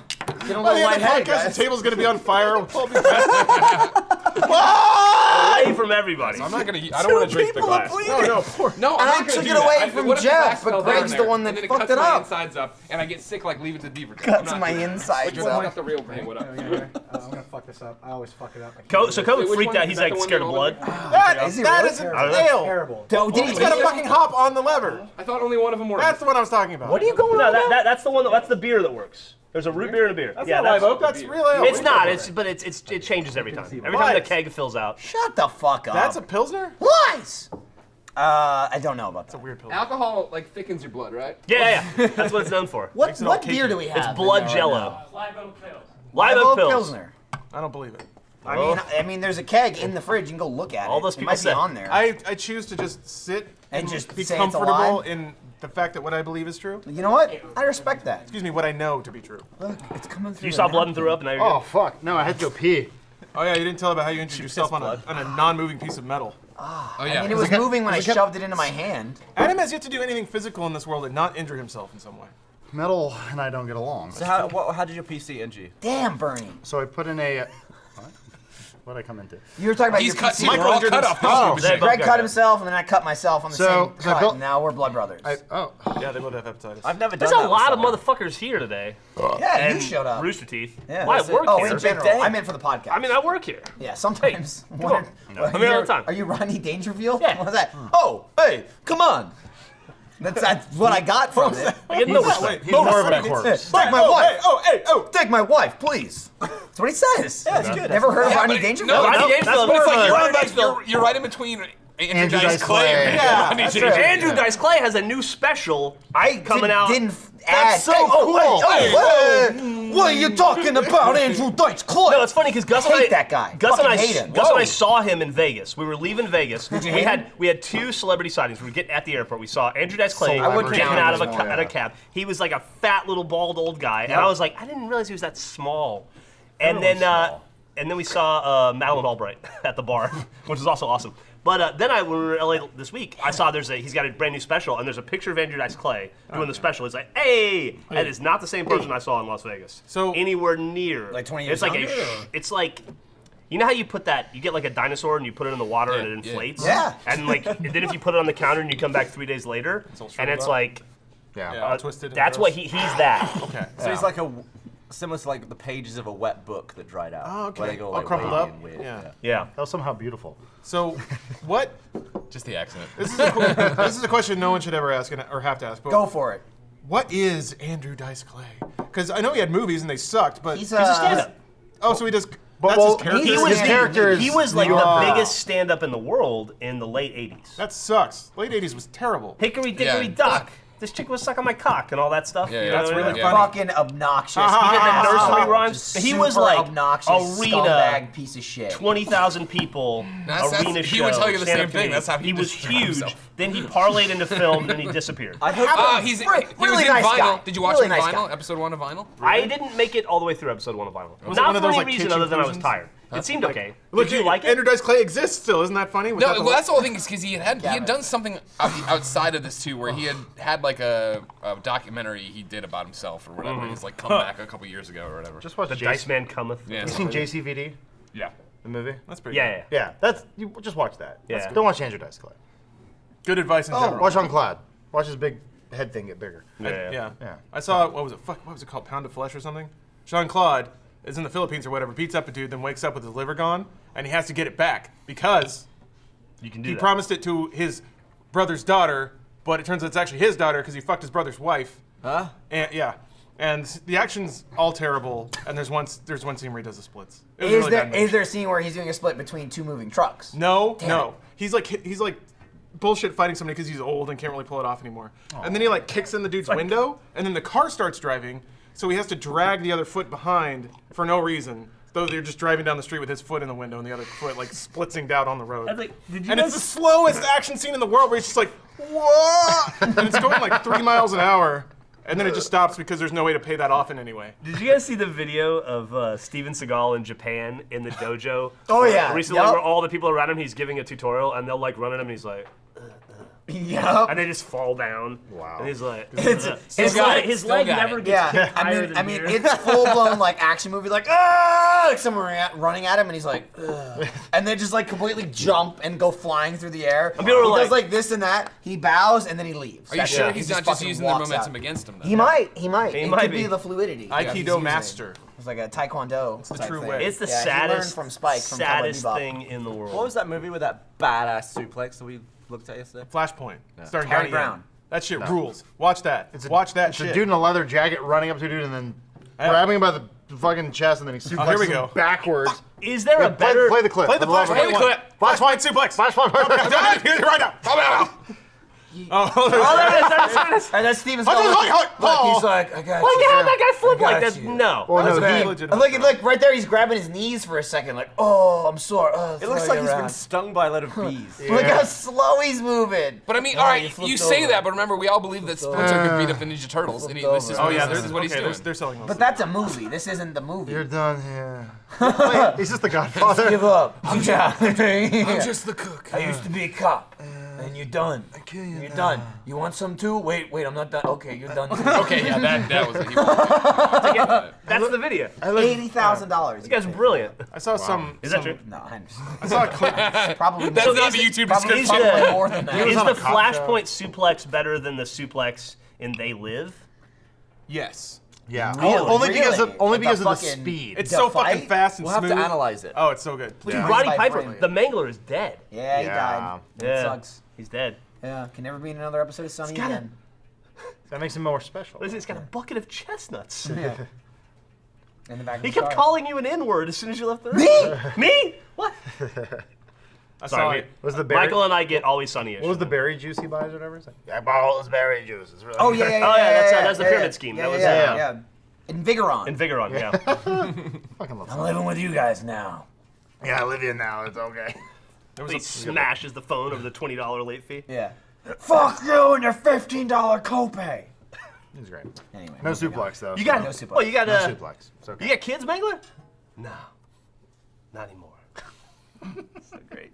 little By the end of the lightheaded, podcast, guys. the table's gonna be on fire. We'll all be back. Away from everybody. I'm not gonna. I don't want to drink the People are glass. bleeding. No, no, poor. No, I'm And not I gonna took do it that. away from what if the Jeff, glass but fell down Greg's the there, one that and then fucked cuts it my up. insides up, and I get sick like Leave It to Beaver. Cuts my insides Which one's up. got the real? Hey, what up? I'm gonna fuck this up. I always fuck it up. So Kobe Which freaked one? out. Is He's that like the one scared you of all blood. Is he That really? isn't I don't know. real. Terrible. Did It's he got a eat it? fucking hop on the lever. I thought only one of them worked. That's the one I was talking about. What are you going No, on? that's the one. That's the beer that works. There's a root beer and a beer. That's yeah, not live oak. That's real ale. It's not. But it changes every time. Every time the keg fills out. Shut the fuck up. That's a pilsner. lies. I don't know about that. Weird pilsner. Alcohol like thickens your blood, right? Yeah. That's what it's known for. What it all beer cakey. do we have? It's in blood there right jello. now? Live Live oak Oak pills. Pilsner. I don't believe it. I mean, there's a keg in the fridge. You can go look at All it. those It people might be said- on there. I choose to just sit And just be say it's a comfortable lie? in the fact that what I believe is true. You know what? I respect that. Excuse me, what I know to be true. Look, it's coming through. You saw the blood and threw up, and now you're Oh good. fuck! No, I had to go pee. Oh yeah, you didn't tell about how you injured yourself on a non-moving piece of metal. Oh I yeah. mean, it was kept- moving when I it kept- shoved it into my hand. Adam has yet to do anything physical in this world and not injure himself in some way. Metal and I don't get along. So how did your PC injure you? Damn, Bernie. So I put in a. What did I come into? You were talking about He's your cut. PC. See, we're all cut off. Oh, They both Greg got cut that. himself, and then I cut myself on the So- same so I cut. built- And now we're blood brothers. Oh, Yeah, they both have hepatitis. I've never done There's that a lot of before. motherfuckers here today. Yeah, And you showed up. Rooster Teeth. Yeah, Well, I that's it. work Oh, here. in general. day. I meant for the podcast. I mean, I work here. yeah, sometimes. come on. I'm here all the time. Are you Rodney Dangerfield? Yeah. What was that? Oh, hey, come on. That's what I got from it. I get no he's, respect. he's more of a corpse. Take my oh, wife. Hey, oh, hey, oh. Take my wife, please. That's what he says. Yeah, it's good. Never heard of Yeah, Rodney but- Dangerfield? no, Rodney no, Dangerfield, but it's more like of a- you're, Rodney right, Dangerfield. you're right in between Andrew Andrew Dice Dice Clay Clay. and Yeah, Rodney that's Dangerfield. right. Andrew Dice Clay has a new special coming out. Didn't add. so Hey, cool. Hey, what are you talking about, Andrew Dice Clay? No, it's funny because Gus and I hate that guy. Gus and I, Fucking hate him. Gus and I Whoa. saw him in Vegas. We were leaving Vegas. Did you we hate had him? we had two celebrity sightings. We were getting at the airport. We saw Andrew Dice Clay I would getting count out him of as one, at a cab. He was like a fat little bald old guy, and I was like, I didn't realize he was that small. And then and then we saw Madeline Albright at the bar, which was also awesome. But then when we were in LA this week, I saw he's got a brand new special, and there's a picture of Andrew Dice Clay doing the special. It's like, hey, that is not the same person I saw in Las Vegas. So- anywhere near. Like 20 years It's like younger, it's like, you know how you put that? You get like a dinosaur and you put it in the water and it yeah. inflates. Yeah. And like, and then if you put it on the counter and you come back 3 days later, all and shriveled it's up. like, Yeah. Yeah, twisted. and that's what gross. he's that. Okay. So he's like similar to like the pages of a wet book that dried out. Oh, okay. Where they go All like crumpled wavy up? and weird. Yeah. Yeah. That was somehow beautiful. So, what? Just the accident. This is a question no one should ever ask or have to ask. But Go for it. what is Andrew Dice Clay? Because I know he had movies and they sucked, but He's He's a stand-up. oh, so he does. But, That's well, his character. he was his the- character is He was like New the York. biggest stand-up in the world in the late 80s. That sucks. Late '80s was terrible. Hickory dickory Yeah. dock. This chick was sucking my cock and all that stuff. Yeah, You yeah. know That's what I really mean? funny. fucking obnoxious. He did the nursery Just rhymes. He was super like obnoxious arena, scumbag piece of shit. 20,000 people, That's- arena he show. would tell you the stand-up same thing. comedian. That's how he was described huge. himself. Then he parlayed into film, and then he disappeared. I hope. He Really was in nice Vinyl. guy. Did you watch Really him in nice Vinyl? guy. Episode 1 of Vinyl? I didn't make it all the way through episode 1 of Vinyl. Was it Not one of for those, any like, reason kitchen other than I was versions? tired. It seemed okay. Look, Did you like Andrew it? Dice Clay exists still. Isn't that funny? No, well, that's the whole thing. Is because he had done something outside of this too, where he had like a documentary he did about himself or whatever. He's like come back a couple years ago or whatever. Just watch The Dice Man Cometh. Yeah. You seen JCVD, Yeah. the movie? That's pretty. Yeah, yeah. Yeah, that's you just watch that. Yeah. Don't watch Andrew Dice Clay. Good advice in general. Watch on Clyde. Watch his big head thing get bigger. Yeah. Yeah. I saw what was it called? Pound of Flesh or something? Jean Claude is in the Philippines or whatever, beats up a dude, then wakes up with his liver gone, and he has to get it back because You can do he that. promised it to his brother's daughter, but it turns out it's actually his daughter because he fucked his brother's wife. Huh? And yeah. And the action's all terrible, and there's one scene where he does the splits. It was Is really there bad movie. is there a scene where he's doing a split between two moving trucks? No, Damn no. it. He's like bullshit fighting somebody because he's old and can't really pull it off anymore. And then he like kicks in the dude's window, and then the car starts driving, so he has to drag the other foot behind for no reason. Though they're just driving down the street with his foot in the window and the other foot like splitsing down on the road. I was like, did you And guys- it's the slowest action scene in the world where it's just like, whoa! And it's going like 3 miles an hour, and then it just stops because there's no way to pay that off in any way. Did you guys see the video of Steven Seagal in Japan in the dojo? Oh, yeah. Recently, Yup. where all the people around him, he's giving a tutorial, and they'll like run at him, and he's like, Yep. and they just fall down. Wow. And he's like, It's- his got leg, it. his Still leg got never it. gets Yeah, hit higher than here. it's full blown like action movie, like like someone running at him, and he's like, ugh. And they just like completely jump and go flying through the air. He people are does like- like this and that. He bows and then he leaves. Are you That's sure it. he's He not just fucking using their walks momentum out. against him? Though? He might. He He it might could be. be the fluidity. Aikido he's using. master. It's like a taekwondo. It's the true way. It's the Yeah, he learned saddest, from Spike from Cowboy saddest Bebop. thing in the world. What was that movie with that badass suplex that we looked at yesterday? Flashpoint. Starring Harry Donnie Brown. Yen. That shit rules. Watch that. Watch that It's shit. a dude in a leather jacket running up to a dude and then grabbing him by the fucking chest and then he suplexes here we him go. backwards. Is there Yeah, a better? play the clip. Play the For love of flashpoint God. one. Flashpoint suplex. Flashpoint. Here, right now. Oh, there it is. And then Steven's Oh, going, oh, look, he's like, I got Like, you. how did that guy flip I like got that? you. No. Well, no, That's he, legitimate. And look, right there, he's grabbing his knees for a second, like, oh, I'm sore. It looks like he's been stung by a lot of bees. Look how slow he's moving. But I mean, Oh, all you right, you flipped say over. that, but remember, we all believe that Splinter could beat up the Ninja Turtles. And this is Oh yeah, this is what he's okay, doing. they're selling those. But that's a movie. This isn't the movie. you're done here. Wait, he's just the Godfather. Give up. I'm just the cook. I used to be a cop. And you're done. I kill you. You're done. You want some too? Wait, I'm not done. Okay, you're done. Too. Okay, yeah, that was it. That's the video. $80,000. This guy's brilliant. I saw some. Is that true? No, I saw a clip. probably That's more, not the YouTube probably description. more than that. Is on the a cop show. Flashpoint suplex better than the suplex in They Live? Yes. Yeah. Really? Only because of Really? the fucking- speed. It's The so fight? fucking fast and We'll have smooth. to analyze it. Oh, it's so good. Dude, Yeah. Roddy By Piper, frame. the Mangler is dead. Yeah, he Yeah. died. Yeah. It sucks. He's dead. Yeah, can never be in another episode of Sunny got again. That makes him more special. Listen, he's got a bucket of chestnuts. Yeah. In the back of He the kept car. calling you an N-word as soon as you left the room. Me? What? I saw Sorry, it. Was the berry? Michael and I get Always Sunny-ish. What was the berry juice he buys or whatever? It's like, I bought all this berry juice. It's really Oh yeah, yeah, yeah. Oh, yeah, that's the yeah, pyramid yeah. scheme. Yeah, That was, yeah, uh, yeah. Invigoron. In Vigoron, yeah. fucking love I'm living with you guys now. Yeah, I live here now. It's okay. There was He a, smashes the phone over the $20 late fee. Yeah. Fuck you and your $15 copay. He's great. Anyway. No moving on. suplex though. You got, No suplex. oh, you got, no suplex. It's okay. you got kids, Mangler? No, not anymore. So great.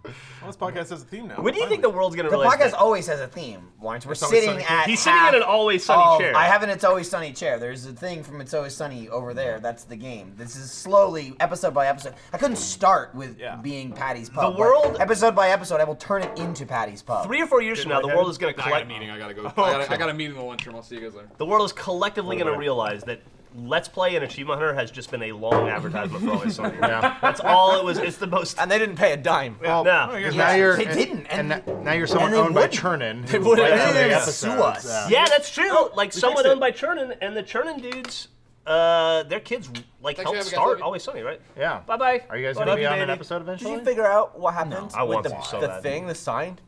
well, this podcast has a theme now. When do you think the world's gonna The realize podcast that? always has a theme, Lawrence. We're It's always sitting sunny. at He's sitting in an Always Sunny Oh, chair. I have an It's Always Sunny chair. There's a thing from It's Always Sunny over there. That's the game. This is slowly, episode by episode. I couldn't start with being Patty's Pub. The world- but episode by episode, I will turn it into Patty's Pub. 3 or 4 years from now, the world is gonna I got a collect. meeting. I gotta go. I got a meeting in the lunchroom. I'll see you guys later. The world is collectively gonna realize that Let's Play and Achievement Hunter has just been a long advertisement for Always Sunny. Yeah. That's all it was. It's the most. And they didn't pay a dime. Well, No. because Yeah, now you're they didn't, and- now you're someone and they owned by wouldn't. Churnin. They who wouldn't. writes They all the didn't episodes. sue us. Yeah, that's true. Like someone fixed it. owned by Churnin, and the Churnin dudes, their kids like Thanks for helped having us, start Levy. Always Sunny, right? Yeah. Bye bye. Are you guys Love gonna be you, on an baby. episode Did eventually? you figure out what happened I with want the, to so the bad. thing, the sign?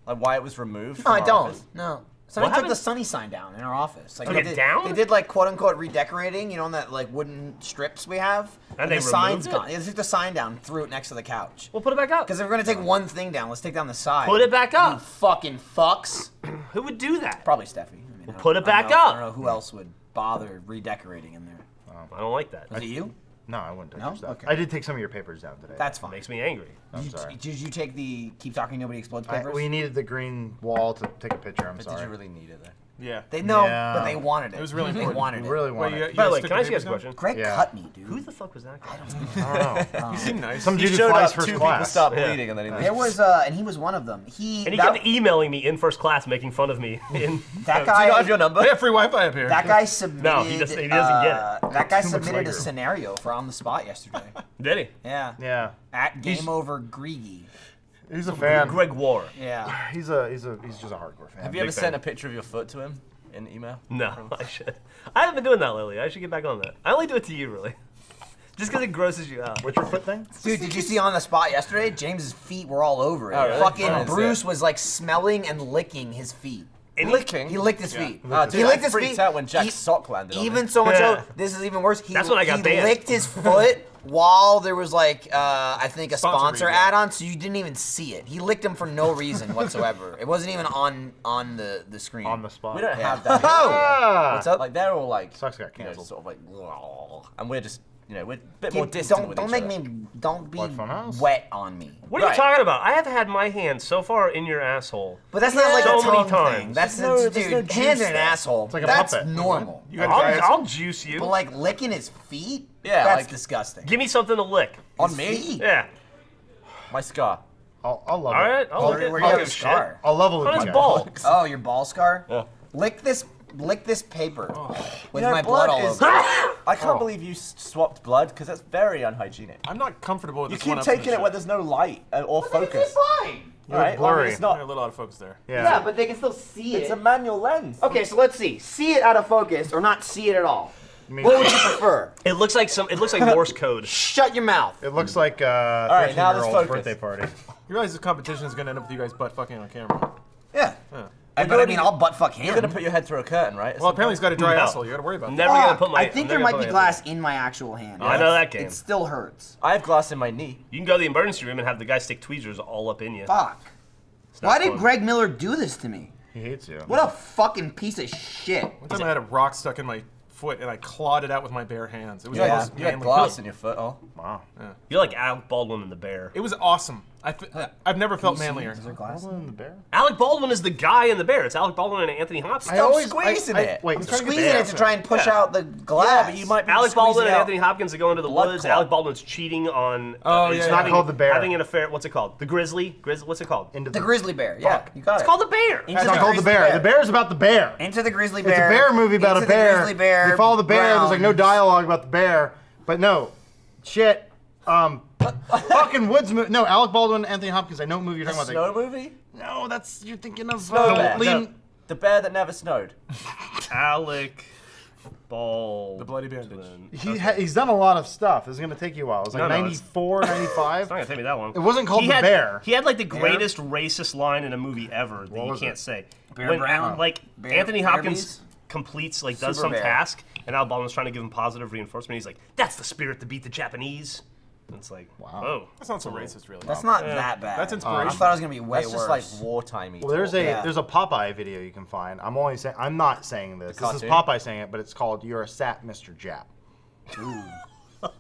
Like why it was removed? No, from I our don't. office? No. Somebody What took the happened? Sunny sign down in our office. Like Took they it did, down? They did like quote unquote redecorating, you know, on that like wooden strips we have. And they the sign's removed it? gone. They took the sign down, threw it next to the couch. We'll put it back up. Because if we're gonna take one thing down, let's take down the side. Put it back You up. fucking fucks. Who would do that? Probably Steffi. I mean, put it back I don't up. know who else would bother redecorating in there. I don't like that. Was it you? No, I wouldn't touch No? your stuff. Okay. I did take some of your papers down today. That's fine. Makes me angry. I'm sorry. Did you take the Keep Talking Nobody Explodes papers? We needed the green wall to take a picture. I'm But sorry. did you really need it then? Yeah. They know, Yeah. but they wanted it. It was really They important. wanted We it. really Wait, wanted you, it. you By the guys way, took can I ask you guys papers a down? question? Greg Yeah. cut me, dude. Who the fuck was that guy? I don't know. You seem nice. Some He dude who showed flies up, first 2 people class. stopped Yeah. bleeding, and then he There left. was, and he was one of them. He And he that, kept emailing me in first class, making fun of me. In that Do you not have guy. your number? I have free Wi-Fi up here. That guy submitted. No, he doesn't get it. That guy Too much submitted a legroom. scenario for On the Spot yesterday. Did he? Yeah. Yeah. At Game Over Greedy. He's a fan. Greg War. Yeah. He's just a hardcore fan. Have you ever Big sent fan. a picture of your foot to him in email? No, I should. I haven't been doing that lately. I should get back on that. I only do it to you, really. Just because it grosses you out. What's your foot thing? Dude, did you see On the Spot yesterday? James's feet were all over it. Oh, really? Fucking Oh, Bruce was like smelling and licking his feet. Licking? He licked his feet. Oh, dude, He licked I his freaked feet. out when Jack's He- sock landed on Even me. so much Yeah. so, this is even worse. He, That's when I got he banned. licked his foot while there was like, I think a Sponsor sponsor read, ad on, so you didn't even see it. He licked him for no reason whatsoever. It wasn't even on the screen. On the spot. We don't Yeah. have that. Ah! What's up? Like they're all like, Sucks got you know, canceled. sort of like, and we're just, you know, we're a bit more distant don't with don't each make other. me don't be Like Funhouse? wet on me. What are you Right. talking about? I have had my hand so far in your asshole. But that's not like So a many tongue times. thing. That's There's no dude. juice Hands in an there. asshole. like a That's puppet. normal. You guys, I'll juice you. But like licking his feet. Yeah, that's like- disgusting. Give me something to lick. On me? Feet? Yeah. My scar. I'll love All it. right. I'll lick Where, it. where do I'll you have give a a shit. scar? I'll level with On you his guys. ball. Oh, your ball scar? Yeah. Lick this paper with You know, my blood all is- over. it. I can't believe you swapped blood because that's very unhygienic. I'm not comfortable with You this keep one up from the taking it show. where there's no light or focus. fine. All right, blurry. I mean, it's Yeah, a not. little out of focus there. Yeah. but they can still see It's a manual lens. Okay, so let's see. See it out of focus or not see it at all. mean- What would you prefer? It looks like It looks like Morse code. Shut your mouth. It looks like right, now let's 13-year-old's focus. birthday party. You realize this competition is going to end up with you guys butt fucking on camera. But I mean, I'll butt fuck him. You're gonna put your head through a curtain, right? Well, apparently he's got a dry No. asshole. You gotta worry about that. Never gonna put my. I think there might be glass in my actual hand. I know that game. It still hurts. I have glass in my knee. You can go to the emergency room and have the guy stick tweezers all up in you. Fuck. It's not Why did fun. Greg Miller do this to me? He hates you. What a fucking piece of shit. One time I had a rock stuck in my foot and I clawed it out with my bare hands. It was the Yeah, most you had manly glass feeling. in your foot. Oh, Wow. You're like Alec Baldwin in The Bear. It was awesome. I've never felt manlier. Is there glass? In the bear? Alec Baldwin is the guy in The Bear. It's Alec Baldwin and Anthony Hopkins. squeezing it. Wait, Squeezing it to try and push out the glass. Yeah, but you might be Alec Baldwin squeezing and out. Anthony Hopkins are going to the Blood woods. clot. Alec Baldwin's cheating on. Oh, he's yeah, It's not called the bear. Having an affair. What's it called? The Grizzly. What's it called? Into The grizzly bear. Yeah, you got It's it. called The Bear. Into It's not called the bear. The bear's about the bear. Into the grizzly It's bear. a bear movie about Into a bear. The grizzly bear. They follow the bear. There's like no Browns. dialogue about the bear. But no, shit. Fucking Woods movie. No, Alec Baldwin, Anthony Hopkins. I know what movie you're talking about. Snow movie? No, that's you're thinking of Snow bear. Liam. The bear that never snowed. Alec Baldwin. The bloody bandage. He's done a lot of stuff. This is gonna take you a while. It was like No, no, 94, 95. It's not gonna take me that long. It wasn't called He The had- Bear. He had like the greatest racist line in a movie ever that you was can't it? say. Bear when Brown? like Bear- Anthony Bear Hopkins Bees? completes like does Super some Bear. task, and Al Baldwin's trying to give him positive reinforcement. He's like, "That's the spirit to beat the Japanese." And it's like, wow. That's not so racist, really. That's not that bad. That's I inspirational. thought it was gonna be way That's worse. just like wartime. Well, there's a Yeah. there's a Popeye video you can find. I'm not saying this. This is cartoon? Popeye saying it, but it's called "You're a Sap, Mr. Jap."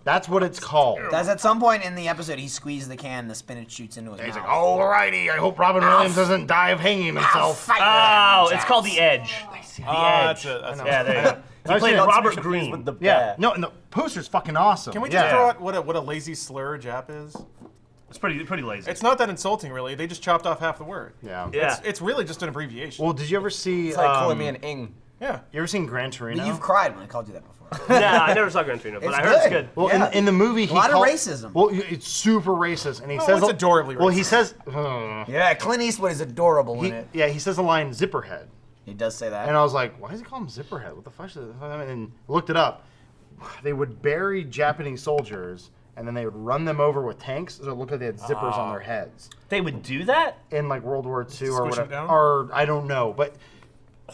That's what it's called. That's at some point in the episode he squeezes the can and the spinach shoots into his He's mouth. like, "Alrighty, I hope Robin Williams doesn't die of hanging himself." Oh, it's called The Edge. The Edge. That's it. Yeah, there you go. He I've played seen it. Robert Confused Green. with the Yeah, bear. no, and the poster's fucking awesome. Can we just yeah. throw out what a lazy slur Jap is? It's pretty lazy. It's not that insulting, really. They just chopped off half the word. Yeah. yeah. It's really just an abbreviation. Well, did you ever see? It's like calling me an ing. Yeah. You ever seen Gran Torino? You've cried when I called you that before. Nah, I never saw Gran Torino, but It's I heard it's good. good. Well, Yeah. in the movie, he lot of called- racism. Well, it's super racist, and he Oh, says it's adorably Well, he racist. says, Yeah, Clint Eastwood is adorable in it. he says the line "Zipperhead," He does say that. and I was like, why does he call him Zipperhead? What the fuck is it? And looked it up. They would bury Japanese soldiers, and then they would run them over with tanks, so it looked like they had zippers on their heads They would do that? in like World War II or Squish whatever. them down? Or I don't know, but.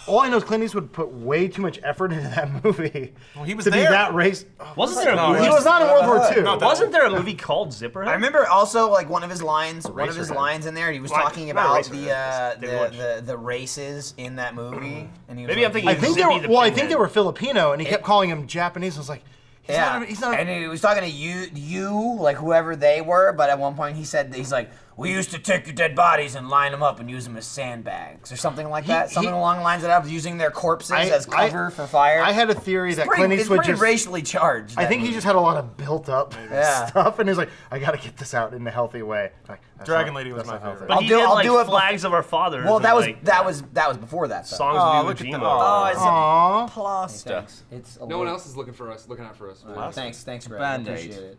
All I know is Clint Eastwood put way too much effort into that movie Well, he was to be there. that race. Wasn't there a No, movie? He was not in World War II. Not that Wasn't there a movie called Zipperhead? I remember also like one of his lines Racerhead. in there. He was Right, talking not about Racerhead, it's the races in that movie, and he was Maybe like, I'm thinking I think they Zippy were. the Well, I Pinhead. think they were Filipino, and he kept calling him Japanese. I was like, he's not. and he was talking to you, like whoever they were. But at one point he said, he's like, we used to take your dead bodies and line them up and use them as sandbags or something like that. Something along the lines of that, using their corpses as cover for fire. I had a theory that pretty, Clint it's Eastwood pretty just. racially charged. I that think he movie. just had a lot of built up Yeah. stuff, and he's like, I got to get this out in a healthy way. Like, that's Dragon not- Lady was that's my not healthy. favorite. But I'll he do- did I'll like do it Flags of Our Fathers. Well, and, that was like, that was before that. Though. Songs Oh, of look Iwo at Jima. the- oh, it's Aw. plaster. It's No one else is looking out for us. Thanks, Greg. Band-Aid. Appreciate it.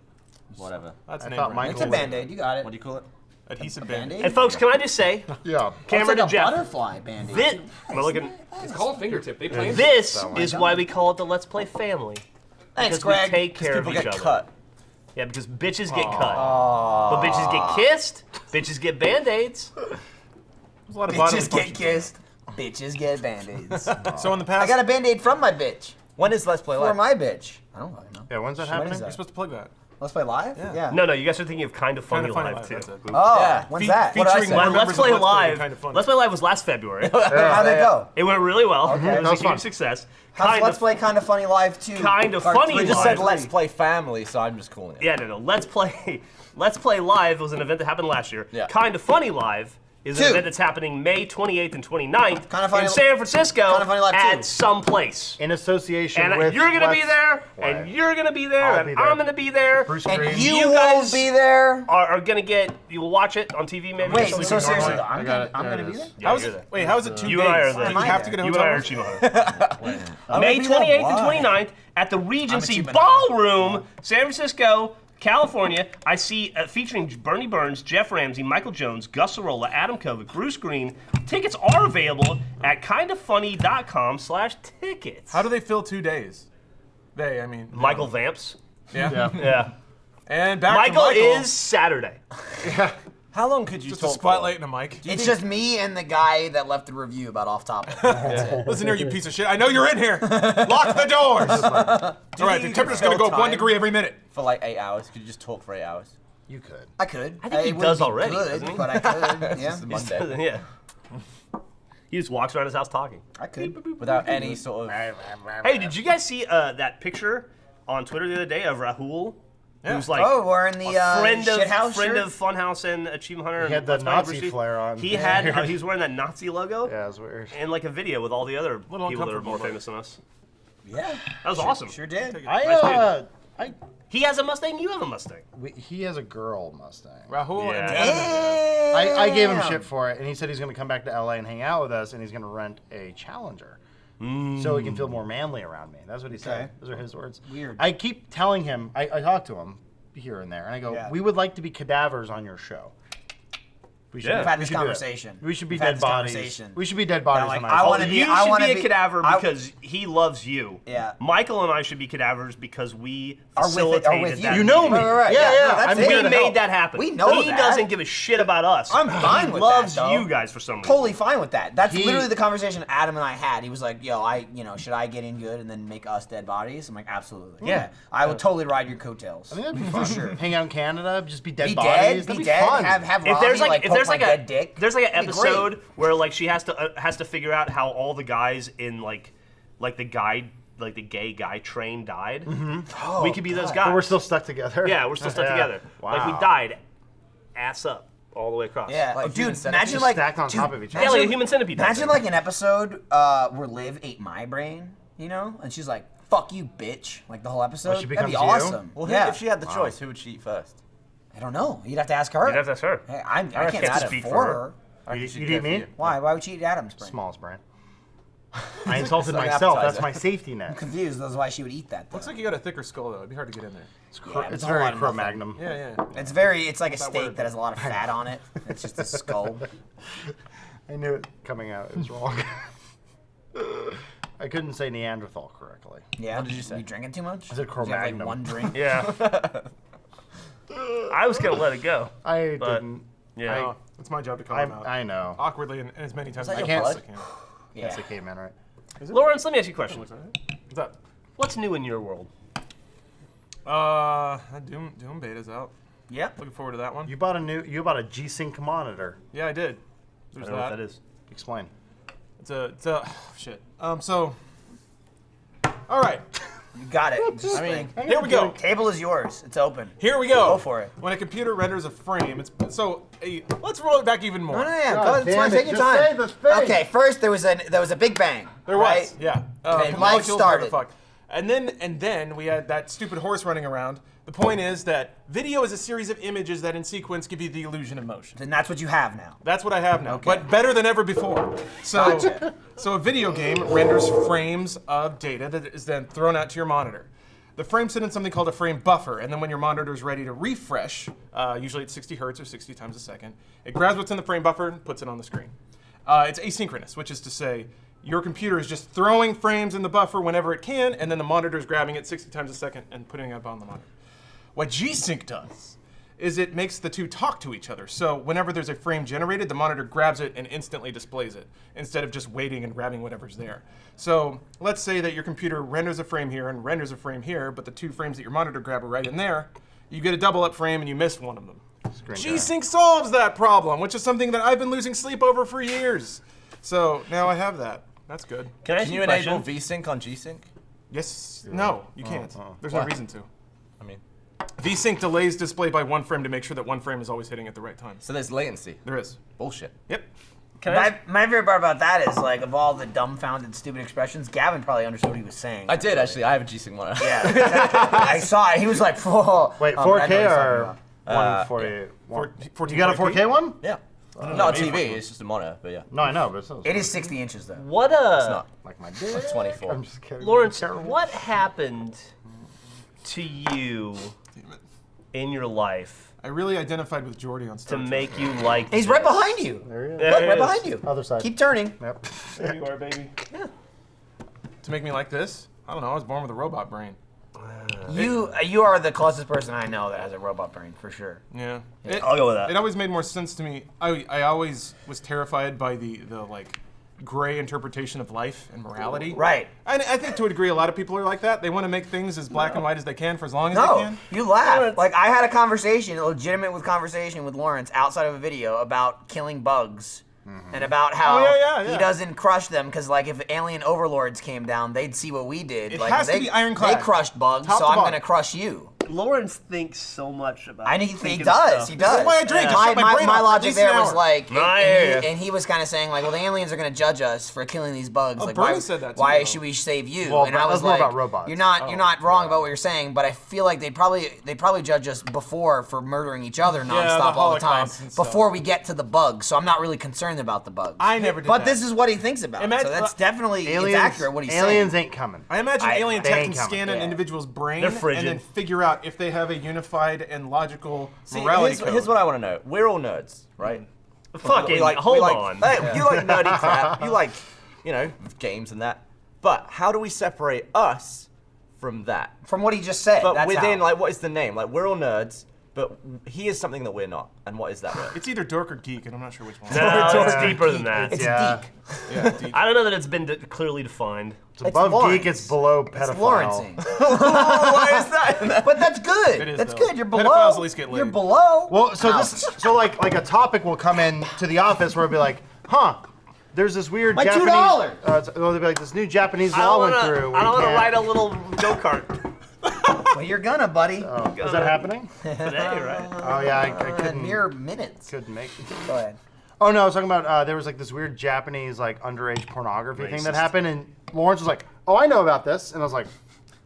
Whatever. That's I name thought brand. It's a Band-Aid. You got it. What do you call it? Adhesive Band-Aid? Band-Aid. And folks, can I just say, Yeah. Cameron It's like and a Jeff, butterfly Band-Aid. this, we're looking, It's called fingertip. They play. this is why we call it the Let's Play family. Thanks, Because we Greg. take care of People each get other. cut. Yeah, because bitches get cut. But bitches get kissed, bitches get Band-Aids. There's a lot of bodily Bitches get function. kissed. Bitches get Band-Aids. So in the I past, got a Band-Aid from my bitch. When is Let's Play For Live? my bitch. I don't fucking know. Yeah, when's that When happening? is you're that? supposed to plug that. Let's Play Live? Yeah. No, you guys are thinking of Kind of Funny Kinda Funny Live, Live, too. that's it. Oh, Yeah. when's Fe- that? What did I featuring say? one Well, Let's members of Play Let's Play Live. Kinda Funny. Let's Play Live was last February. How'd it go? It went really well. Okay. It That was was a huge fun. success. How's Kind Let's of, Play Kind of Funny Live 2? Kind of Part Funny three? You just said Live. Let's Play Family, so I'm just calling it. Yeah, no. Let's Play Live was an event that happened last year. Yeah. Kind of Funny Live is an Two. event that's happening May 28th and 29th Kinda Funny- in San Francisco Kinda Funny Live at 2. some place. In association And with. you're gonna be Let's- there, What? and you're gonna be there, I'll and be there. I'm gonna be there. Bruce And Green. you, You won't guys be there? are gonna get. You will watch it on TV maybe. Wait, Or so something. seriously, I I'm got it. gonna There be it there? is. Yeah, How's you're it? there. Wait, how is it 2 You and I are days? there. Do you have to get a You hotel and I are room? Chimo. May 28th and 29th at the Regency cheap Ballroom, San Francisco, California. I see featuring Bernie Burns, Jeff Ramsey, Michael Jones, Gus Arola, Adam Kovic, Bruce Green. Tickets are available at kindoffunny.com/tickets. How do they fill 2 days? I mean. Michael Vamps. Yeah. Yeah. And back Michael to Michael. is Saturday. How long could you Just talk a spotlight and a mic. It's just me and the guy that left the review about Off Topic. That's it. Listen here, you piece of shit. I know you're in here. Lock the doors. All right, the temperature's gonna go up 1 degree every minute. for like 8 hours? Could you just talk for 8 hours? You could. I could. I think he It does wouldn't be already, good, doesn't he? but I could. Yeah, It's Monday. Yeah. He just walks around his house talking. I could. Without any sort of. Hey, did you guys see that picture on Twitter the other day of Rahul? Who's like Oh, wearing the friend shithouse friend shirt? of Funhouse and Achievement Hunter. He had and the Let's Play Nazi University. flare on. He had he was wearing that Nazi logo. Yeah, it was weird. And like a video with all the other people that are uncomfortable, more but- famous than us. Yeah. That was awesome. Sure did. He has a Mustang. You have a Mustang. He has a girl Mustang. Rahul Yeah. and Gavin. I gave him shit for it, and he said he's going to come back to LA and hang out with us, and he's going to rent a Challenger. So he can feel more manly around me. That's what he said. Okay. Those are his words. Weird. I keep telling him, I talk to him here and there, and I go, Yeah. we would like to be cadavers on your show. We should, Yeah. We've had we this should do it. conversation. We should be We've had dead this bodies. conversation. We should be dead bodies like, on I our wanna show. be- You I should wanna be a be- cadaver I- because he loves you. Yeah. Michael and I should be cadavers because we Are with facilitated you. that. You know me. Right, right, right. Yeah, Yeah, yeah. no, that's I'm it. here We to made help. that happen. We know he that. doesn't give a shit about us. I'm fine he with loves that, though. you guys for some reason. Totally fine with that. That's He- literally the conversation Adam and I had. He was like, "Yo, should I get in good and then make us dead bodies?" I'm like, "Absolutely. Yeah, I would totally ride your coattails." I think that'd be fun. sure. Hang out in Canada, just be dead Be bodies. dead. That'd Be be dead. fun. Have If Robbie, there's like poke my a dead dick. there's like an That'd be great. episode where like she has to figure out how all the guys in like the gay guy train died. Oh, We could be those God. guys. But we're still stuck together. yeah, we're still stuck Yeah. together. Like we Wow. died, ass up all the way across. Yeah, Like dude. human centipede Imagine like stacked on dude, top of each Yeah, other. like a human centipede. type Imagine thing. like an episode where Liv ate my brain, and she's like, "Fuck you, bitch!" Like the whole episode. she That'd be becomes you? awesome. Well, yeah. if she had the choice, who would she eat first? I don't know. You'd have to ask her. You'd have to ask her. Hey, I reckon can't Adam speak for for her. her. I reckon You she'd eat go for me? you. Why? Why would she eat Adam's brain? Smallest brain. I insulted like an myself. appetizer. That's my safety net. Confused. That's why she would eat that. Though. Looks like you got a thicker skull though. It'd be hard to get in there. It's a whole very lot of nothing. Cro-Magnon. Yeah. It's like a that steak word. that has a lot of fat on it. It's just a skull. I knew it coming out. It was wrong. I couldn't say Neanderthal correctly. Yeah. What did you say? You drinking too much? I said Did you have, like Cro-Magnon. one drink. Yeah. I was gonna let it go. I But- didn't. Yeah. Oh, it's my job to call him out I know. awkwardly and as many times that as I your possibly blood? can. Yeah. That's a caveman, right? Lawrence, let me ask you a question. What's up? What's new in your world? Doom beta's out. Yep. Looking forward to that one. You bought a G-Sync monitor. Yeah, I did. I There's don't know what that is. Explain. It's a shit. So, all right. You got it. Just Here we go. Table is yours. It's open. Here we go. Go for it. When a computer renders a frame, let's roll it back even more. No, yeah. God Go, it's damn fine. it, Take your just time. say the thing. Okay. First, there was a Big Bang. There right? was, yeah. Okay, life Molecules, started. whatever the fuck. And then we had that stupid horse running around. The point is that video is a series of images that in sequence give you the illusion of motion. Then that's what you have now. That's what I have now, Okay. but better than ever before. So a video game renders frames of data that is then thrown out to your monitor. The frames sit in something called a frame buffer, and then when your monitor is ready to refresh, usually at 60 hertz or 60 times a second, it grabs what's in the frame buffer and puts it on the screen. It's asynchronous, which is to say your computer is just throwing frames in the buffer whenever it can, and then the monitor is grabbing it 60 times a second and putting it up on the monitor. What G-Sync does is it makes the two talk to each other. So whenever there's a frame generated, the monitor grabs it and instantly displays it, instead of just waiting and grabbing whatever's there. So let's say that your computer renders a frame here and renders a frame here, but the two frames that your monitor grab are right in there. You get a double up frame and you miss one of them. G-Sync solves that problem, which is something that I've been losing sleep over for years. So now I have that. That's good. Can I ask Can you you a question? enable VSync on G-Sync? Yes. No, you can't. There's no Why? reason to. I mean, VSync delays display by one frame to make sure that one frame is always hitting at the right time. so there's latency. There is. Bullshit. Yep. Can I ask- My favorite part about that is like of all the dumbfounded, stupid expressions, Gavin probably understood what he was saying. I did actually. I have a G-Sync monitor. Yeah, exactly. I saw it. He was like, "Whoa." Wait, but I know what 4K he's talking or about. 148? You got a 4K one? Yeah. Not a TV. It's just a monitor, but yeah. No, I know, but it's still It is 60 inches though. What It's not. like my dick. Like 24. I'm just kidding. Lawrence, Terrible. what happened to you in your life I really identified with Jordy on Star to Trek. make you like He's this? right behind you. There he is. There Look, it right is. behind you. Other side. Keep turning. Yep. There you are, baby. Yeah. To make me like this? I don't know. I was born with a robot brain. You are the closest person I know that has a robot brain for sure. Yeah. I'll go with that. It always made more sense to me. I always was terrified by the like gray interpretation of life and morality. Right. And I think to a degree a lot of people are like that. They want to make things as black and white as they can for as long as they No, can. you laugh. Like I had a legitimate conversation with Lawrence outside of a video about killing bugs. And about how he doesn't crush them because, like, if alien overlords came down, they'd see what we did. It like, has to be ironclad. They crushed bugs, Top so to I'm bottom. gonna crush you. Lawrence thinks so much about. He thinking does. stuff. He does. That's why I drink. I shut my brain off for at logic least there an was hour. like, Yeah. and he was kind of saying like, well, the aliens are gonna judge us for killing these bugs. Oh, like, Bernie why, said that too, why though. should we save you? Well, and I that was was more like, about robots. you're not wrong about what you're saying, but I feel like they'd probably judge us before for murdering each other nonstop all the time Holocaust and stuff. before we get to the bugs. So I'm not really concerned about the bugs. I never did But that. this is what he thinks about. Imagine- so that's definitely Aliens, it's accurate what he's aliens saying. ain't coming. I imagine alien they tech ain't can coming. scan an Yeah. individual's brain They're and frigid. then figure out if they have a unified and logical See, morality here's what I want to know. We're all nerds, right? Fucking We hold like, on. Hey, you like nerdy crap. You like, games and that. But how do we separate us from that? From what he just said. But that's within, how. like, what is the name? Like, we're all nerds, but he is something that we're not. And what is that word? It's either dork or geek, and I'm not sure which one. No, it's deeper than that. It's Yeah. deep. Yeah, deep. I don't know that it's been clearly defined. It's above Lawrence. geek, it's below pedophile. It's Lawrencing. Why is that? But that's good. It is, That's though. good. You're below. Pedophiles at least get laid. You're below. Well, so Ouch. like a topic will come in to the office where it'll be like, there's this weird My Japanese. $2. They'll be like, this new Japanese I law don't went wanna- through. I don't want to can't- ride a little go-kart Well, you're gonna, buddy. Is that happening? today, right? Oh yeah, I couldn't. Mere minutes. Couldn't make it. Go ahead. Oh no, I was talking about there was like this weird Japanese like underage pornography thing that happened, and Lawrence was like, "Oh, I know about this," and I was like,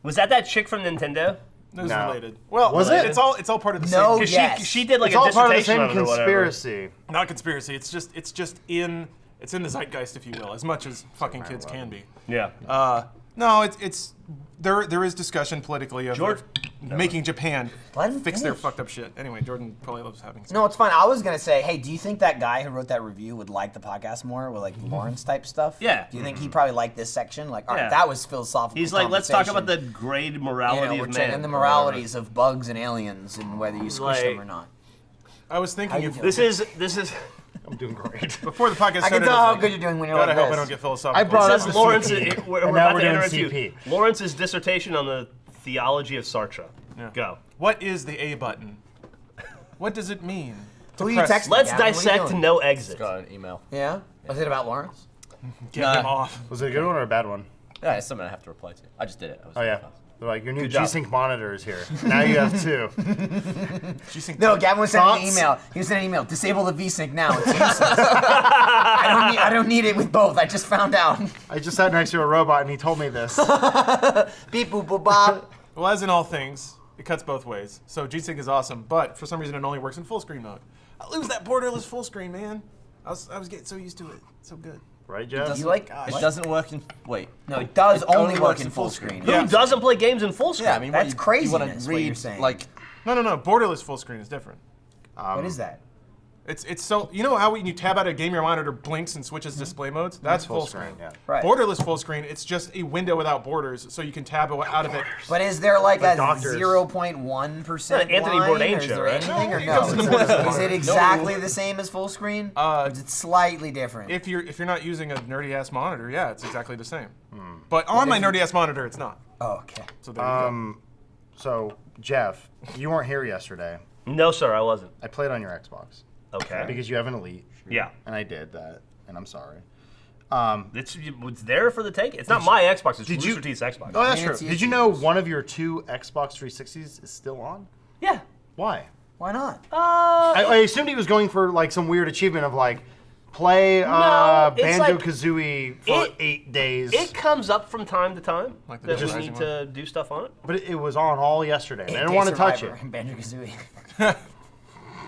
Was that chick from Nintendo? It was No. related. Well, Was it? It's all part of the No. same. Because Yes. she did like "It's a all part of the dissertation same on it or whatever. conspiracy." Not conspiracy. It's just in the zeitgeist, if you will, as much as fucking kids can be. Yeah. No, there is discussion politically of George- making Japan Let him fix their finish. fucked up shit. Anyway, Jordan probably loves having. No, it's fine. I was gonna say, hey, do you think that guy who wrote that review would like the podcast more with like Lawrence type stuff? Yeah. Do you think he probably liked this section? Like, all right, Yeah. that was philosophical. He's like, let's talk about conversation. the grade You morality know, we're of checking man. the or moralities of bugs and aliens and whether you squish them or not. I was thinking you if doing? This is I'm doing great. before the podcast I can started, tell I was how like, good you're doing when you're God, I like hope I this. don't get philosophical. I brought This up is the Lawrence. CP, We're and about now to we're doing interrupt you. CP. Lawrence's dissertation on the theology of Sartre. Yeah. Go. What is the A button? What does it mean? Who are you press- texting? Let's Gavin? What are you dissect doing? no exit. Got an email. Yeah? Was it about Lawrence? Get him off. Was it a good one or a bad one? Yeah, it's something I have to reply to. I just did it. I was Oh yeah. fast. They're like, your new Good job. G-Sync monitor is here. Now you have two. No, Gavin was sending an Thoughts? email. He was sending an email. Disable the VSync now. It's useless. I don't need it with both. I just found out. I just sat next to a robot and he told me this. Beep boop boop bop. Well, as in all things, it cuts both ways. So G-Sync is awesome, but for some reason it only works in full screen mode. I lose that borderless full screen, man. I was getting so used to it. So good. Right, Jeff? You like? It doesn't work in. Wait. No, it does It only work in full screen. Who Yeah. doesn't play games in full screen? Yeah, I mean, That's you want craziness, to what read you're saying. like. No. Borderless full screen is different. What is that? It's so you know how when you tab out a game, your monitor blinks and switches display modes. That's full screen. yeah. Right. Borderless full screen, it's just a window without borders, so you can tab out of it. But is there like a doctors. 0.1% Anthony line, Bourdain or is show, there right? anything, or it no? comes in the borderless Is it exactly the same as full screen? Or is it slightly different? If you're not using a nerdy ass monitor, yeah, it's exactly the same. But on my nerdy ass monitor, it's not. Oh, okay. So there you go. So, Jeff, you weren't here yesterday. No, sir, I wasn't. I played on your Xbox. Okay. Because you have an Elite. Yeah. And I did that, and I'm sorry. It's there for the take. It's not my Xbox. It's did you- Rooster Teeth's Xbox. Oh, that's mean, true. it's Did you know one of your two Xbox 360s is still on? Yeah. Why? Why not? I assumed he was going for like some weird achievement of like play it's like- Banjo-Kazooie for it- 8 days. It comes up from time to time Like the that we Dead need Rising to do stuff on it. but it was on all yesterday. and I didn't Day want to touch it. Survivor and Banjo-Kazooie.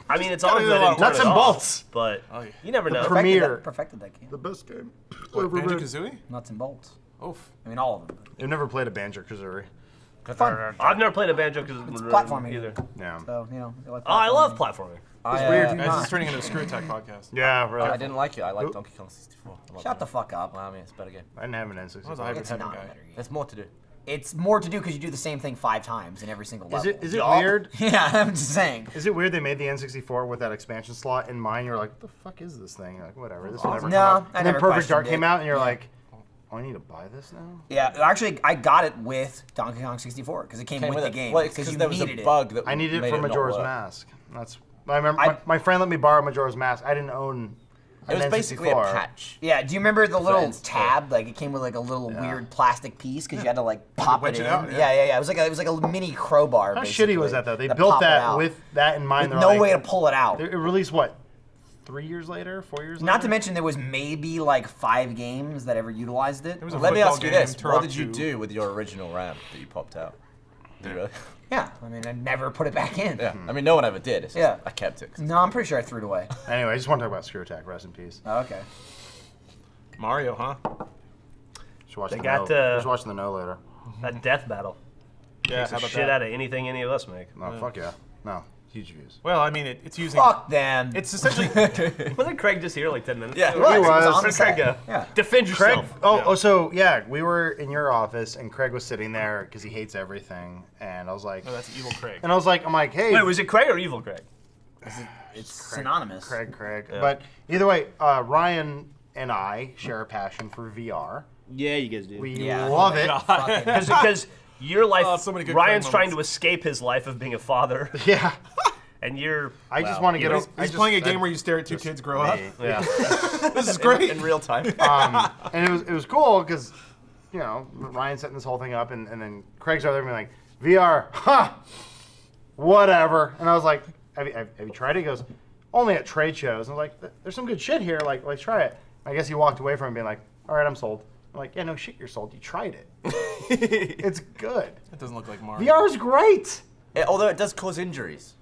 I mean, it's gotta all do a good lot and of Nuts turn and it off, bolts. but Oh, yeah. you never know. Premiere. Perfected that game. The best game. What, Banjo-Kazooie? Nuts and bolts. Oof. I mean, all of them. I've never played a Banjo-Kazooie. Fun. I've never played a banjo because It's platforming. either. Yeah. So, you know. you like Oh, I love platforming. platforming. It's weird. Guys, this is turning into a Screw Attack podcast. Yeah, really. I didn't like it. I like Donkey Kong 64. I like Shut the that. fuck up. Well, I mean, it's a better game. I didn't have an N64. I was a hybrid It's type not guy. a better game. There's more to do. it's more to do because you do the same thing 5 times in every single level. Is it weird? Yeah, I'm just saying. Is it weird they made the N64 with that expansion slot in mind? You're like, what the fuck is this thing? You're like, whatever, this will never No, come up. I And then never Perfect Dark questioned it. came out, and you're Yeah. like, oh, I need to buy this now? Yeah, actually, I got it with Donkey Kong 64 because it came with the game. Well, Because you there was needed a it. bug that I needed made it for not Majora's work. Mask. I remember my friend let me borrow Majora's Mask. I didn't own It was an basically a N64. patch. Yeah, do you remember the little Friends, tab? Like it came with like a little weird plastic piece because you had to like pop wedge it in. it out, Yeah. It was like a mini crowbar. How basically, shitty was that, though? They to built pop it that out. with that in mind. With They're no like, way to pull it out. It released, what, 3 years later? 4 years later? Not to mention there was maybe like 5 games that ever utilized it. There was a Let me football ask you game, this: Turok what did you 2. do with your original RAM that you popped out? Did you really? Yeah, I mean I never put it back in. Yeah. I mean, no one ever did. It's just, Yeah. I kept it. No, I'm pretty sure I threw it away. Anyway, I just want to talk about Screw Attack. Rest in peace. Oh, okay. Mario, huh? Should watch They the got, No. Just watching the No later. That death battle. Yeah, Takes how the about shit that? out of anything any of us make. No, fuck yeah. No, huge views. Well, I mean, it's using. Fuck them. It's essentially. Wasn't Craig just here like 10 minutes Yeah. ago? Right, He was. on the Where'd Craig set. go? Yeah. Defend Craig, yourself. so yeah, we were in your office and Craig was sitting there because he hates everything, and I was like, Oh, that's evil Craig. I'm like, hey, Wait, was it Craig or Evil Craig? It's synonymous. Craig. But either way, Ryan and I share a passion for VR. Yeah, you guys do. We Yeah. love it. Because your life, Oh, so many good Ryan's Craig trying to moments. escape his life of being a father, Yeah, and you're. I just want to get. He's playing a game where you stare at 2 kids grow up. Yeah. This is great. In real time. And it was cool because, you know, Ryan's setting this whole thing up, and then Craig's over there being like, VR, huh? Whatever. And I was like, have you tried it? He goes, only at trade shows. And I was like, there's some good shit here. Like, let's try it. I guess he walked away from it being like, all right, I'm sold. I'm like, yeah, no shit, you're sold. You tried it. It's good. It doesn't look like Mario. VR is great. Although it does cause injuries.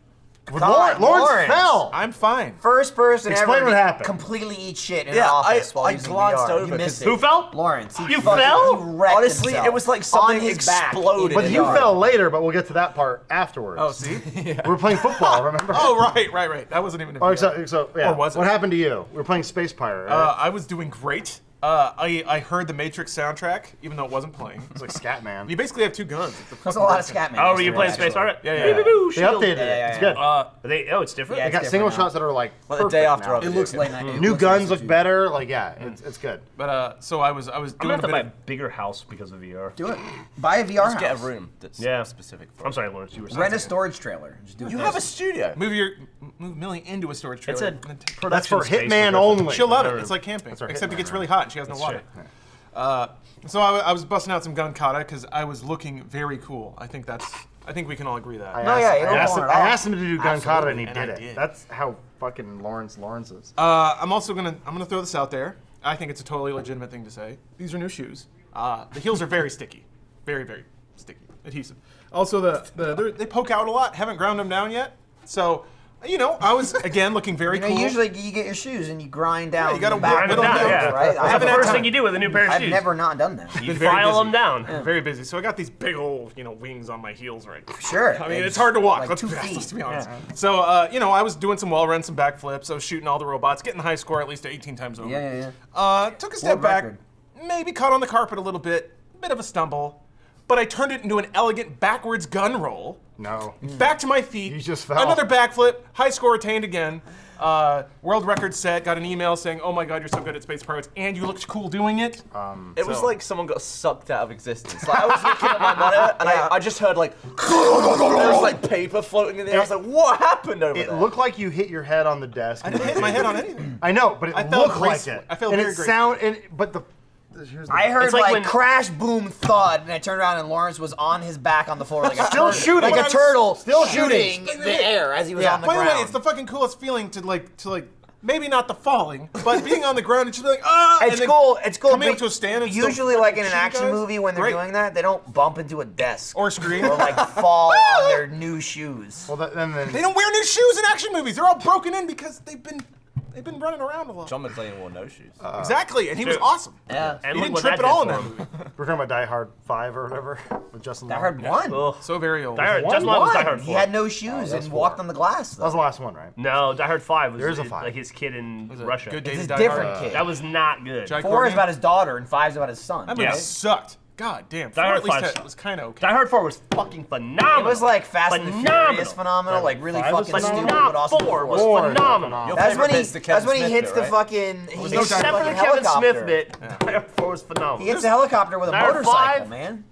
Lawrence fell. I'm fine. First person Explain ever what to happened. completely eat shit in Yeah, an office while I using glanced VR. over You missed 'cause- it. Who fell? Lawrence. He You fucking- fell? He wrecked Honestly, himself it was like something on his back exploded in But the you yard. fell later, but we'll get to that part afterwards. Oh, see? We were playing football, remember? Oh, right. That wasn't even a Oh, VR. so yeah. Or was it? What happened to you? We were playing Space Pirate, right? I was doing great. I heard the Matrix soundtrack, even though it wasn't playing. It's like Scatman. You basically have 2 guns. It's There's a lot of Scatman. Oh, were you yesterday, playing actually. Space Pirate? Yeah, yeah. They Shield. updated it. yeah, It's yeah. good. It's different? Yeah, They got it's single different now. shots that are like Well, the perfect day after now. I It looks like night. New guns look better. Like it's good. But so I was I'm doing gonna have a to buy a bit. bigger house because of VR. Do it. Buy a VR Just get a house. room that's Yeah. specific for I'm it. sorry, Lawrence. You were saying. Rent a storage trailer. Just do it. You this. have a studio. Move Millie into a storage trailer. It's a and then take- production That's for space Hitman for only. She'll love it. Her- It's like camping, our except it Hitman gets room. really hot and she has no water. So I was busting out some gun kata because I was looking very cool. I think we can all agree that. No, yeah, you don't I asked want him, it I all. asked him to do gun kata and he And did I it. did. That's how fucking Lawrence is. I'm also gonna throw this out there. I think it's a totally legitimate thing to say. These are new shoes. The heels are very sticky, very very sticky, adhesive. Also they poke out a lot. Haven't ground them down yet. So, you know, I was again looking very You know, cool. usually you get your shoes and you grind down. you gotta the back grind of them the down, heels, yeah. right? That's the first thing you do with a new pair of I've shoes. never not done that. You Been very file busy. them down. Very busy. So I got these big old, wings on my heels right now. Sure. I mean, it's hard to walk. Like let's 2 be feet. honest. So, I was doing some wall runs, some backflips. I was shooting all the robots, getting the high score at least 18 times over. Yeah. Took a step World back, record. maybe caught on the carpet a little bit of a stumble, but I turned it into an elegant backwards gun roll. No. Back to my feet. You just fell. Another backflip, high score attained again. World record set. Got an email saying, "Oh my God, you're so good at Space Pirates, and you looked cool doing it." It was So- like someone got sucked out of existence. Like I was looking at my monitor and I just heard like there was like paper floating in the air. I was like, what happened over It there? looked like you hit your head on the desk. I didn't hit my head on anything. I know, but it I felt looked like graceful. it. I felt and very it graceful. but the here's the I heard It's like like when- crash, boom, thud, and I turned around and Lawrence was on his back on the floor like a Still turtle, shooting. like a turtle, Still shooting shooting. the air as he was Yeah. on the By the ground. way, it's the fucking coolest feeling to maybe not the falling, but being on the ground and just be like, ah! It's and then cool. It's cool. Coming up but to a stand and still usually, like in an shooting action guys? movie, when they're Great. doing that, they don't bump into a desk Or scream. or like fall on their new shoes. Well, then They don't wear new shoes in action movies. They're all broken in because they've been running around a lot. John McClane wore no shoes. Exactly, and he was Dude. awesome. Yeah. And He look didn't what trip that at all in did that for him. movie. we're talking about Die Hard 5 or whatever with Justin I Long. heard one. Ugh. So very old. Die Hard, Justin Long was Die Hard 4. He had no shoes and walked on the glass. That was the Though. last one, right? No, Die Hard 5 was There is a 5. like his kid in Was it Russia. Good Day It's to a Die different Hard? kid. That was not good. Jai 4 is Courtney? about his daughter and 5 is about his son. That movie Yeah. sucked. God damn. Die Hard At least 5 that was kind of okay. Die Hard 4 was fucking phenomenal. It was like Fast and the Furious phenomenal, like really Five was fucking stupid, phenomenal? but also 4 was Four. phenomenal. Your That's when favorite he. bit's the Kevin That's when he Smith hits bit, the right? fucking. He hits the Except for the fucking Kevin helicopter. Smith bit, Die Hard 4 was phenomenal. He hits the helicopter with a Die Hard motorcycle, 5. man.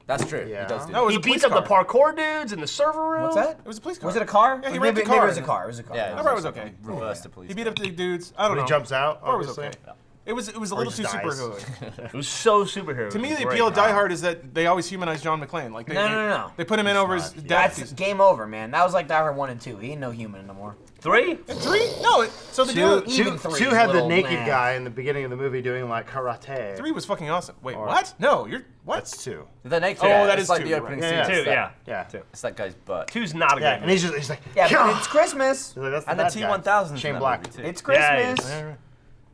That's true. Yeah. He does do No, it that. was He a police beats up the car. parkour dudes in the server room. What's that? It was a police car. Was it a car? Yeah, he maybe, wrecked the maybe car. it was a car. It was a car. Yeah, That part was okay. Reverse the police. He beat up the dudes. I don't When know. he jumps out, Part was obviously. okay. It was a little just too dies. superhero. It was so superhero. To me, the appeal of Die Hard is that they always humanize John McClane. Like No. They put him in over his death. That's game over, man. That was like Die Hard 1 and 2. He ain't no human no more. 3? 3? No. So the deal. Even three Two is had the little naked mad. guy in the beginning of the movie doing like karate. 3 was fucking awesome. Wait, what? No, you're what? That's 2. The naked. Oh, guy, that it's is like two, the you're opening right. scene. Yeah, It's Two, that- yeah. Yeah. It's that guy's butt. 2's not a Yeah, good and he's like, Yeah, "Yeah." but it's Christmas. He's like, that's And the bad guy. T-1000's Shane in that Black. movie too. It's Yeah, Christmas.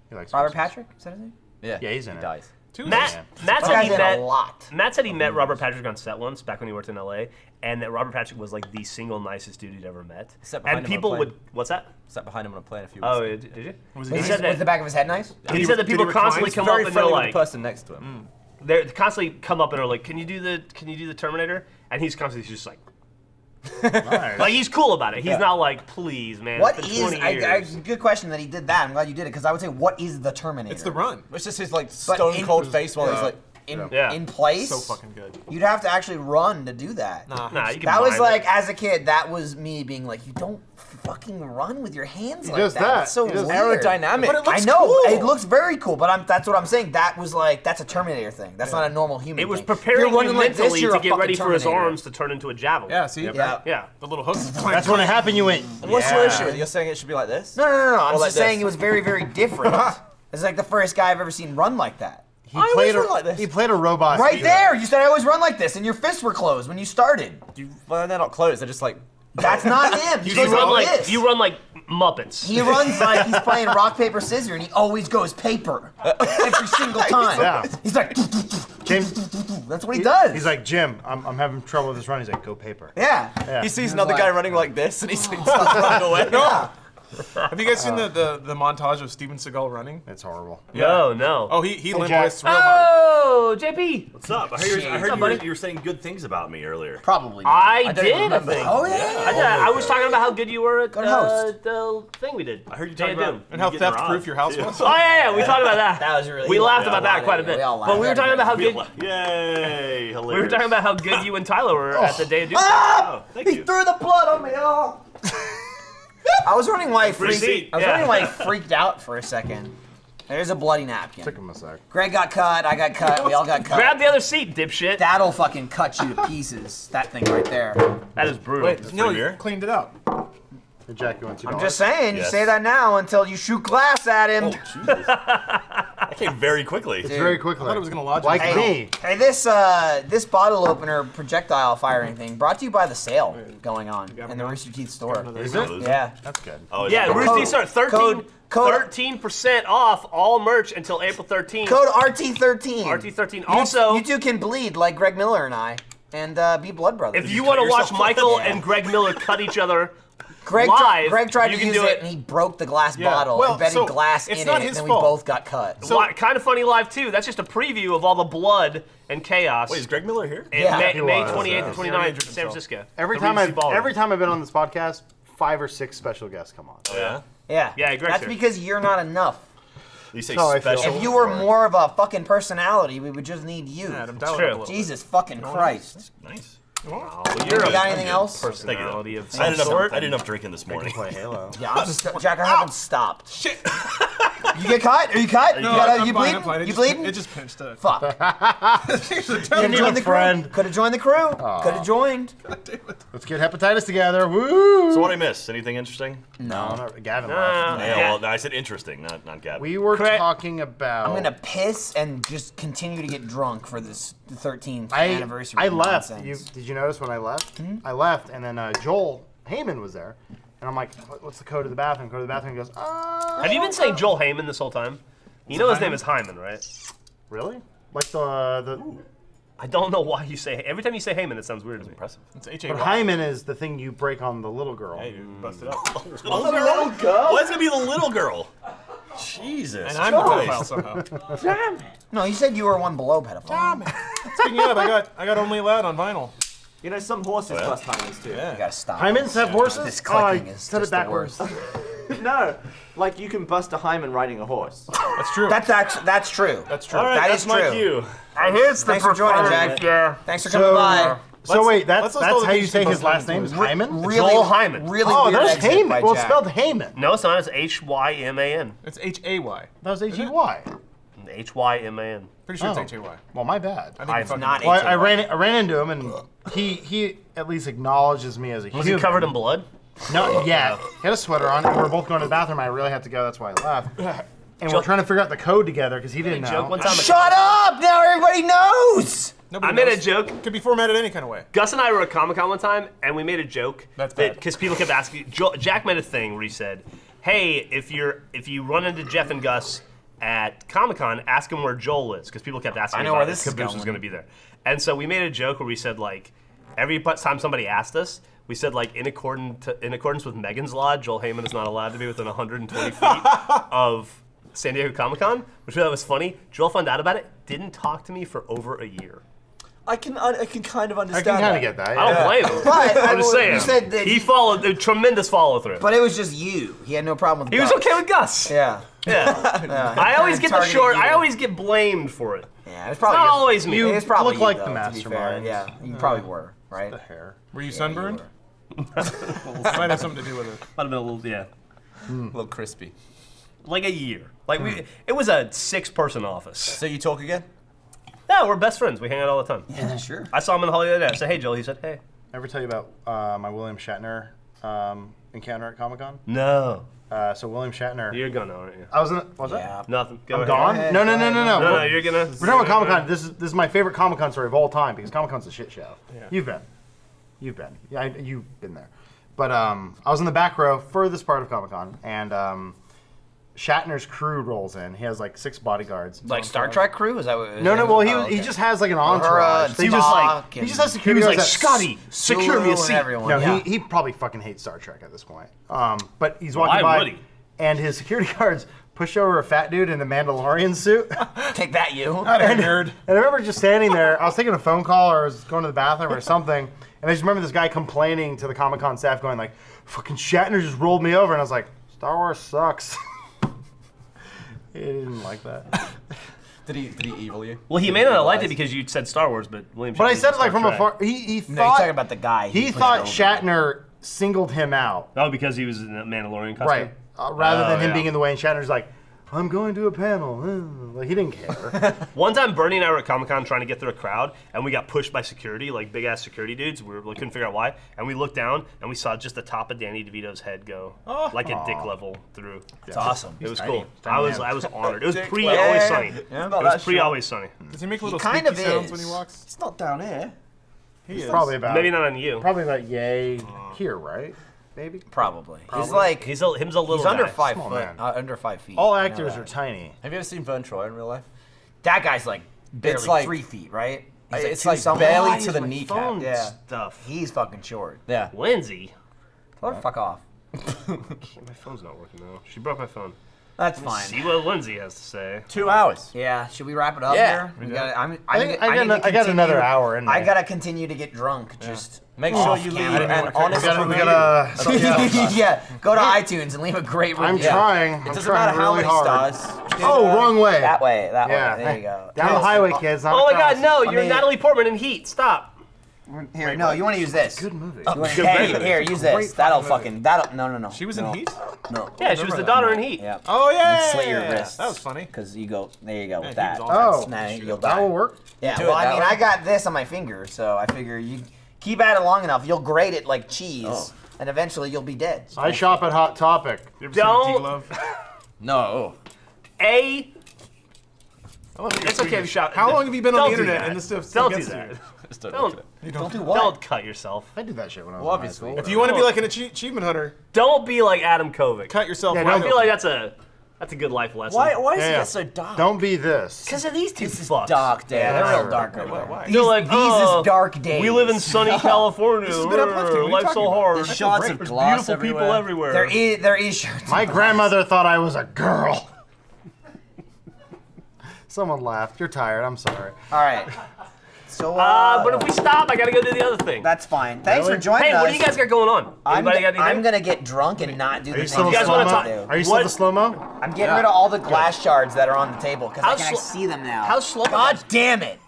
He likes Robert Christmas. Patrick? Is that his name? Yeah, Yeah, he's in he it. dies. Matt That said guy's he in a met lot. Matt said he met Robert Patrick on set once back when he worked in LA, and that Robert Patrick was like the single nicest dude he'd ever met. Sat behind And him on a people plane. would what's that? Sat behind him on a plane a few Oh, weeks did you? Was He he said Was the that. back of his head nice? He said that people recline? constantly He's come very up and they're friendly with like, the person next to him. they constantly come up and are like, can you do the Terminator? And he's constantly just like Nice. he's cool about it. He's not like, please, man. What it's been is? 20 years. Good question that he did that. I'm glad you did it because I would say, what is the Terminator? It's the run. It's just his like But stone in- cold face while he's like. Yeah. in place. So fucking good. You'd have to actually run to do that. Nah, you can That was mime like, it. as a kid, that was me being like, you don't fucking run with your hands like does that. that. It's so He does weird. aerodynamic. But it looks I know cool. it looks very cool, but that's what I'm saying. That was like that's a Terminator thing. That's not a normal human. It was thing. If you're preparing you running like this, mentally you're to a get fucking ready for his Terminator. arms to turn into a javelin. Yeah, see? Yeah. Yeah. The little hook. That's when it happened. You went. And what's yeah. your issue? You're saying it should be like this? No. I'm Or like just saying this. it was very, very different. It's like the first guy I've ever seen run like that. He I played always a run like this. He played a robot. Right there, you said I always run like this, and your fists were closed when you started. Well, they're not closed. They're just like. That's not him. He You goes run like like this. you run like Muppets. He runs like he's playing rock paper scissors, and he always goes paper every single time. Yeah. He's like, James, that's what he does. he's like, Jim, I'm having trouble with this run. He's like, go paper. yeah. Yeah. He sees He's another like- guy running like this, and he starts running away. Yeah. Have you guys seen the montage of Steven Seagal running? It's horrible. No. Oh, he limp Jack. wrists real hard. Oh, JP. What's up? I heard you were saying good things about me earlier. Probably. I don't even did. I remember. think. Oh yeah. I did. I was talking about how good you were at Good host. the thing we did. I heard you Day talking of about Doom. And how you getting theft-proof robbed. your house was. Oh yeah, we talked about that. That was really. We laughed about yeah, that quite a bit. We all But we were laughed. talking about how good Yay! Hilarious. we were talking about how good you and Tyler were at the Day of Doom. Oh, thank He you. threw the blood on me. Oh. I was wondering why he Receipt. freaked out for a second. There's a bloody napkin. Took him a sec. Greg got cut. I got cut. We all got cut. Grab the other seat, dipshit. That'll fucking cut you to pieces. That thing right there. That is brutal. Wait, no, you mirror? cleaned it up. Hey, Jack, you want $2? I'm just saying. You Yes. say that now until you shoot glass at him. Jesus. That came very quickly. It's very quickly. I thought it was gonna lodge Like in his me. Hey, this bottle opener projectile firing thing brought to you by the sale going on in the Rooster Teeth store. Is it? Yeah. That's good. Oh, Yeah, Rooster Teeth start 13% Code- off all merch until April 13th. Code RT13. RT13. Also, you two can bleed like Greg Miller and I, and be blood brothers. if you want to watch yourself Michael Yeah. and Greg Miller cut each other Greg, live, Greg tried you to can use do it, it. and he broke the glass Yeah. bottle, Well, embedded so glass it's in not it, his and we fault. both got cut. Kind of Funny Live 2. That's just a preview of all the blood and chaos. Wait, is Greg Miller here? in Yeah. May, He May was, 28th yeah. and 29th in San Francisco. Every The time Regency Ballroom. I've been on this podcast, 5 or 6 special guests come on. Oh, yeah? Yeah. Yeah, Greg's That's here. because you're not enough. You say That's how I feel. special. If you were or- more of a fucking personality, we would just need you. Adam, It's dial it true. up a little Jesus fucking Christ. Nice. Oh, You got anything else? personality of I some had enough. sort. I had enough drinking this morning. Play Halo. Yeah, Jack, I haven't stopped. Shit. You get cut? Are you cut? No, you I'm you fine, bleeding? I'm fine. You bleeding? It just pinched it. Fuck. You need Joined a the crew. friend. Could have joined the crew. Could have joined. Let's get hepatitis together. Woo! So what did I miss? Anything interesting? No, not Gavin. Nah. left. Yeah, Yeah. well, no, I said interesting, not Gavin. We were Cra- talking about. I'm gonna piss and just continue to get drunk for this 13th I anniversary. left. nonsense. Did you notice when I left? I left, and then Joel Heyman was there, and I'm like, "What's the code of the bathroom?" Code of the bathroom. He goes, Have you been saying Joel Heyman this whole time? You know his name is Hyman, right? Really? Like the I don't know why you say. Every time you say Heyman, it sounds weird to me. Impressive. It's H-A-Y. but Hyman is the thing you break on the little girl. Hey, you busted up. Little girl? Why is it gonna be the little girl? Jesus. And I'm the pedophile somehow. No, you said you were one below pedophile. Speaking of, I got Only Allowed on vinyl. You know, some horses bust hymens too. You gotta stop. Hymens have horses? This Oh, I clicking is said just it the backwards. worst. No, like you can bust a hymen riding a horse. That's true. That's true. That's true. All right, That that's is my true. cue. I hear it's Thanks for joining, Jack. Yeah. Thanks for coming by. So wait, let's that's go how you to say the his last name Hyman. is Hyman? Really, Joel Hyman. Really Oh, weird there's exit Heyman. by Well, it's Jack. spelled Heyman. No, it's not. It's H-Y-M-A-N. It's H-A-Y. That was H-E-Y. H-Y-M-A-N. Pretty sure Oh. it's H-A-Y. Well, my bad. I think you're It's fucking not right. Well, I H-A-Y. ran into him, and he at least acknowledges me as a Was human. he covered in blood? No, yeah. He had a sweater on, and we were both going to the bathroom. I really had to go. That's why I left. And we're trying to figure out the code together because he didn't Joke know. one time. Shut up! Now everybody knows! Nobody I made a knows. joke. Could be formatted any kind of way. Gus and I were at Comic-Con one time, and we made a joke. That's bad. Because people kept asking. Jack made a thing where he said, "Hey, if you run into Jeff and Gus at Comic-Con, ask them where Joel is," because people kept asking. I know about where it, this is because Bruce was going. going to be there. And so we made a joke where we said like, every time somebody asked us, we said like in accordance with Megan's Law, Joel Heyman is not allowed to be within 120 feet of San Diego Comic-Con, which we thought was funny. Joel found out about it, didn't talk to me for over a year. I can kind of I understand. can kind that. of get that. I Yeah. don't blame him. But I'm just saying. you said that he followed a tremendous follow through. But it was just you. He had no problem with He was Gus. okay with Gus. Yeah. Yeah. I always get the Targeting short. you. I always get blamed for it. Yeah, it was probably Not your- always me. It was probably look you, like though, the to be fair. mastermind. Yeah, you probably were, right? The hair. Were you sunburned? Might have something to do with it. Might have been a little, yeah, A little crispy. like a year. Like it was a 6-person office. So you talk again? Yeah, we're best friends. We hang out all the time. Yeah, sure. I saw him in the hall the other day. I said, "Hey, Joel." He said, "Hey." Ever tell you about my William Shatner encounter at Comic-Con? No. So William Shatner. You're gonna, aren't you? I was in. What's Yeah. that? Nothing. Go I'm ahead. gone. ahead. No. No, you're gonna. We're talking about Comic-Con. This is my favorite Comic-Con story of all time because Comic-Con's a shit show. Yeah. You've been. Yeah, you've been there. But I was in the back row, furthest part of Comic-Con, and Shatner's crew rolls in. He has like 6 bodyguards. Like Star Trek crew? Is that what? No. Well, he Oh, he okay. just has like an entourage. He He was just like- he just has He security was like, guards that- "Scotty, secure me a Sulu seat." and everyone. No, yeah. he probably fucking hates Star Trek at this point. But he's walking Why by, would he? and his security guards push over a fat dude in a Mandalorian suit. Take that, you. And I remember just standing there. I was taking a phone call or I was going to the bathroom or something. And I just remember this guy complaining to the Comic-Con staff going like, fucking Shatner just rolled me over. And I was like, Star Wars sucks. He didn't like that. Did he evil you? Well, he may not have liked it because you said Star Wars, but William. But I Shatner's said it like Star from Trek. afar. He No, he's thought, talking about the guy. he pushed thought over. Shatner singled him out. Oh, because he was in a Mandalorian costume. Right. Rather than him yeah. being in the way. And Shatner's like, I'm going to a panel. Like, he didn't care. One time, Bernie and I were at Comic-Con trying to get through a crowd, and we got pushed by security, like big-ass security dudes. We couldn't figure out why. And we looked down, and we saw just the top of Danny DeVito's head go, like at dick level through. It's awesome. It was tiny. cool. I was honored. It was Dick pre-Always level. Sunny. Yeah, It was pre-Always Sunny. Does he make little kind squeaky of sounds is. when he walks? It's not down here. He is. Probably about Maybe not on you. Probably about yay here, right? Maybe. Probably. He's like Him's a little. he's under guy. 5 Small foot. man. Under 5 feet. All I know actors that. are tiny. Have you ever seen Vern Troyer in real life? That guy's like barely like- 3 feet, right? He's It's two like something. barely Why to is the my kneecap. phone Yeah. Stuff. He's fucking short. Yeah. Lindsay. Tell her to fuck off. My phone's not working now. She broke my phone. That's See fine. what Lindsay has to say. 2 hours. Yeah, should we wrap it up Yeah. here? We gotta, I need got to another continue- hour in I me. gotta continue to get drunk. Just Make sure you leave camera. an honest We review. gotta. yeah, go to iTunes and leave a great review. I'm trying. It I'm doesn't trying matter how really many hard. stars. Oh, wrong way. That way, Yeah. There you go. Down the highway, kids. Not Oh my across. God, no! Let You're me- Natalie Portman in Heat. Stop. Here, no, you want to use this. Good movie. You wanna- Good hey, movie. here, use this. That'll fucking. No. She was in no. Heat? No. Yeah, she was the daughter in Heat. Yeah. Oh, yeah. And slit your wrists. That was funny. Because you go, there you go with he that. was awesome. Oh, Now you'll that die. will work. Yeah, Do well, it I that mean, way. I got this on my finger, so I figure you keep at it long enough, you'll grate it like cheese, and eventually you'll be dead. I shop at Hot Topic. You ever seen Don't- Tea Glove? No. It's okay if you shout. How long have you been on Don't the do internet that. and this stuff still Don't do gets to that. you? Just don't Don't. look at it. Don't do what? Don't cut yourself. I did that shit when I was Well, in high obviously. school. If you want to be like an achievement hunter, Don't be like Adam Kovic. cut yourself Yeah, wide I don't feel open. like that's a good life lesson. Why is Yeah. it so dark? Don't be this. Because of these two This is fucks. dark days. Yeah, They're that's real dark over there. Why? These, They're like, these oh, is dark days. We live in sunny California. This has been uplifting. What are you Life's talking so about? hard. There's shots of There's glass beautiful people everywhere. everywhere. There is shirts. My grandmother thought I was a girl. Someone laughed. You're tired. I'm sorry. All right. So, But if we stop, I gotta go do the other thing. that's fine. Thanks for Really? joining Hey, us. what do you guys got going on? Anybody got anything? I'm gonna get drunk and not do Are the you thing still You the guys slow wanna mo? talk- Are you still what- the slow mo? I'm getting rid of all the glass shards that are on the table because I How's can sl- see them now. how's slow-mo God guys- damn it!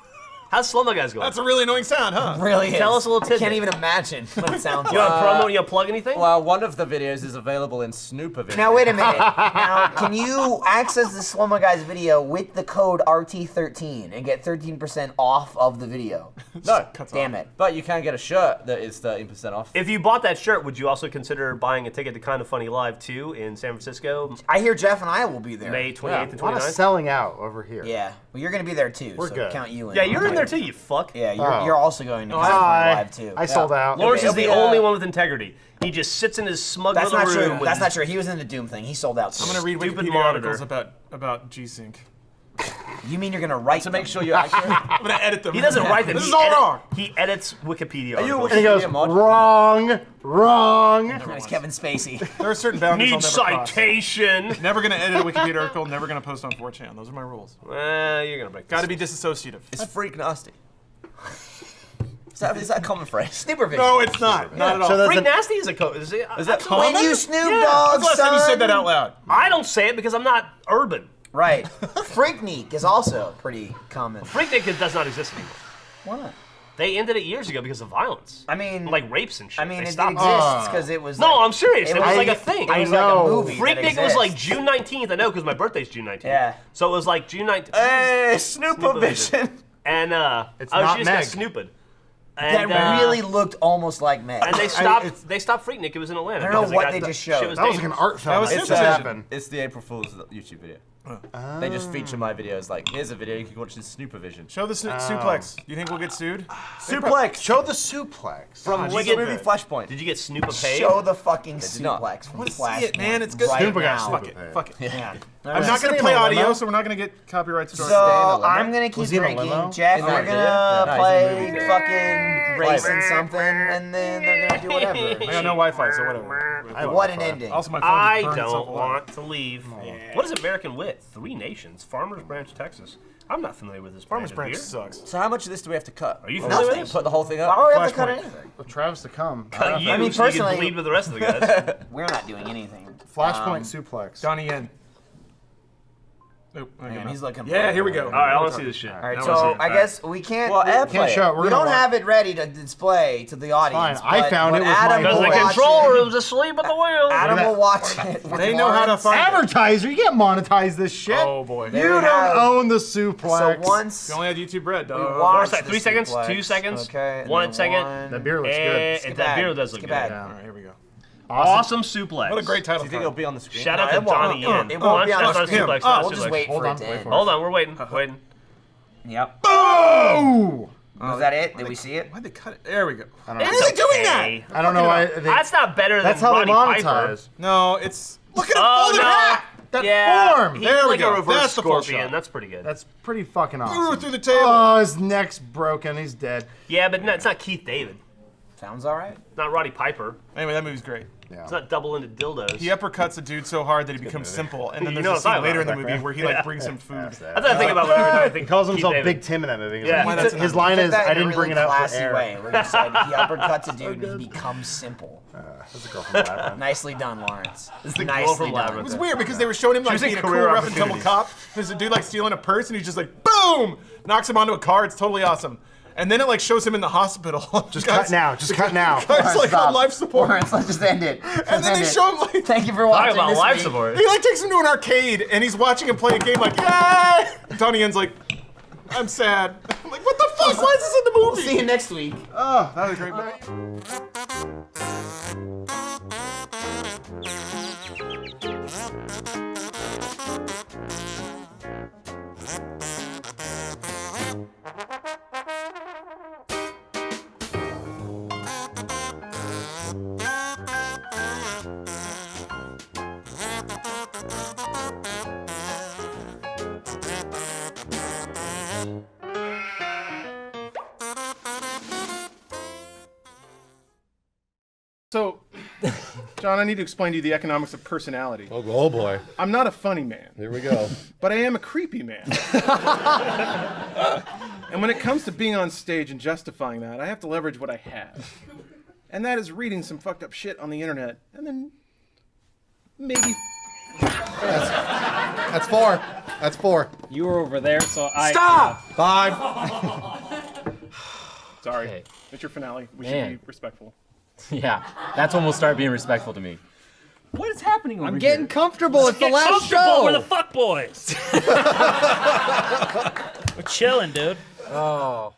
How's slow-mo guys going? That's a really annoying sound, huh? Really Tell is. us a little I can't tidbit. even imagine what it sounds You like. want promo? You want to plug anything? Well, one of the videos is available in Snooper video. Now wait a minute. Now, can you access the Slow Mo Guys video with the code RT13 and get 13% off of the video? No. Damn it. But you can get a shirt that is 13% off. If you bought that shirt, would you also consider buying a ticket to Kind of Funny Live 2 in San Francisco, I hear Jeff and I will be there. May 28th and A lot of 29th? selling out over here. Yeah. Well, you're gonna be there too. We're so good. count you in. Yeah, you're in there too, you fuck. Yeah, Oh. you're also going to Kind of Funny Hi. Live too. I sold out. Lawrence is It'll the be, only one with integrity. He just sits in his smug That's little not room true. with That's his not true. He was in the Doom thing. He sold out too. I'm gonna read Stupid Wikipedia monitor. articles about G-Sync. You mean you're gonna write To make sure you're accurate. I'm gonna edit them. He doesn't write them. This he is all edit- wrong. He edits Wikipedia Are you a articles. And he goes, Wikipedia mod? wrong. It's Kevin Spacey. There are certain boundaries Need I'll never cross. citation. Never gonna edit a Wikipedia article. Never gonna post on 4chan. Those are my rules. You're gonna break. Got to this. be disassociative. It's freak nasty. Is that a common phrase? Snooper vision. No, it's not. Not at all. So that's Freak a- nasty is a code. Is it? Is that absolutely. common? When you Snoop Yeah. Dogg, When's the last time you said that son. out loud? I don't say it because I'm not urban. Right. Freaknik is also pretty common. Freaknik does not exist anymore. Why not? They ended it years ago because of violence. I mean, Like rapes and shit. I mean, They it stopped. exists because it was. No, like, I'm serious. It was like a thing. It I was know. like a movie. that Freaknik was like exists. June 19th. I know because my birthday's June 19th. Yeah. So it was like June 19th. Hey, Snooper vision. And It's I was not just got Meg. snooped. That And, really looked almost like Meg. And they it's- stopped Freaknik. It was in Atlanta. I don't know because what got- they just shit showed. was That was like an dangerous. art film. was That Super just Vision. happened. It's the April Fool's YouTube video. They just feature my videos like, here's a video you can watch in Snooper vision. Show the suplex. You think we'll get sued? Suplex Show the suplex. from Did you which get movie? the- Flashpoint. Did you get Snoop a paid? Show the fucking did not. suplex from I wanna Flash. see it, man. It's good. Right Snooper got now. Snooper. Fuck it. Fuck it. Yeah. I'm not gonna he play in a audio, limo? so we're not gonna get copyright strikes. So I'm gonna keep Was he in a drinking. limo? Jeff, In we're that video? gonna No, he's in the play movie. fucking racing something, and then they're gonna do whatever. I got no Wi-Fi, so whatever. What an ending. Also, my phone I just burned itself don't alive. want to leave. What is American Wit? 3 Nations. Farmers Branch, Texas. I'm not familiar with this Farmers brand Branch of beer. sucks. So how much of this do we have to cut? Are you familiar with this? Put the whole thing Why up? would we have to cut Flashpoint. anything? With Travis to come. Cut you I mean, so you can personally- bleed with the rest of the guys. We're not doing anything. Flashpoint suplex. Donnie Yen. Nope. Man, he's looking. Yeah, here we go. All right, I want to see this shit. All right, I so wanna see it. I guess we can't. Well, airplay. Can't show it. We're we gonna don't watch- have it ready to display to the audience. Fine. I but- found but it with Adam my Because will the boy. watch control it. room's asleep at the wheel. Adam Look at will watch it. With They know how to Lawrence. find it. Advertiser, you can't monetize this shit. Oh boy. There You we don't have- own the So suplex. once You only had YouTube Red, we dog. watch What's that, the 3 seconds? suplex- 2 seconds? Okay. and 1 then second? one- That beer looks good. And Skip that ad. beer does look Skip good. ad. Yeah. All right, here we go. Awesome suplex. What a great title. Do you think it'll be on the screen? Shout out No, to it won't. Donnie Yen. It won't be on That's the not screen. suplex. Oh, That's We'll just suplex. wait Hold for on, it to wait end. for it. Hold on, we're waiting. Waiting. Yep. Oh! Was that it? Did we see it? Why'd they cut it? There we go. I don't know. Why are they doing that? Okay. I don't know why. That's not better That's than how they Roddy Piper. monetize. No, it's. Look at him Oh, folded no. hat. That Yeah, form. he's There we like go. a reverse That's the full scorpion. shot. That's pretty good. That's pretty fucking Threw it awesome. through the table. Oh, his neck's broken. He's dead. Yeah, but no, it's not Keith David. Sounds all right. It's not Roddy Piper. Anyway, that movie's great. It's not double-ended dildos. He uppercuts a dude so hard that he becomes simple, and then You there's know a what I'm scene talking later in the about. movie where he like brings him food. That's what I think about whenever I think He calls Keith himself David. Big Tim in that movie. He's Yeah. like, That's his enough. line He is, did that I in a didn't bring really it out for classy air. way, where he said he uppercuts a dude and he becomes simple. That's a girl from Labyrinth. Nicely done, Lawrence. It's the girl Nicely from done. Labyrinth. It was weird because they were showing him like was in being a cool career rough and tumble opportunities. cop. There's a dude like stealing a purse, and he's just like boom, knocks him onto a car. It's totally awesome. And then it like shows him in the hospital. Just cut now. Just cut now. Guy's like on life support. Lawrence, let's just end it. And then they show him like Thank you for Talk watching about this life week. support. he like takes him to an arcade, and he's watching him play a game like yay. Donnie Yen's like, I'm sad. I'm like, what the fuck? Why is this in the We'll movie? see you next week. Oh, that was a great movie. So John, I need to explain to you the economics of personality. Oh boy. I'm not a funny man. Here we go. But I am a creepy man. And when it comes to being on stage and justifying that, I have to leverage what I have. And that is reading some fucked up shit on the internet, and then maybe... That's 4. That's 4. You were over there, so I... Stop! 5. Sorry. Okay. It's your finale. We Man. should be respectful. Yeah, that's when we'll start being respectful to me. What is happening over I'm here? getting comfortable. It's the Get last comfortable. show. We're the fuck boys. We're chilling, dude. Oh.